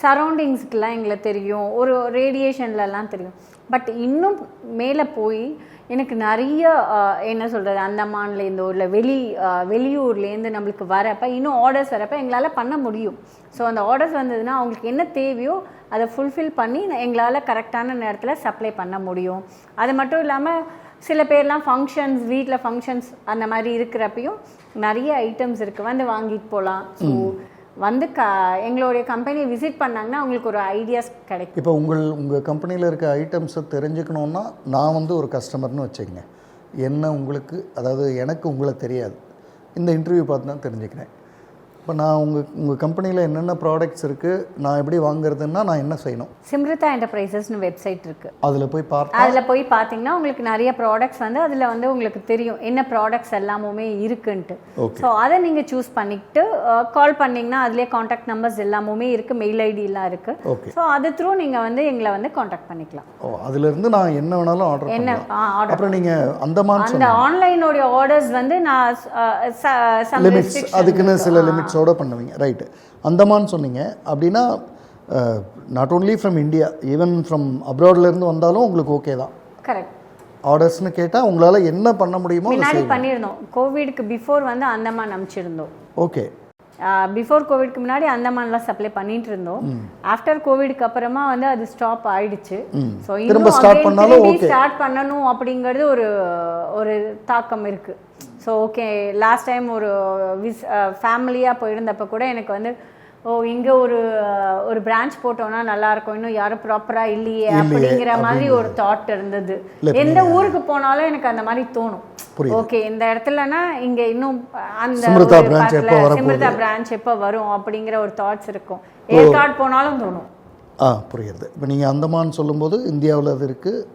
சரௌண்டிங்ஸ்க்கெலாம் எங்களுக்கு தெரியும், ஒரு ரேடியேஷன்லலாம் தெரியும். பட் இன்னும் மேலே போய் எனக்கு நிறைய என்ன சொல்கிறது, அந்தமான்லேருந்தோ இல்லை வெளியூர்லேருந்து நம்மளுக்கு வரப்போ இன்னும் ஆர்டர்ஸ் வரப்போ எங்களால் பண்ண முடியும். ஸோ அந்த ஆர்டர்ஸ் வந்ததுன்னா அவங்களுக்கு என்ன தேவையோ அதை ஃபுல்ஃபில் பண்ணி எங்களால் கரெக்டான நேரத்தில் சப்ளை பண்ண முடியும். அது மட்டும் இல்லாமல் சில பேர்லாம் ஃபங்க்ஷன்ஸ், வீட்டில் ஃபங்க்ஷன்ஸ் அந்த மாதிரி இருக்கிறப்பையும் நிறைய ஐட்டம்ஸ் இருக்குது, வந்து வாங்கிட்டு போகலாம். ஸோ வந்து எங்களுடைய கம்பெனியை விசிட் பண்ணாங்கன்னா அவங்களுக்கு ஒரு ஐடியாஸ் கிடைக்கும். இப்போ உங்கள் கம்பெனியில் இருக்க ஐட்டம்ஸை தெரிஞ்சுக்கணுன்னா நான் வந்து ஒரு கஸ்டமர்னு வச்சுக்கங்க, என்ன உங்களுக்கு, அதாவது எனக்கு உங்களை தெரியாது, இந்த இன்டர்வியூ பார்த்து தான் தெரிஞ்சுக்கிறேன். இப்போ நான் உங்கள் கம்பெனியில் என்னென்ன ப்ராடக்ட்ஸ் இருக்குது, நான் எப்படி வாங்குறதுன்னா நான் என்ன செய்யணும்? சிம்ரிதா என்டர்பிரைசஸ்னு வெப்சைட் இருக்குது. அதில் போய் பார்த்தீங்கன்னா உங்களுக்கு நிறைய ப்ராடக்ட்ஸ் வந்து அதில் வந்து உங்களுக்கு தெரியும் என்ன ப்ராடக்ட்ஸ் எல்லாமுமே இருக்குன்ட்டு. ஸோ அதை நீங்கள் சூஸ் பண்ணிக்கிட்டு கால் பண்ணிங்கன்னா அதிலே காண்டாக்ட் நம்பர்ஸ் எல்லாமுமே இருக்குது, மெயில் ஐடியெலாம் இருக்குது. ஸோ அது த்ரூ நீங்கள் வந்து எங்களை வந்து காண்டாக்ட் பண்ணிக்கலாம். அதுலேருந்து நான் என்ன வேணாலும் ஆர்டர் அப்புறம் நீங்கள் அந்த ஆன்லைனோடைய ஆர்டர்ஸ் வந்து நான் லிமிட்ஸ், அதுக்குன்னு சில லிமிட்ஸோட பண்ணுவீங்க, ரைட்டு. அந்தமான் சொன்னீங்க அப்படின்னா not only from India, even from அப்ராட்லேருந்து வந்தாலும் உங்களுக்கு ஓகே தான்? கரெக்ட். ஆர்டர்ஸ்னு கேட்டால் உங்களால் என்ன பண்ண முடியுமோ முன்னாடி பண்ணியிருந்தோம், கோவிடுக்கு பிஃபோர் வந்து அந்தமான் அனுப்பிச்சிருந்தோம். ஓகே. பிஃபோர் கோவிட்க்கு முன்னாடி அந்தமான்லாம் சப்ளை பண்ணிட்டு இருந்தோம். ஆஃப்டர் கோவிட்க்கு அப்புறமா வந்து அது ஸ்டாப் ஆயிடுச்சு. ஸோ இன்னும் ஸ்டார்ட் பண்ணணும் அப்படிங்கிறது ஒரு தாக்கம் இருக்கு. ஸோ ஓகே, லாஸ்ட் டைம் ஒரு ஃபேமிலியாக போயிருந்தப்போ கூட எனக்கு வந்து இங்கே ஒரு பிரான்ச் போட்டோம்னா நல்லா இருக்கும், இன்னும் யாரும் ப்ராப்பராக இல்லையே அப்படிங்கிற மாதிரி ஒரு தாட் இருந்தது. எந்த ஊருக்கு போனாலும் எனக்கு அந்த மாதிரி தோணும். ஓகே, இந்த இடத்துலனா இங்க இன்னும் அந்த சிம்ரதா பிரான்ச் எப்போ வரும் அப்படிங்கிற ஒரு தாட்ஸ் இருக்கும். ஏற்காடு போனாலும் தோணும். புரியுது. இப்போ நீங்கள் அந்தமான் சொல்லும்போது இந்தியாவில் அது இருக்குது.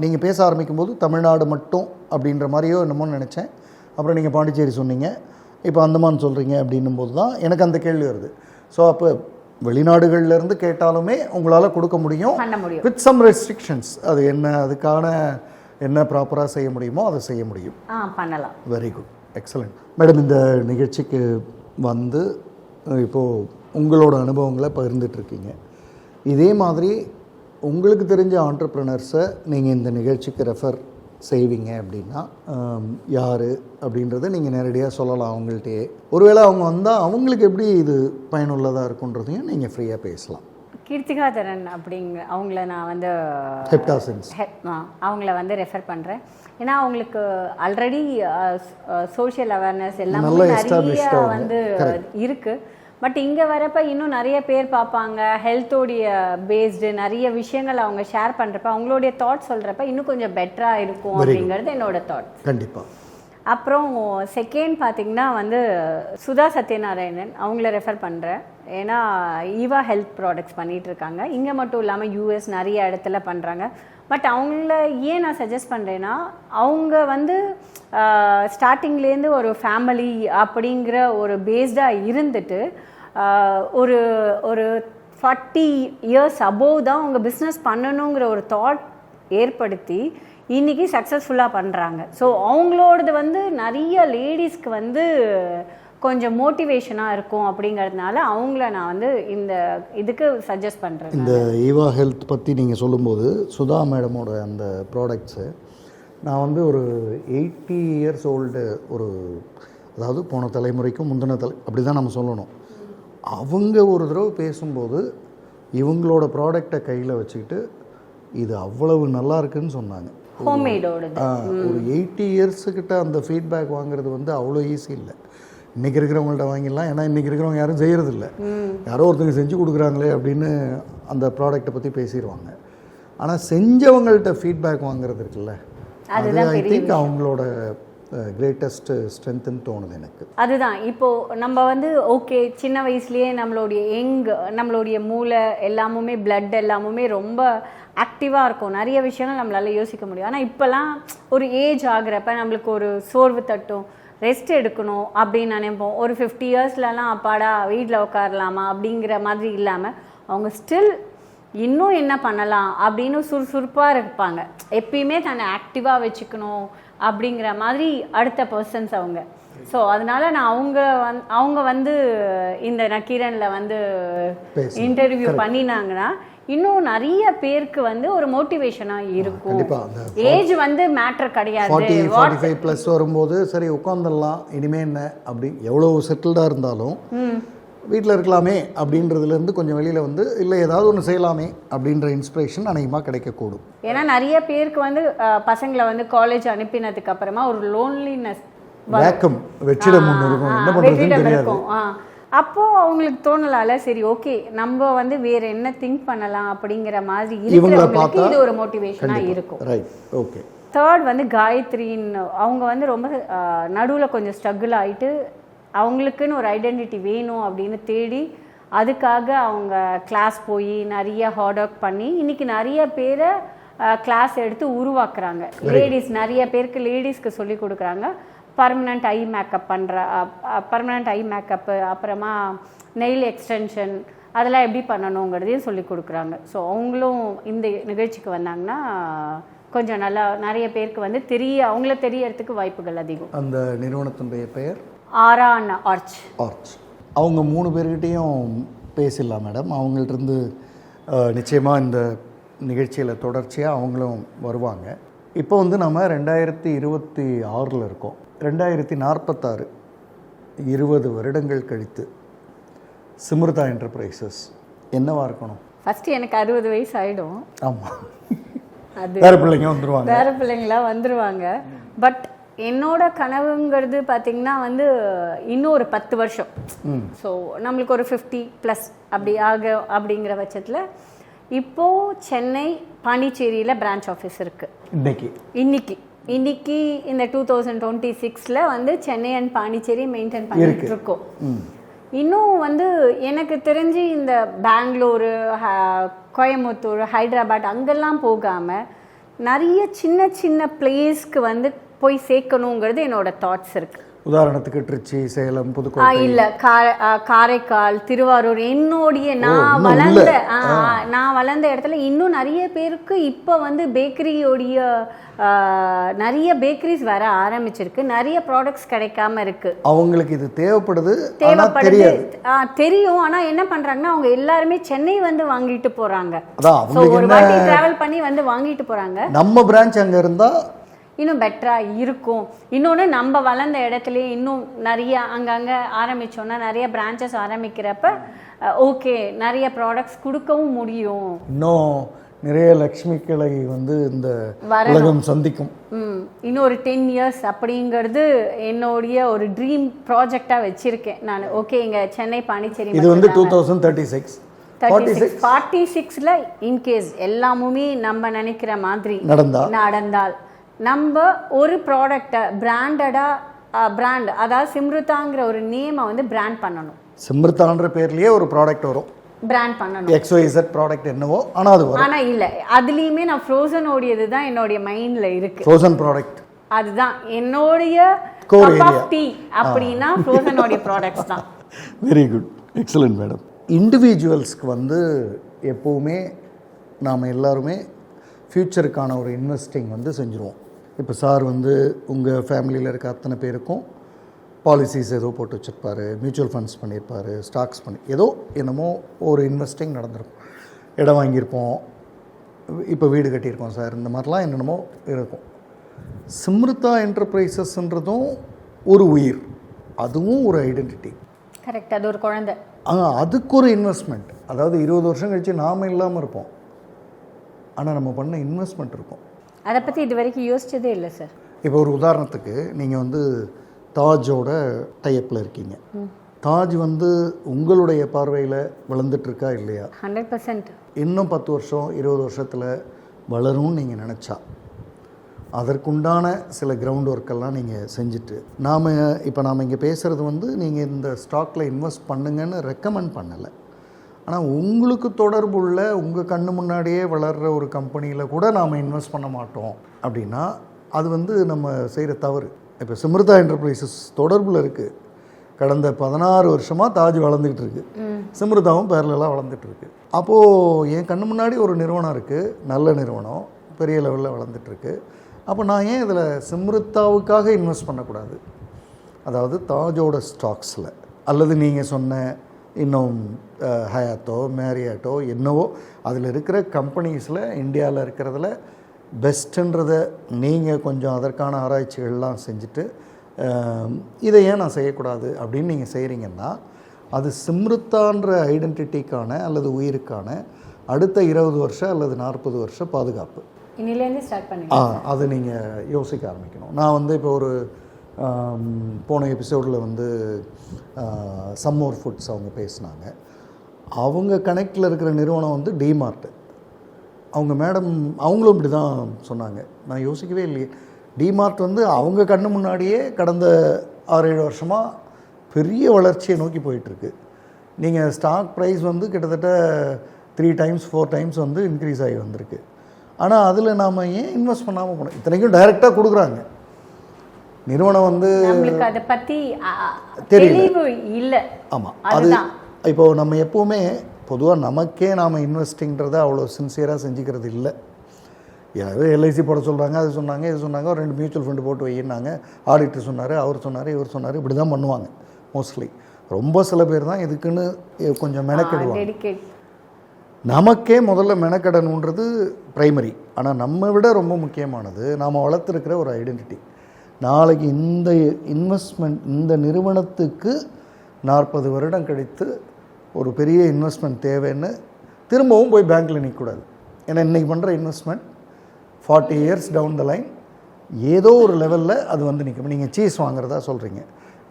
நீங்கள் பேச ஆரம்பிக்கும் போது தமிழ்நாடு மட்டும் அப்படின்ற மாதிரியோ என்னமோ நினச்சேன். அப்புறம் நீங்கள் பாண்டிச்சேரி சொன்னீங்க, இப்போ அந்தமான் சொல்கிறீங்க அப்படின்னும் போது தான் எனக்கு அந்த கேள்வி வருது. ஸோ அப்போ வெளிநாடுகள்லேருந்து கேட்டாலுமே உங்களால் கொடுக்க முடியும் வித் சம் ரெஸ்ட்ரிக்ஷன்ஸ். அது என்ன, அதுக்கான என்ன ப்ராப்பராக செய்ய முடியுமோ அதை செய்ய முடியும், பண்ணலாம். Very good, excellent. மேடம், இந்த நிகழ்ச்சிக்கு வந்து இப்போது உங்களோட அனுபவங்களை பகிர்ந்துட்டுருக்கீங்க. இதே மாதிரி உங்களுக்கு தெரிஞ்ச ஆண்டர்ப்ரனர்ஸை நீங்கள் இந்த நிகழ்ச்சிக்கு ரெஃபர் செய்வீங்க அப்படின்னா யார் அப்படின்றத நீங்கள் நேரடியாக சொல்லலாம் அவங்கள்ட்டே. ஒருவேளை அவங்க வந்தால் அவங்களுக்கு எப்படி இது பயனுள்ளதாக இருக்குன்றதையும் நீங்கள் ஃப்ரீயாக பேசலாம். கீர்த்திகாதரன் அவங்கள நான் வந்து அவங்கள வந்து ரெஃபர் பண்ணுறேன். ஏன்னா அவங்களுக்கு ஆல்ரெடி சோஷியல் அவேர்னஸ் எல்லாமே நிறைய வந்து இருக்குது. பட் இங்கே வரப்போ இன்னும் நிறைய பேர் பார்ப்பாங்க, ஹெல்த்தோடைய பேஸ்டு நிறைய விஷயங்கள் அவங்க ஷேர் பண்ணுறப்ப அவங்களுடைய தாட் சொல்கிறப்ப இன்னும் கொஞ்சம் பெட்டராக இருக்கும் அப்படிங்கிறது என்னோட தாட். கண்டிப்பாக. அப்புறம் செகண்ட் பார்த்திங்கன்னா வந்து சுதா சத்யநாராயணன், அவங்கள ரெஃபர் பண்ணுறேன். ஏன்னா ஈவா ஹெல்த் ப்ராடக்ட்ஸ் பண்ணிகிட்ருக்காங்க. இங்கே மட்டும் இல்லாமல் யூஎஸ் நிறைய இடத்துல பண்ணுறாங்க. பட் அவங்கள ஏன் நான் சஜஸ்ட் பண்ணுறேன்னா, அவங்க வந்து ஸ்டார்டிங்லேருந்து ஒரு ஃபேமிலி அப்படிங்கிற ஒரு பேஸ்டாக இருந்துட்டு ஒரு 40 years அபோவ் தான் அவங்க பிஸ்னஸ் பண்ணணுங்கிற ஒரு தாட் ஏற்படுத்தி இன்றைக்கி சக்ஸஸ்ஃபுல்லாக பண்ணுறாங்க. ஸோ அவங்களோடது வந்து நிறைய லேடிஸ்க்கு வந்து கொஞ்சம் மோட்டிவேஷனாக இருக்கும் அப்படிங்கிறதுனால அவங்கள நான் வந்து இந்த இதுக்கு சஜஸ்ட் பண்ணுறேன். இந்த ஈவா ஹெல்த் பற்றி நீங்கள் சொல்லும்போது சுதா மேடமோட அந்த ப்ராடக்ட்ஸு நான் வந்து ஒரு 80 years ஓல்டு ஒரு, அதாவது போன தலைமுறைக்கும் முந்தின அப்படி தான் நம்ம சொல்லணும். அவங்க ஒரு தடவை பேசும்போது இவங்களோட ப்ராடக்டை கையில் வச்சுக்கிட்டு இது அவ்வளவு நல்லா இருக்குன்னு சொன்னாங்க. ஒரு 80 years கிட்ட அந்த ஃபீட்பேக் வாங்குறது வந்து அவ்வளோ ஈஸி இல்லை. இன்றைக்கி இருக்கிறவங்கள்ட்ட வாங்கிடலாம், ஏன்னா இன்றைக்கி இருக்கிறவங்க யாரும் செய்கிறதில்ல, யாரோ ஒருத்தங்க செஞ்சு கொடுக்குறாங்களே அப்படின்னு அந்த ப்ராடக்டை பற்றி பேசிடுவாங்க. ஆனால் செஞ்சவங்கள்ட்ட ஃபீட்பேக் வாங்குறது இருக்குல்ல, அது ஐ திங்க் அவங்களோட கிரேட்டஸ்ட் ஸ்ட்ரென்த்துன்னு தோணுது எனக்கு. அதுதான் இப்போது நம்ம வந்து ஓகே சின்ன வயசுலேயே நம்மளுடைய மூளை எல்லாமுமே பிளட் எல்லாமுமே ரொம்ப ஆக்டிவாக இருக்கும், நிறைய விஷயங்கள் நம்மளால் யோசிக்க முடியும். ஆனால் இப்போல்லாம் ஒரு ஏஜ் ஆகிறப்ப நம்மளுக்கு ஒரு சோர்வு தட்டும், ரெஸ்ட் எடுக்கணும் அப்படின்னு நினைப்போம். ஒரு 50 yearsலலாம் அப்பாடா வீட்டில் உட்காரலாமா அப்படிங்கிற மாதிரி இல்லாமல் அவங்க ஸ்டில் இன்னும் என்ன பண்ணலாம் அப்படின்னு சுறுசுறுப்பாக இருப்பாங்க. எப்பயுமே தன்னை ஆக்டிவாக வச்சுக்கணும் அப்படிங்கிற மாதிரி அடுத்த பர்சன்ஸ் அவங்க. ஸோ அதனால நான் அவங்க வந்து இந்த நக்கீரனில் வந்து இன்டர்வியூ பண்ணினாங்கன்னா இன்னும் நிறைய பேருக்கு வந்து ஒரு மோட்டிவேஷனாக இருக்கும். ஏஜ் வந்து மேட்டர் கிடையாது. 40-45+ வரும்போது சரி உட்காந்துடலாம், இனிமே என்ன அப்படி எவ்வளோ செட்டில்டாக இருந்தாலும் வீட்டில் இருக்கலாமே அப்படின்றதுலேருந்து கொஞ்சம் வெளியில் வந்து இல்லை ஏதாவது ஒன்று செய்யலாமே அப்படின்ற இன்ஸ்பிரேஷன் அநேகமாக கிடைக்கக்கூடும். ஏன்னா நிறைய பேருக்கு வந்து பசங்களை வந்து காலேஜ் அனுப்பினதுக்கு அப்புறமா ஒரு லோன்லினஸ் வேக்கம் வெற்றிடம் ஒன்று இருக்கும், என்ன பண்ணுறதுன்னு தெரியாது. அப்போது அவங்களுக்கு தோணலால சரி ஓகே நம்ம வந்து வேறு என்ன திங்க் பண்ணலாம் அப்படிங்கிற மாதிரி இருக்கிறவங்களுக்கு இது ஒரு மோட்டிவேஷனாக இருக்கும். ஓகே. தேர்ட் வந்து காயத்ரின்னு அவங்க வந்து ரொம்ப நடுவில் கொஞ்சம் ஸ்ட்ரகிள் ஆகிட்டு அவங்களுக்குன்னு ஒரு ஐடென்டிட்டி வேணும் அப்படின்னு தேடி அதுக்காக அவங்க கிளாஸ் போய் நிறைய ஹார்ட் ஒர்க் பண்ணி இன்றைக்கி நிறைய பேரை கிளாஸ் எடுத்து உருவாக்குறாங்க. லேடிஸ் நிறைய பேருக்கு லேடிஸ்க்கு சொல்லி கொடுக்குறாங்க. Permanent eye makeup permanent eye makeup, அப்புறமா நெயில் எக்ஸ்டென்ஷன் அதெல்லாம் எப்படி பண்ணணுங்கிறதையும் சொல்லி கொடுக்குறாங்க. ஸோ அவங்களும் இந்த நிகழ்ச்சிக்கு வந்தாங்கன்னா கொஞ்சம் நல்லா நிறைய பேருக்கு வந்து அவங்கள தெரியறதுக்கு வாய்ப்புகள் அதிகம். அந்த நிறுவனத்தினுடைய பெயர் ஆர்ச். அவங்க 3 பேர்கிட்டையும் பேசிடலாம் மேடம். அவங்கள்ட்ட நிச்சயமாக இந்த நிகழ்ச்சியில் தொடர்ச்சியாக அவங்களும் வருவாங்க. இப்போ வந்து நம்ம 2026 இருக்கோம். 2046 20 வருடங்கள் கழித்து சிம்ருதா என்டர்பிரைசஸ் என்னவா இருக்கணும்? ஃபஸ்ட்டு எனக்கு 60 வயசு ஆகிடும். ஆமாம், அது வேறு பிள்ளைங்க வந்துடுவாங்க, வேறு பிள்ளைங்களாம் வந்துடுவாங்க. பட் என்னோட கனவுங்கிறது பார்த்திங்கன்னா வந்து இன்னும் ஒரு 10 வருஷம். ஸோ நம்மளுக்கு ஒரு 50+ அப்படி அப்படிங்கிற பட்சத்தில் இப்போது சென்னை பாண்டிச்சேரியில் பிரான்ச் ஆஃபீஸ் இருக்குது. இன்னைக்கு இந்த 2026 வந்து சென்னை அண்ட் பாண்டிச்சேரி மெயின்டைன் பண்ணிட்டு இருக்கோம். இன்னும் வந்து எனக்கு தெரிஞ்சு இந்த பெங்களூரு, கோயம்புத்தூர், ஹைதராபாத் அங்கெல்லாம் போகாமல் நிறைய சின்ன சின்ன பிளேஸ்க்கு வந்து போய் சேர்க்கணுங்கிறது என்னோட தாட்ஸ் இருக்குது. உதாரணத்துக்கு திருச்சி, சேலம், புதுக்கோட்டை, இல்லை காரைக்கால், திருவாரூர், என்னுடைய நான் வளர்ந்த இடத்துல இன்னும் நிறைய பேருக்கு இப்போ வந்து பேக்கரியோடைய நிறைய பேக்கரிஸ் வர ஆரம்பிச்சிருக்கு. நிறைய ப்ராடக்ட்ஸ் கிடைக்காம இருக்கு. அவங்களுக்கு இது தேவைப்படுது தெரியும். ஆனா என்ன பண்றாங்கன்னா அவங்க எல்லாருமே சென்னை வந்து வாங்கிட்டு போறாங்க. ஒரு வாட்டி டிராவல் பண்ணி வந்து வாங்கிட்டு போறாங்க. நம்ம பிரான்ச் அங்க இருந்தா இன்னும் பெட்டராக இருக்கும். இன்னொன்று நம்ம வளர்ந்த இடத்துலையே இன்னும் நிறைய அங்கங்கே ஆரம்பித்தோன்னா நிறைய பிரான்ச்சஸ் ஆரம்பிக்கிறப்ப ஓகே நிறைய ப்ராடக்ட்ஸ் கொடுக்கவும் முடியும். இன்னும் நிறைய லக்ஷ்மிகளை வந்து இந்த உலகம் சந்திக்கும். இன்னும் ஒரு 10 years அப்படிங்கிறது என்னுடைய ஒரு ட்ரீம் ப்ராஜெக்டாக வச்சுருக்கேன் நான். ஓகே இங்கே சென்னை பாண்டிச்சேரி இது வந்து 2036 இன்கேஸ் எல்லாமுமே நம்ம நினைக்கிற மாதிரி நடந்தால் நம்ம ஒரு ப்ராடக்டை பிராண்ட் அதாவது சிம்ருதாங்கிற ஒரு நேமை வந்து பிராண்ட் பண்ணணும். சிம்ருதான்ற பேர்லயே ஒரு ப்ராடக்ட் வரும், பிராண்ட் பண்ணணும். XYZ ப்ராடக்ட் என்னவோ ஆனா அது வரும். ஆனா இல்ல அதுலயுமே நான் ஃப்ரோசன் ஓடியது தான் என்னோட மைண்ட்ல இருக்கு. ஃப்ரோசன் ப்ராடக்ட் அதுதான் என்னோட கப் ஆஃப் டீ அப்படினா ஃப்ரோசன் ஓடிய ப்ராடக்ட்ஸ் தான். Very good, excellent madam. இண்டிவிஜுவல்ஸ்க்கு வந்து எப்பவுமே நாம எல்லாருமே ஃப்யூச்சருக்கான ஒரு இன்வெஸ்டிங் வந்து செஞ்சுருவோம். இப்போ சார் வந்து உங்கள் ஃபேமிலியில் இருக்க அத்தனை பேருக்கும் பாலிசிஸ் ஏதோ போட்டு வச்சுருப்பார், மியூச்சுவல் ஃபண்ட்ஸ் பண்ணியிருப்பார், ஸ்டாக்ஸ் என்னமோ ஒரு இன்வெஸ்டிங் நடந்திருக்கும். இடம் வாங்கியிருப்போம், இப்போ வீடு கட்டியிருக்கோம் சார், இந்த மாதிரிலாம் என்னென்னமோ இருக்கும். சிம்ருதா என்டர்பிரைசஸ்ன்றதும் ஒரு உயிர், அதுவும் ஒரு ஐடென்டிட்டி. கரெக்ட், அது ஒரு குழந்தை. அதுக்கு ஒரு இன்வெஸ்ட்மெண்ட். அதாவது 20 வருஷம் கழித்து நாம் இல்லாமல் இருப்போம், ஆனால் நம்ம பண்ண இன்வெஸ்ட்மெண்ட் இருக்கும். அதை பற்றி இது வரைக்கும் யோசிச்சதே இல்லை சார். இப்போ ஒரு உதாரணத்துக்கு நீங்கள் வந்து தாஜோட டைப்பில் இருக்கீங்க. தாஜ் வந்து உங்களுடைய பார்வையில் வளர்ந்துட்டுருக்கா இல்லையா? 100%. இன்னும் 10 வருஷம் 20 வருஷத்தில் வளரும்னு நீங்கள் நினச்சா அதற்குண்டான சில கிரவுண்ட் ஒர்க்கெல்லாம் நீங்கள் செஞ்சுட்டு நாம் இங்கே பேசுகிறது வந்து நீங்கள் இந்த ஸ்டாக்கில் இன்வெஸ்ட் பண்ணுங்கன்னு ரெக்கமெண்ட் பண்ணலை. ஆனால் உங்களுக்கு தொடர்புள்ள உங்கள் கண்ணு முன்னாடியே வளர்கிற ஒரு கம்பெனியில் கூட நாம் இன்வெஸ்ட் பண்ண மாட்டோம் அப்படின்னா அது வந்து நம்ம செய்கிற தவறு. இப்போ சிம்ருதா என்டர்பிரைசஸ் தொடர்பில் இருக்குது. கடந்த 16 வருஷமாக தாஜ் வளர்ந்துக்கிட்டு இருக்குது, சிம்ருதாவும் பேரலாக வளர்ந்துட்டுருக்கு. அப்போது என் கண்ணு முன்னாடி ஒரு நிறுவனம் இருக்குது, நல்ல நிறுவனம், பெரிய லெவலில் வளர்ந்துட்டுருக்கு. அப்போ நான் ஏன் இதில் சிம்ருதாவுக்காக இன்வெஸ்ட் பண்ணக்கூடாது? அதாவது தாஜோட ஸ்டாக்ஸில் அல்லது நீங்கள் சொன்ன இன்னும் ஹயாத்தோ மேரியாட்டோ என்னவோ அதில் இருக்கிற கம்பெனிஸில் இந்தியாவில் இருக்கிறதுல பெஸ்ட்டுன்றதை நீங்கள் கொஞ்சம் அதற்கான ஆராய்ச்சிகள்லாம் செஞ்சுட்டு இதை ஏன் நான் செய்யக்கூடாது அப்படின்னு நீங்கள் செய்கிறீங்கன்னா அது சிம்ருதான்ற ஐடென்டிட்டிக்கான அல்லது உயிருக்கான அடுத்த 20 வருஷம் அல்லது 40 வருஷம் பாதுகாப்பு. இன்னிலேருந்து ஸ்டார்ட் பண்ணி அது நீங்கள் யோசிக்க ஆரம்பிக்கணும். நான் வந்து இப்போ ஒரு போன எபிசோடில் வந்து சம்மோர் ஃபுட்ஸ் அவங்க பேசினாங்க. அவங்க கனெக்டில் இருக்கிற நிறுவனம் வந்து டிமார்ட். அவங்க மேடம் அவங்களும் இப்படி தான் சொன்னாங்க. நான் யோசிக்கவே இல்லையே. டிமார்ட் வந்து அவங்க கண்ணு முன்னாடியே கடந்த 6-7 வருஷமாக பெரிய வளர்ச்சியை நோக்கி போயிட்டுருக்கு. நீங்கள் ஸ்டாக் ப்ரைஸ் வந்து கிட்டத்தட்ட 3 times 4 times வந்து இன்க்ரீஸ் ஆகி வந்திருக்கு. ஆனால் அதில் நாம் ஏன் இன்வெஸ்ட் பண்ணாமல் போனோம்? இத்தனைக்கும் டைரெக்டாக கொடுக்குறாங்க நிறுவனம் வந்து நம்மளுக்கு அதை பற்றி தெளிவு இல்லை. ஆமாம், அது இப்போது நம்ம எப்போவுமே பொதுவாக நமக்கே நாம் இன்வெஸ்டிங்கிறத அவ்வளோ சின்சியராக செஞ்சுக்கிறது இல்லை. யாராவது எல்ஐசி போட சொல்கிறாங்க, அது சொன்னாங்க, இது சொன்னாங்க, ஒரு 2 மியூச்சுவல் ஃபண்டு போட்டு வையினாங்க, ஆடிட்டர் சொன்னார், அவர் சொன்னார், இவர் சொன்னார், இப்படி தான் பண்ணுவாங்க மோஸ்ட்லி. ரொம்ப சில பேர் தான் இதுக்குன்னு கொஞ்சம் மெனக்கெடுவாங்க. நமக்கே முதல்ல மெனக்கெடணுன்றது ப்ரைமரி. ஆனால் நம்ம விட ரொம்ப முக்கியமானது நாம் வளர்த்துருக்கிற ஒரு ஐடென்டிட்டி. நாளைக்கு இந்த இன்வெஸ்ட்மெண்ட், இந்த நிறுவனத்துக்கு 40 வருடம் கழித்து ஒரு பெரிய இன்வெஸ்ட்மெண்ட் தேவைன்னு திரும்பவும் போய் பேங்க்கில் நிற்கக்கூடாது. ஏன்னா இன்றைக்கி பண்ணுற investment 40 years down the line ஏதோ ஒரு லெவலில் அது வந்து நிற்கும். நீங்கள் சீஸ் வாங்குறதா சொல்கிறீங்க,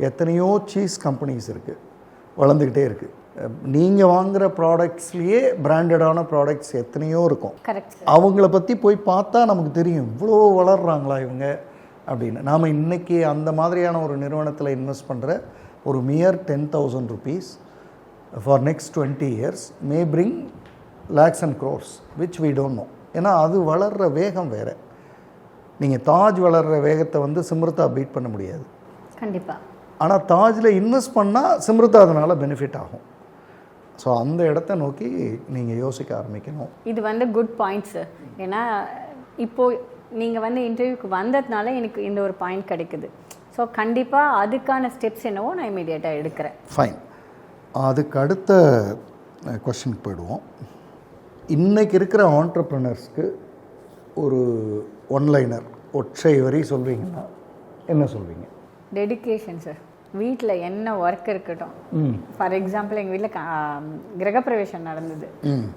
எத்தனையோ சீஸ் கம்பெனிஸ் இருக்குது, வளர்ந்துக்கிட்டே இருக்குது. நீங்கள் வாங்குகிற ப்ராடக்ட்ஸ்லேயே பிராண்டடான ப்ராடக்ட்ஸ் எத்தனையோ இருக்கும். அவங்கள பற்றி போய் பார்த்தா நமக்கு தெரியும் இவ்வளோ வளர்கிறாங்களா இவங்க அப்படின்னு. நாம் இன்றைக்கி அந்த மாதிரியான ஒரு நிறுவனத்தில் இன்வெஸ்ட் பண்ணுற ஒரு மியர் 10,000 rupees for next 20 years May bring lakhs and crores which we don't know. ஏன்னா அது வளர்கிற வேகம் வேறு. நீங்கள் தாஜ் வளர்கிற வேகத்தை வந்து சிம்ருதா பீட் பண்ண முடியாது கண்டிப்பாக. ஆனால் தாஜில் இன்வெஸ்ட் பண்ணால் சிம்ருதா அதனால் பெனிஃபிட் ஆகும். ஸோ அந்த இடத்த நோக்கி நீங்கள் யோசிக்க ஆரம்பிக்கணும். இது வந்து குட் பாயிண்ட்ஸ். ஏன்னா இப்போது நீங்கள் வந்து இன்டர்வியூக்கு வந்ததுனால எனக்கு இந்த ஒரு பாயிண்ட் கிடைக்குது. ஸோ கண்டிப்பாக அதுக்கான ஸ்டெப்ஸ் என்னவோ நான் இமீடியட்டாக எடுக்கிறேன். ஃபைன். அதுக்கு அடுத்த கொஷனுக்கு போயிடுவோம். இன்றைக்கி இருக்கிற ஆண்டர்ப்ரனர்ஸ்க்கு ஒரு ஒன்லைனர் ஒற்றை வரி சொல்வீங்கன்னா என்ன சொல்வீங்க? Dedication sir. வீட்டில் என்ன ஒர்க் இருக்கட்டும், ஃபார் எக்ஸாம்பிள் எங்கள் வீட்டில் கிரகப்பிரவேசம் நடந்தது.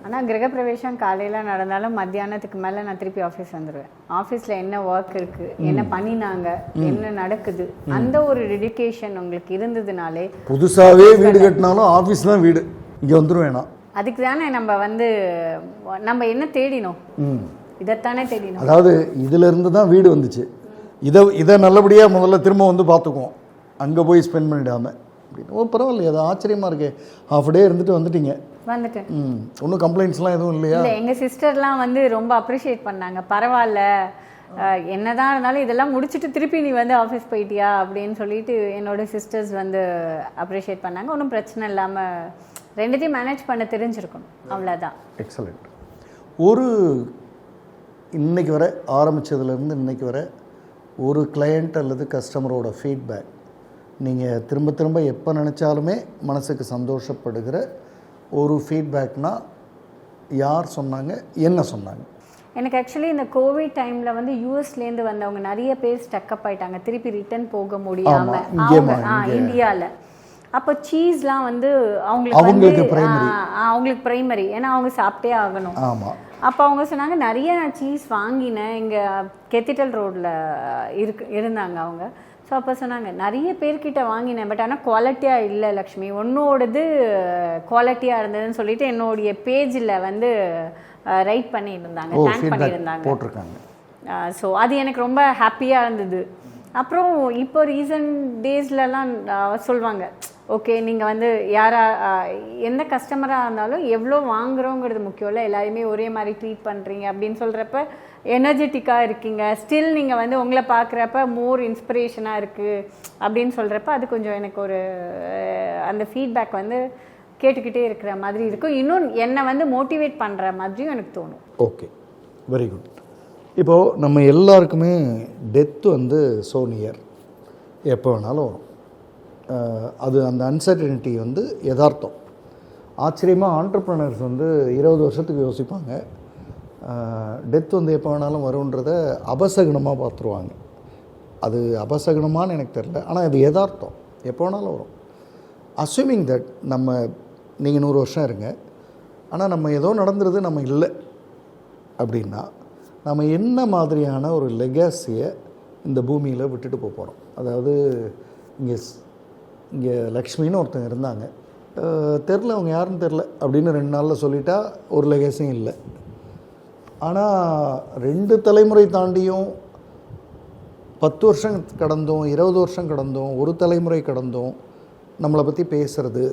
ஆனால் கிரகப்பிரவேசம் காலையில் நடந்தாலும் மத்தியானத்துக்கு மேலே நான் திருப்பி ஆஃபீஸ் வந்துடுவேன். ஆஃபீஸில் என்ன ஒர்க் இருக்குது, என்ன பண்ணினாங்க, என்ன நடக்குது, அந்த ஒரு டெடிகேஷன் உங்களுக்கு இருந்ததுனாலே புதுசாகவே வீடு கட்டினாலும் ஆஃபீஸ் தான் வீடு, இங்கே வந்துடுவேனா. அதுக்கு தானே நம்ம என்ன தேடினோம், இதைத்தானே தேடினோம். அதாவது இதிலிருந்து தான் வீடு வந்துச்சு. இதை நல்லபடியாக முதல்ல திரும்ப வந்து பார்த்துக்குவோம், அங்கே போய் ஸ்பெண்ட் பண்ணிடாமல் அப்படின்னு. பரவாயில்லையே, அது ஆச்சரியமாக இருக்கே. ஹாஃப் டே இருந்துட்டு வந்துட்டேன். ஒன்றும் கம்ப்ளைண்ட்ஸ்லாம் எதுவும் இல்லையா? இல்லை, எங்கள் சிஸ்டர்லாம் வந்து ரொம்ப அப்ரிஷியேட் பண்ணாங்க. பரவாயில்ல, என்னதான் இருந்தாலும் இதெல்லாம் முடிச்சுட்டு திருப்பி நீ வந்து ஆஃபீஸ் போயிட்டியா அப்படின்னு சொல்லிட்டு என்னோட சிஸ்டர்ஸ் வந்து அப்ரிஷியேட் பண்ணாங்க. ஒன்றும் பிரச்சனை இல்லாமல் ரெண்டுத்தையும் மேனேஜ் பண்ண தெரிஞ்சிருக்கணும், அவ்வளோதான். எக்ஸலண்ட். ஒரு இன்றைக்கி வர ஆரம்பித்ததுலேருந்து இன்றைக்கி வர ஒரு கிளையண்ட் அல்லது கஸ்டமரோட ஃபீட்பேக் நீங்கள் திரும்ப திரும்ப எப்போ நினச்சாலுமே மனசுக்கு சந்தோஷப்படுகிற ஒரு ஃபீட்பேக்னால் யார் சொன்னாங்க, என்ன சொன்னாங்க? எனக்கு ஆக்சுவலி இந்த கோவிட் டைமில் வந்து யூஎஸ்லேருந்து வந்தவங்க நிறைய பேர் ஸ்டக்கப் ஆகிட்டாங்க, திருப்பி ரிட்டர்ன் போக முடியாமல் இந்தியாவில். அப்போ சீஸ்லாம் வந்து அவங்களுக்கு ப்ரைமரி, ஏன்னா அவங்க சாப்பிட்டே ஆகணும். அப்போ அவங்க சொன்னாங்க, நிறைய நான் சீஸ் வாங்கினேன், இங்கே கெத்திட்டல் ரோடில் இருந்தாங்க அவங்க. ஸோ அப்போ சொன்னாங்க, நிறைய பேர்கிட்ட வாங்கினேன், பட் ஆனால் குவாலிட்டியாக இல்லை லக்ஷ்மி, ஒன்னோடது குவாலிட்டியாக இருந்ததுன்னு சொல்லிட்டு என்னுடைய பேஜில் வந்து ரைட் பண்ணியிருந்தாங்க, டேக் பண்ணியிருந்தாங்க, போட்டிருக்காங்க. ஸோ அது எனக்கு ரொம்ப ஹாப்பியாக இருந்தது. அப்புறம் இப்போ ரீசன்ட் டேஸ்லலாம் சொல்லுவாங்க, ஓகே நீங்கள் வந்து எந்த கஸ்டமராக இருந்தாலும் எவ்வளோ வாங்குகிறோங்கிறது முக்கியம் இல்லை, எல்லாருமே ஒரே மாதிரி ட்ரீட் பண்ணுறீங்க அப்படின்னு சொல்கிறப்ப எனர்ஜெட்டிக்காக இருக்கீங்க, ஸ்டில் நீங்கள் வந்து உங்களை பார்க்குறப்ப மோர் இன்ஸ்பிரேஷனாக இருக்குது அப்படின்னு சொல்கிறப்ப அது கொஞ்சம் எனக்கு ஒரு அந்த ஃபீட்பேக் வந்து கேட்டுக்கிட்டே இருக்கிற மாதிரி இருக்கும். இன்னும் என்னை வந்து மோட்டிவேட் பண்ணுற மாதிரியும் எனக்கு தோணும். Okay, very good. இப்போது நம்ம எல்லாருக்குமே டெத்து வந்து ஸோ நியர், எப்போ வேணாலும் வரும். அது அந்த அன்சர்டனிட்டி வந்து யதார்த்தம். ஆச்சரியமாக ஆண்டர்ப்ரனர்ஸ் வந்து 20 வருஷத்துக்கு யோசிப்பாங்க, டெத் வந்து எப்போ வேணாலும் வரும்ன்றத அபசகுனமாக பார்த்துருவாங்க. அது அபசகுனமானு எனக்கு தெரியல, ஆனால் அது யதார்த்தம், எப்போ வேணாலும் வரும். அஸ்யூமிங் தட் நீங்கள் 100 வருஷம் இருங்க, ஆனால் நம்ம ஏதோ நடந்துருது நம்ம இல்லை அப்படின்னா நம்ம என்ன மாதிரியான ஒரு லெகாசியை இந்த பூமியில் விட்டுட்டு போகிறோம்? அதாவது இங்கே லக்ஷ்மின்னு ஒருத்தங்க இருந்தாங்க, தெரில அவங்க யாருன்னு தெரில அப்படின்னு 2 நாளில் சொல்லிட்டா ஒரு லெகாசியும் இல்லை. ஆனால் 2 தலைமுறை தாண்டியும் 10 வருஷம் கடந்தோம், 20 வருஷம் கடந்தோம், ஒரு தலைமுறை கடந்தோம் நம்மளை பற்றி பேசுகிறது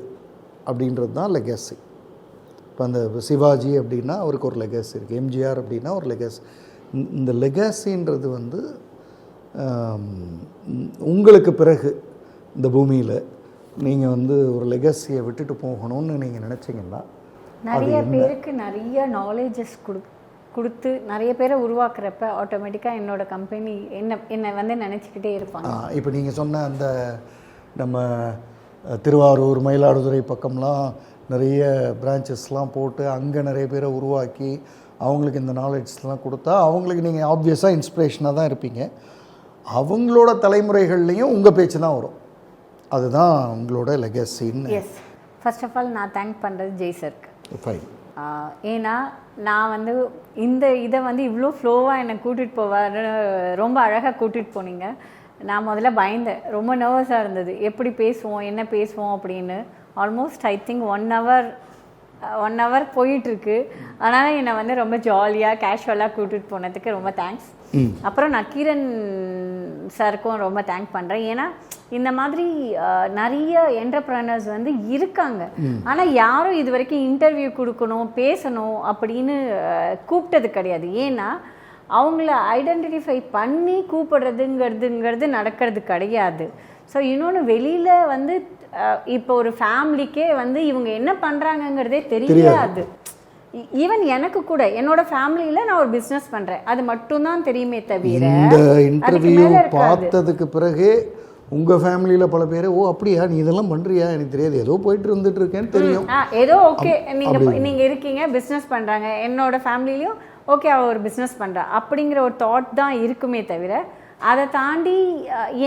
அப்படின்றது தான் லெகாசி. இப்போ அந்த சிவாஜி அப்படின்னா அவருக்கு ஒரு லெகாசி இருக்குது, எம்ஜிஆர் அப்படின்னா ஒரு லெகாசி. இந்த லெகாசின்றது வந்து உங்களுக்கு பிறகு இந்த பூமியில் நீங்கள் வந்து ஒரு லெகாசியை விட்டுட்டு போகணும்னு நீங்கள் நினச்சிங்கன்னா நிறைய பேருக்கு நிறைய நாலேஜஸ் கொடுத்து நிறைய பேரை உருவாக்குறப்ப ஆட்டோமேட்டிக்காக என்னோட கம்பெனி என்னை வந்து நினச்சிக்கிட்டே இருப்பாங்க. இப்போ நீங்கள் சொன்ன அந்த நம்ம திருவாரூர் மயிலாடுதுறை பக்கம்லாம் நிறைய பிரான்ச்சஸ்லாம் போட்டு அங்கே நிறைய பேரை உருவாக்கி அவங்களுக்கு இந்த நாலேஜஸ்லாம் கொடுத்தா அவங்களுக்கு நீங்கள் ஆப்வியஸாக இன்ஸ்பிரேஷனாக தான் இருப்பீங்க. அவங்களோட தலைமுறைகள்லையும் உங்கள் பேச்சு தான் வரும். அதுதான் உங்களோட லெகசின்னு. எஸ், ஃபர்ஸ்ட் ஆஃப் ஆல் நான் தேங்க் பண்ணுறது ஜெய் சருக்கு. ஃபைன். ஏன்னா நான் வந்து இந்த இதை வந்து இவ்வளோ ஃப்ளோவாக என்னை கூட்டிகிட்டு போவார், ரொம்ப அழகாக கூட்டிகிட்டு போனீங்க. நான் முதல்ல பயந்தேன், ரொம்ப நர்வஸாக இருந்தது, எப்படி பேசுவோம் என்ன பேசுவோம் அப்படின்னு. Almost I think one hour போயிட்டுருக்கு. அதனால் என்னை வந்து ரொம்ப ஜாலியாக கேஷுவலாக கூட்டிகிட்டு போனதுக்கு ரொம்ப தேங்க்ஸ். அப்புறம் நக்கீரன் சாருக்கும் ரொம்ப தேங்க் பண்ணுறேன். ஏன்னா இந்த மாதிரி நிறைய என்டர்பிரனர்ஸ் வந்து இருக்காங்க, ஆனால் யாரும் இது வரைக்கும் இன்டர்வியூ கொடுக்கணும் பேசணும் அப்படின்னு கூப்பிட்டது கிடையாது. ஏன்னா அவங்கள ஐடென்டிஃபை பண்ணி கூப்பிடுறதுங்கிறது நடக்கிறது கிடையாது. ஸோ இன்னொன்று வெளியில் வந்து இப்போ ஒரு ஃபேமிலிக்கே வந்து இவங்க என்ன பண்ணுறாங்கங்கிறதே தெரியாது. ஈவன் எனக்கு கூட என்னோட ஃபேமிலியில் நான் ஒரு பிஸ்னஸ் பண்ணுறேன், அது மட்டும்தான் தெரியுமே தவிர இந்த இன்டர்வியூ பார்த்ததுக்கு பிறகு உங்கள் ஃபேமிலியில் பல பேர் ஓ அப்படியா நீ இதெல்லாம் பண்ணுறியா எனக்கு தெரியாது, ஏதோ போயிட்டு வந்துட்டு இருக்கேன்னு தெரியும். ஏதோ ஓகே நீங்கள் இருக்கீங்க பிஸ்னஸ் பண்ணுறாங்க, என்னோட ஃபேமிலிலையும் ஓகே அவள் ஒரு பிஸ்னஸ் பண்ணுறா அப்படிங்கிற ஒரு தாட் தான் இருக்குமே தவிர அதை தாண்டி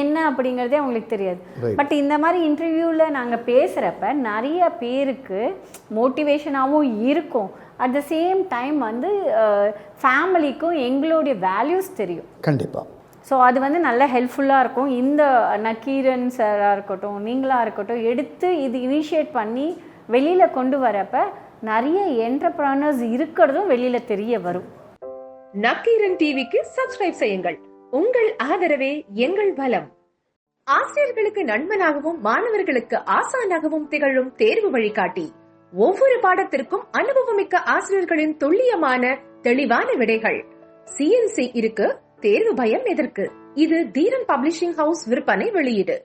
என்ன அப்படிங்கிறதே அவங்களுக்கு தெரியாது. பட் இந்த மாதிரி இன்டர்வியூவில் நாங்கள் பேசுகிறப்ப நிறைய பேருக்கு மோட்டிவேஷனாகவும் இருக்கும். அட் த சேம் டைம் வந்து ஃபேமிலிக்கும் எங்களுடைய வேல்யூஸ் தெரியும் கண்டிப்பாக. ஸோ அது வந்து நல்ல ஹெல்ப்ஃபுல்லாக இருக்கும். இந்த நக்கீரன் சாராக இருக்கட்டும் நீங்களாக இருக்கட்டும் எடுத்து இது இனிஷியேட் பண்ணி வெளியில் கொண்டு வரப்ப நிறைய என்டர்பிரனர்ஸ் இருக்கிறதும் வெளியில் தெரிய வரும். நக்கீரன் டிவிக்கு சப்ஸ்கிரைப் செய்யுங்கள். உங்கள் ஆதரவே எங்கள் பலம். ஆசிரியர்களுக்கு நண்பனாகவும் மாணவர்களுக்கு ஆசானாகவும் திகழும் தேர்வு வழிகாட்டி. ஒவ்வொரு பாடத்திற்கும் அனுபவமிக்க ஆசிரியர்களின் துல்லியமான தெளிவான விடைகள். CNC இருக்கு, தேர்வு பயம் எதற்கு? இது தீரன் பப்ளிஷிங் ஹவுஸ் விற்பனை வெளியீடு.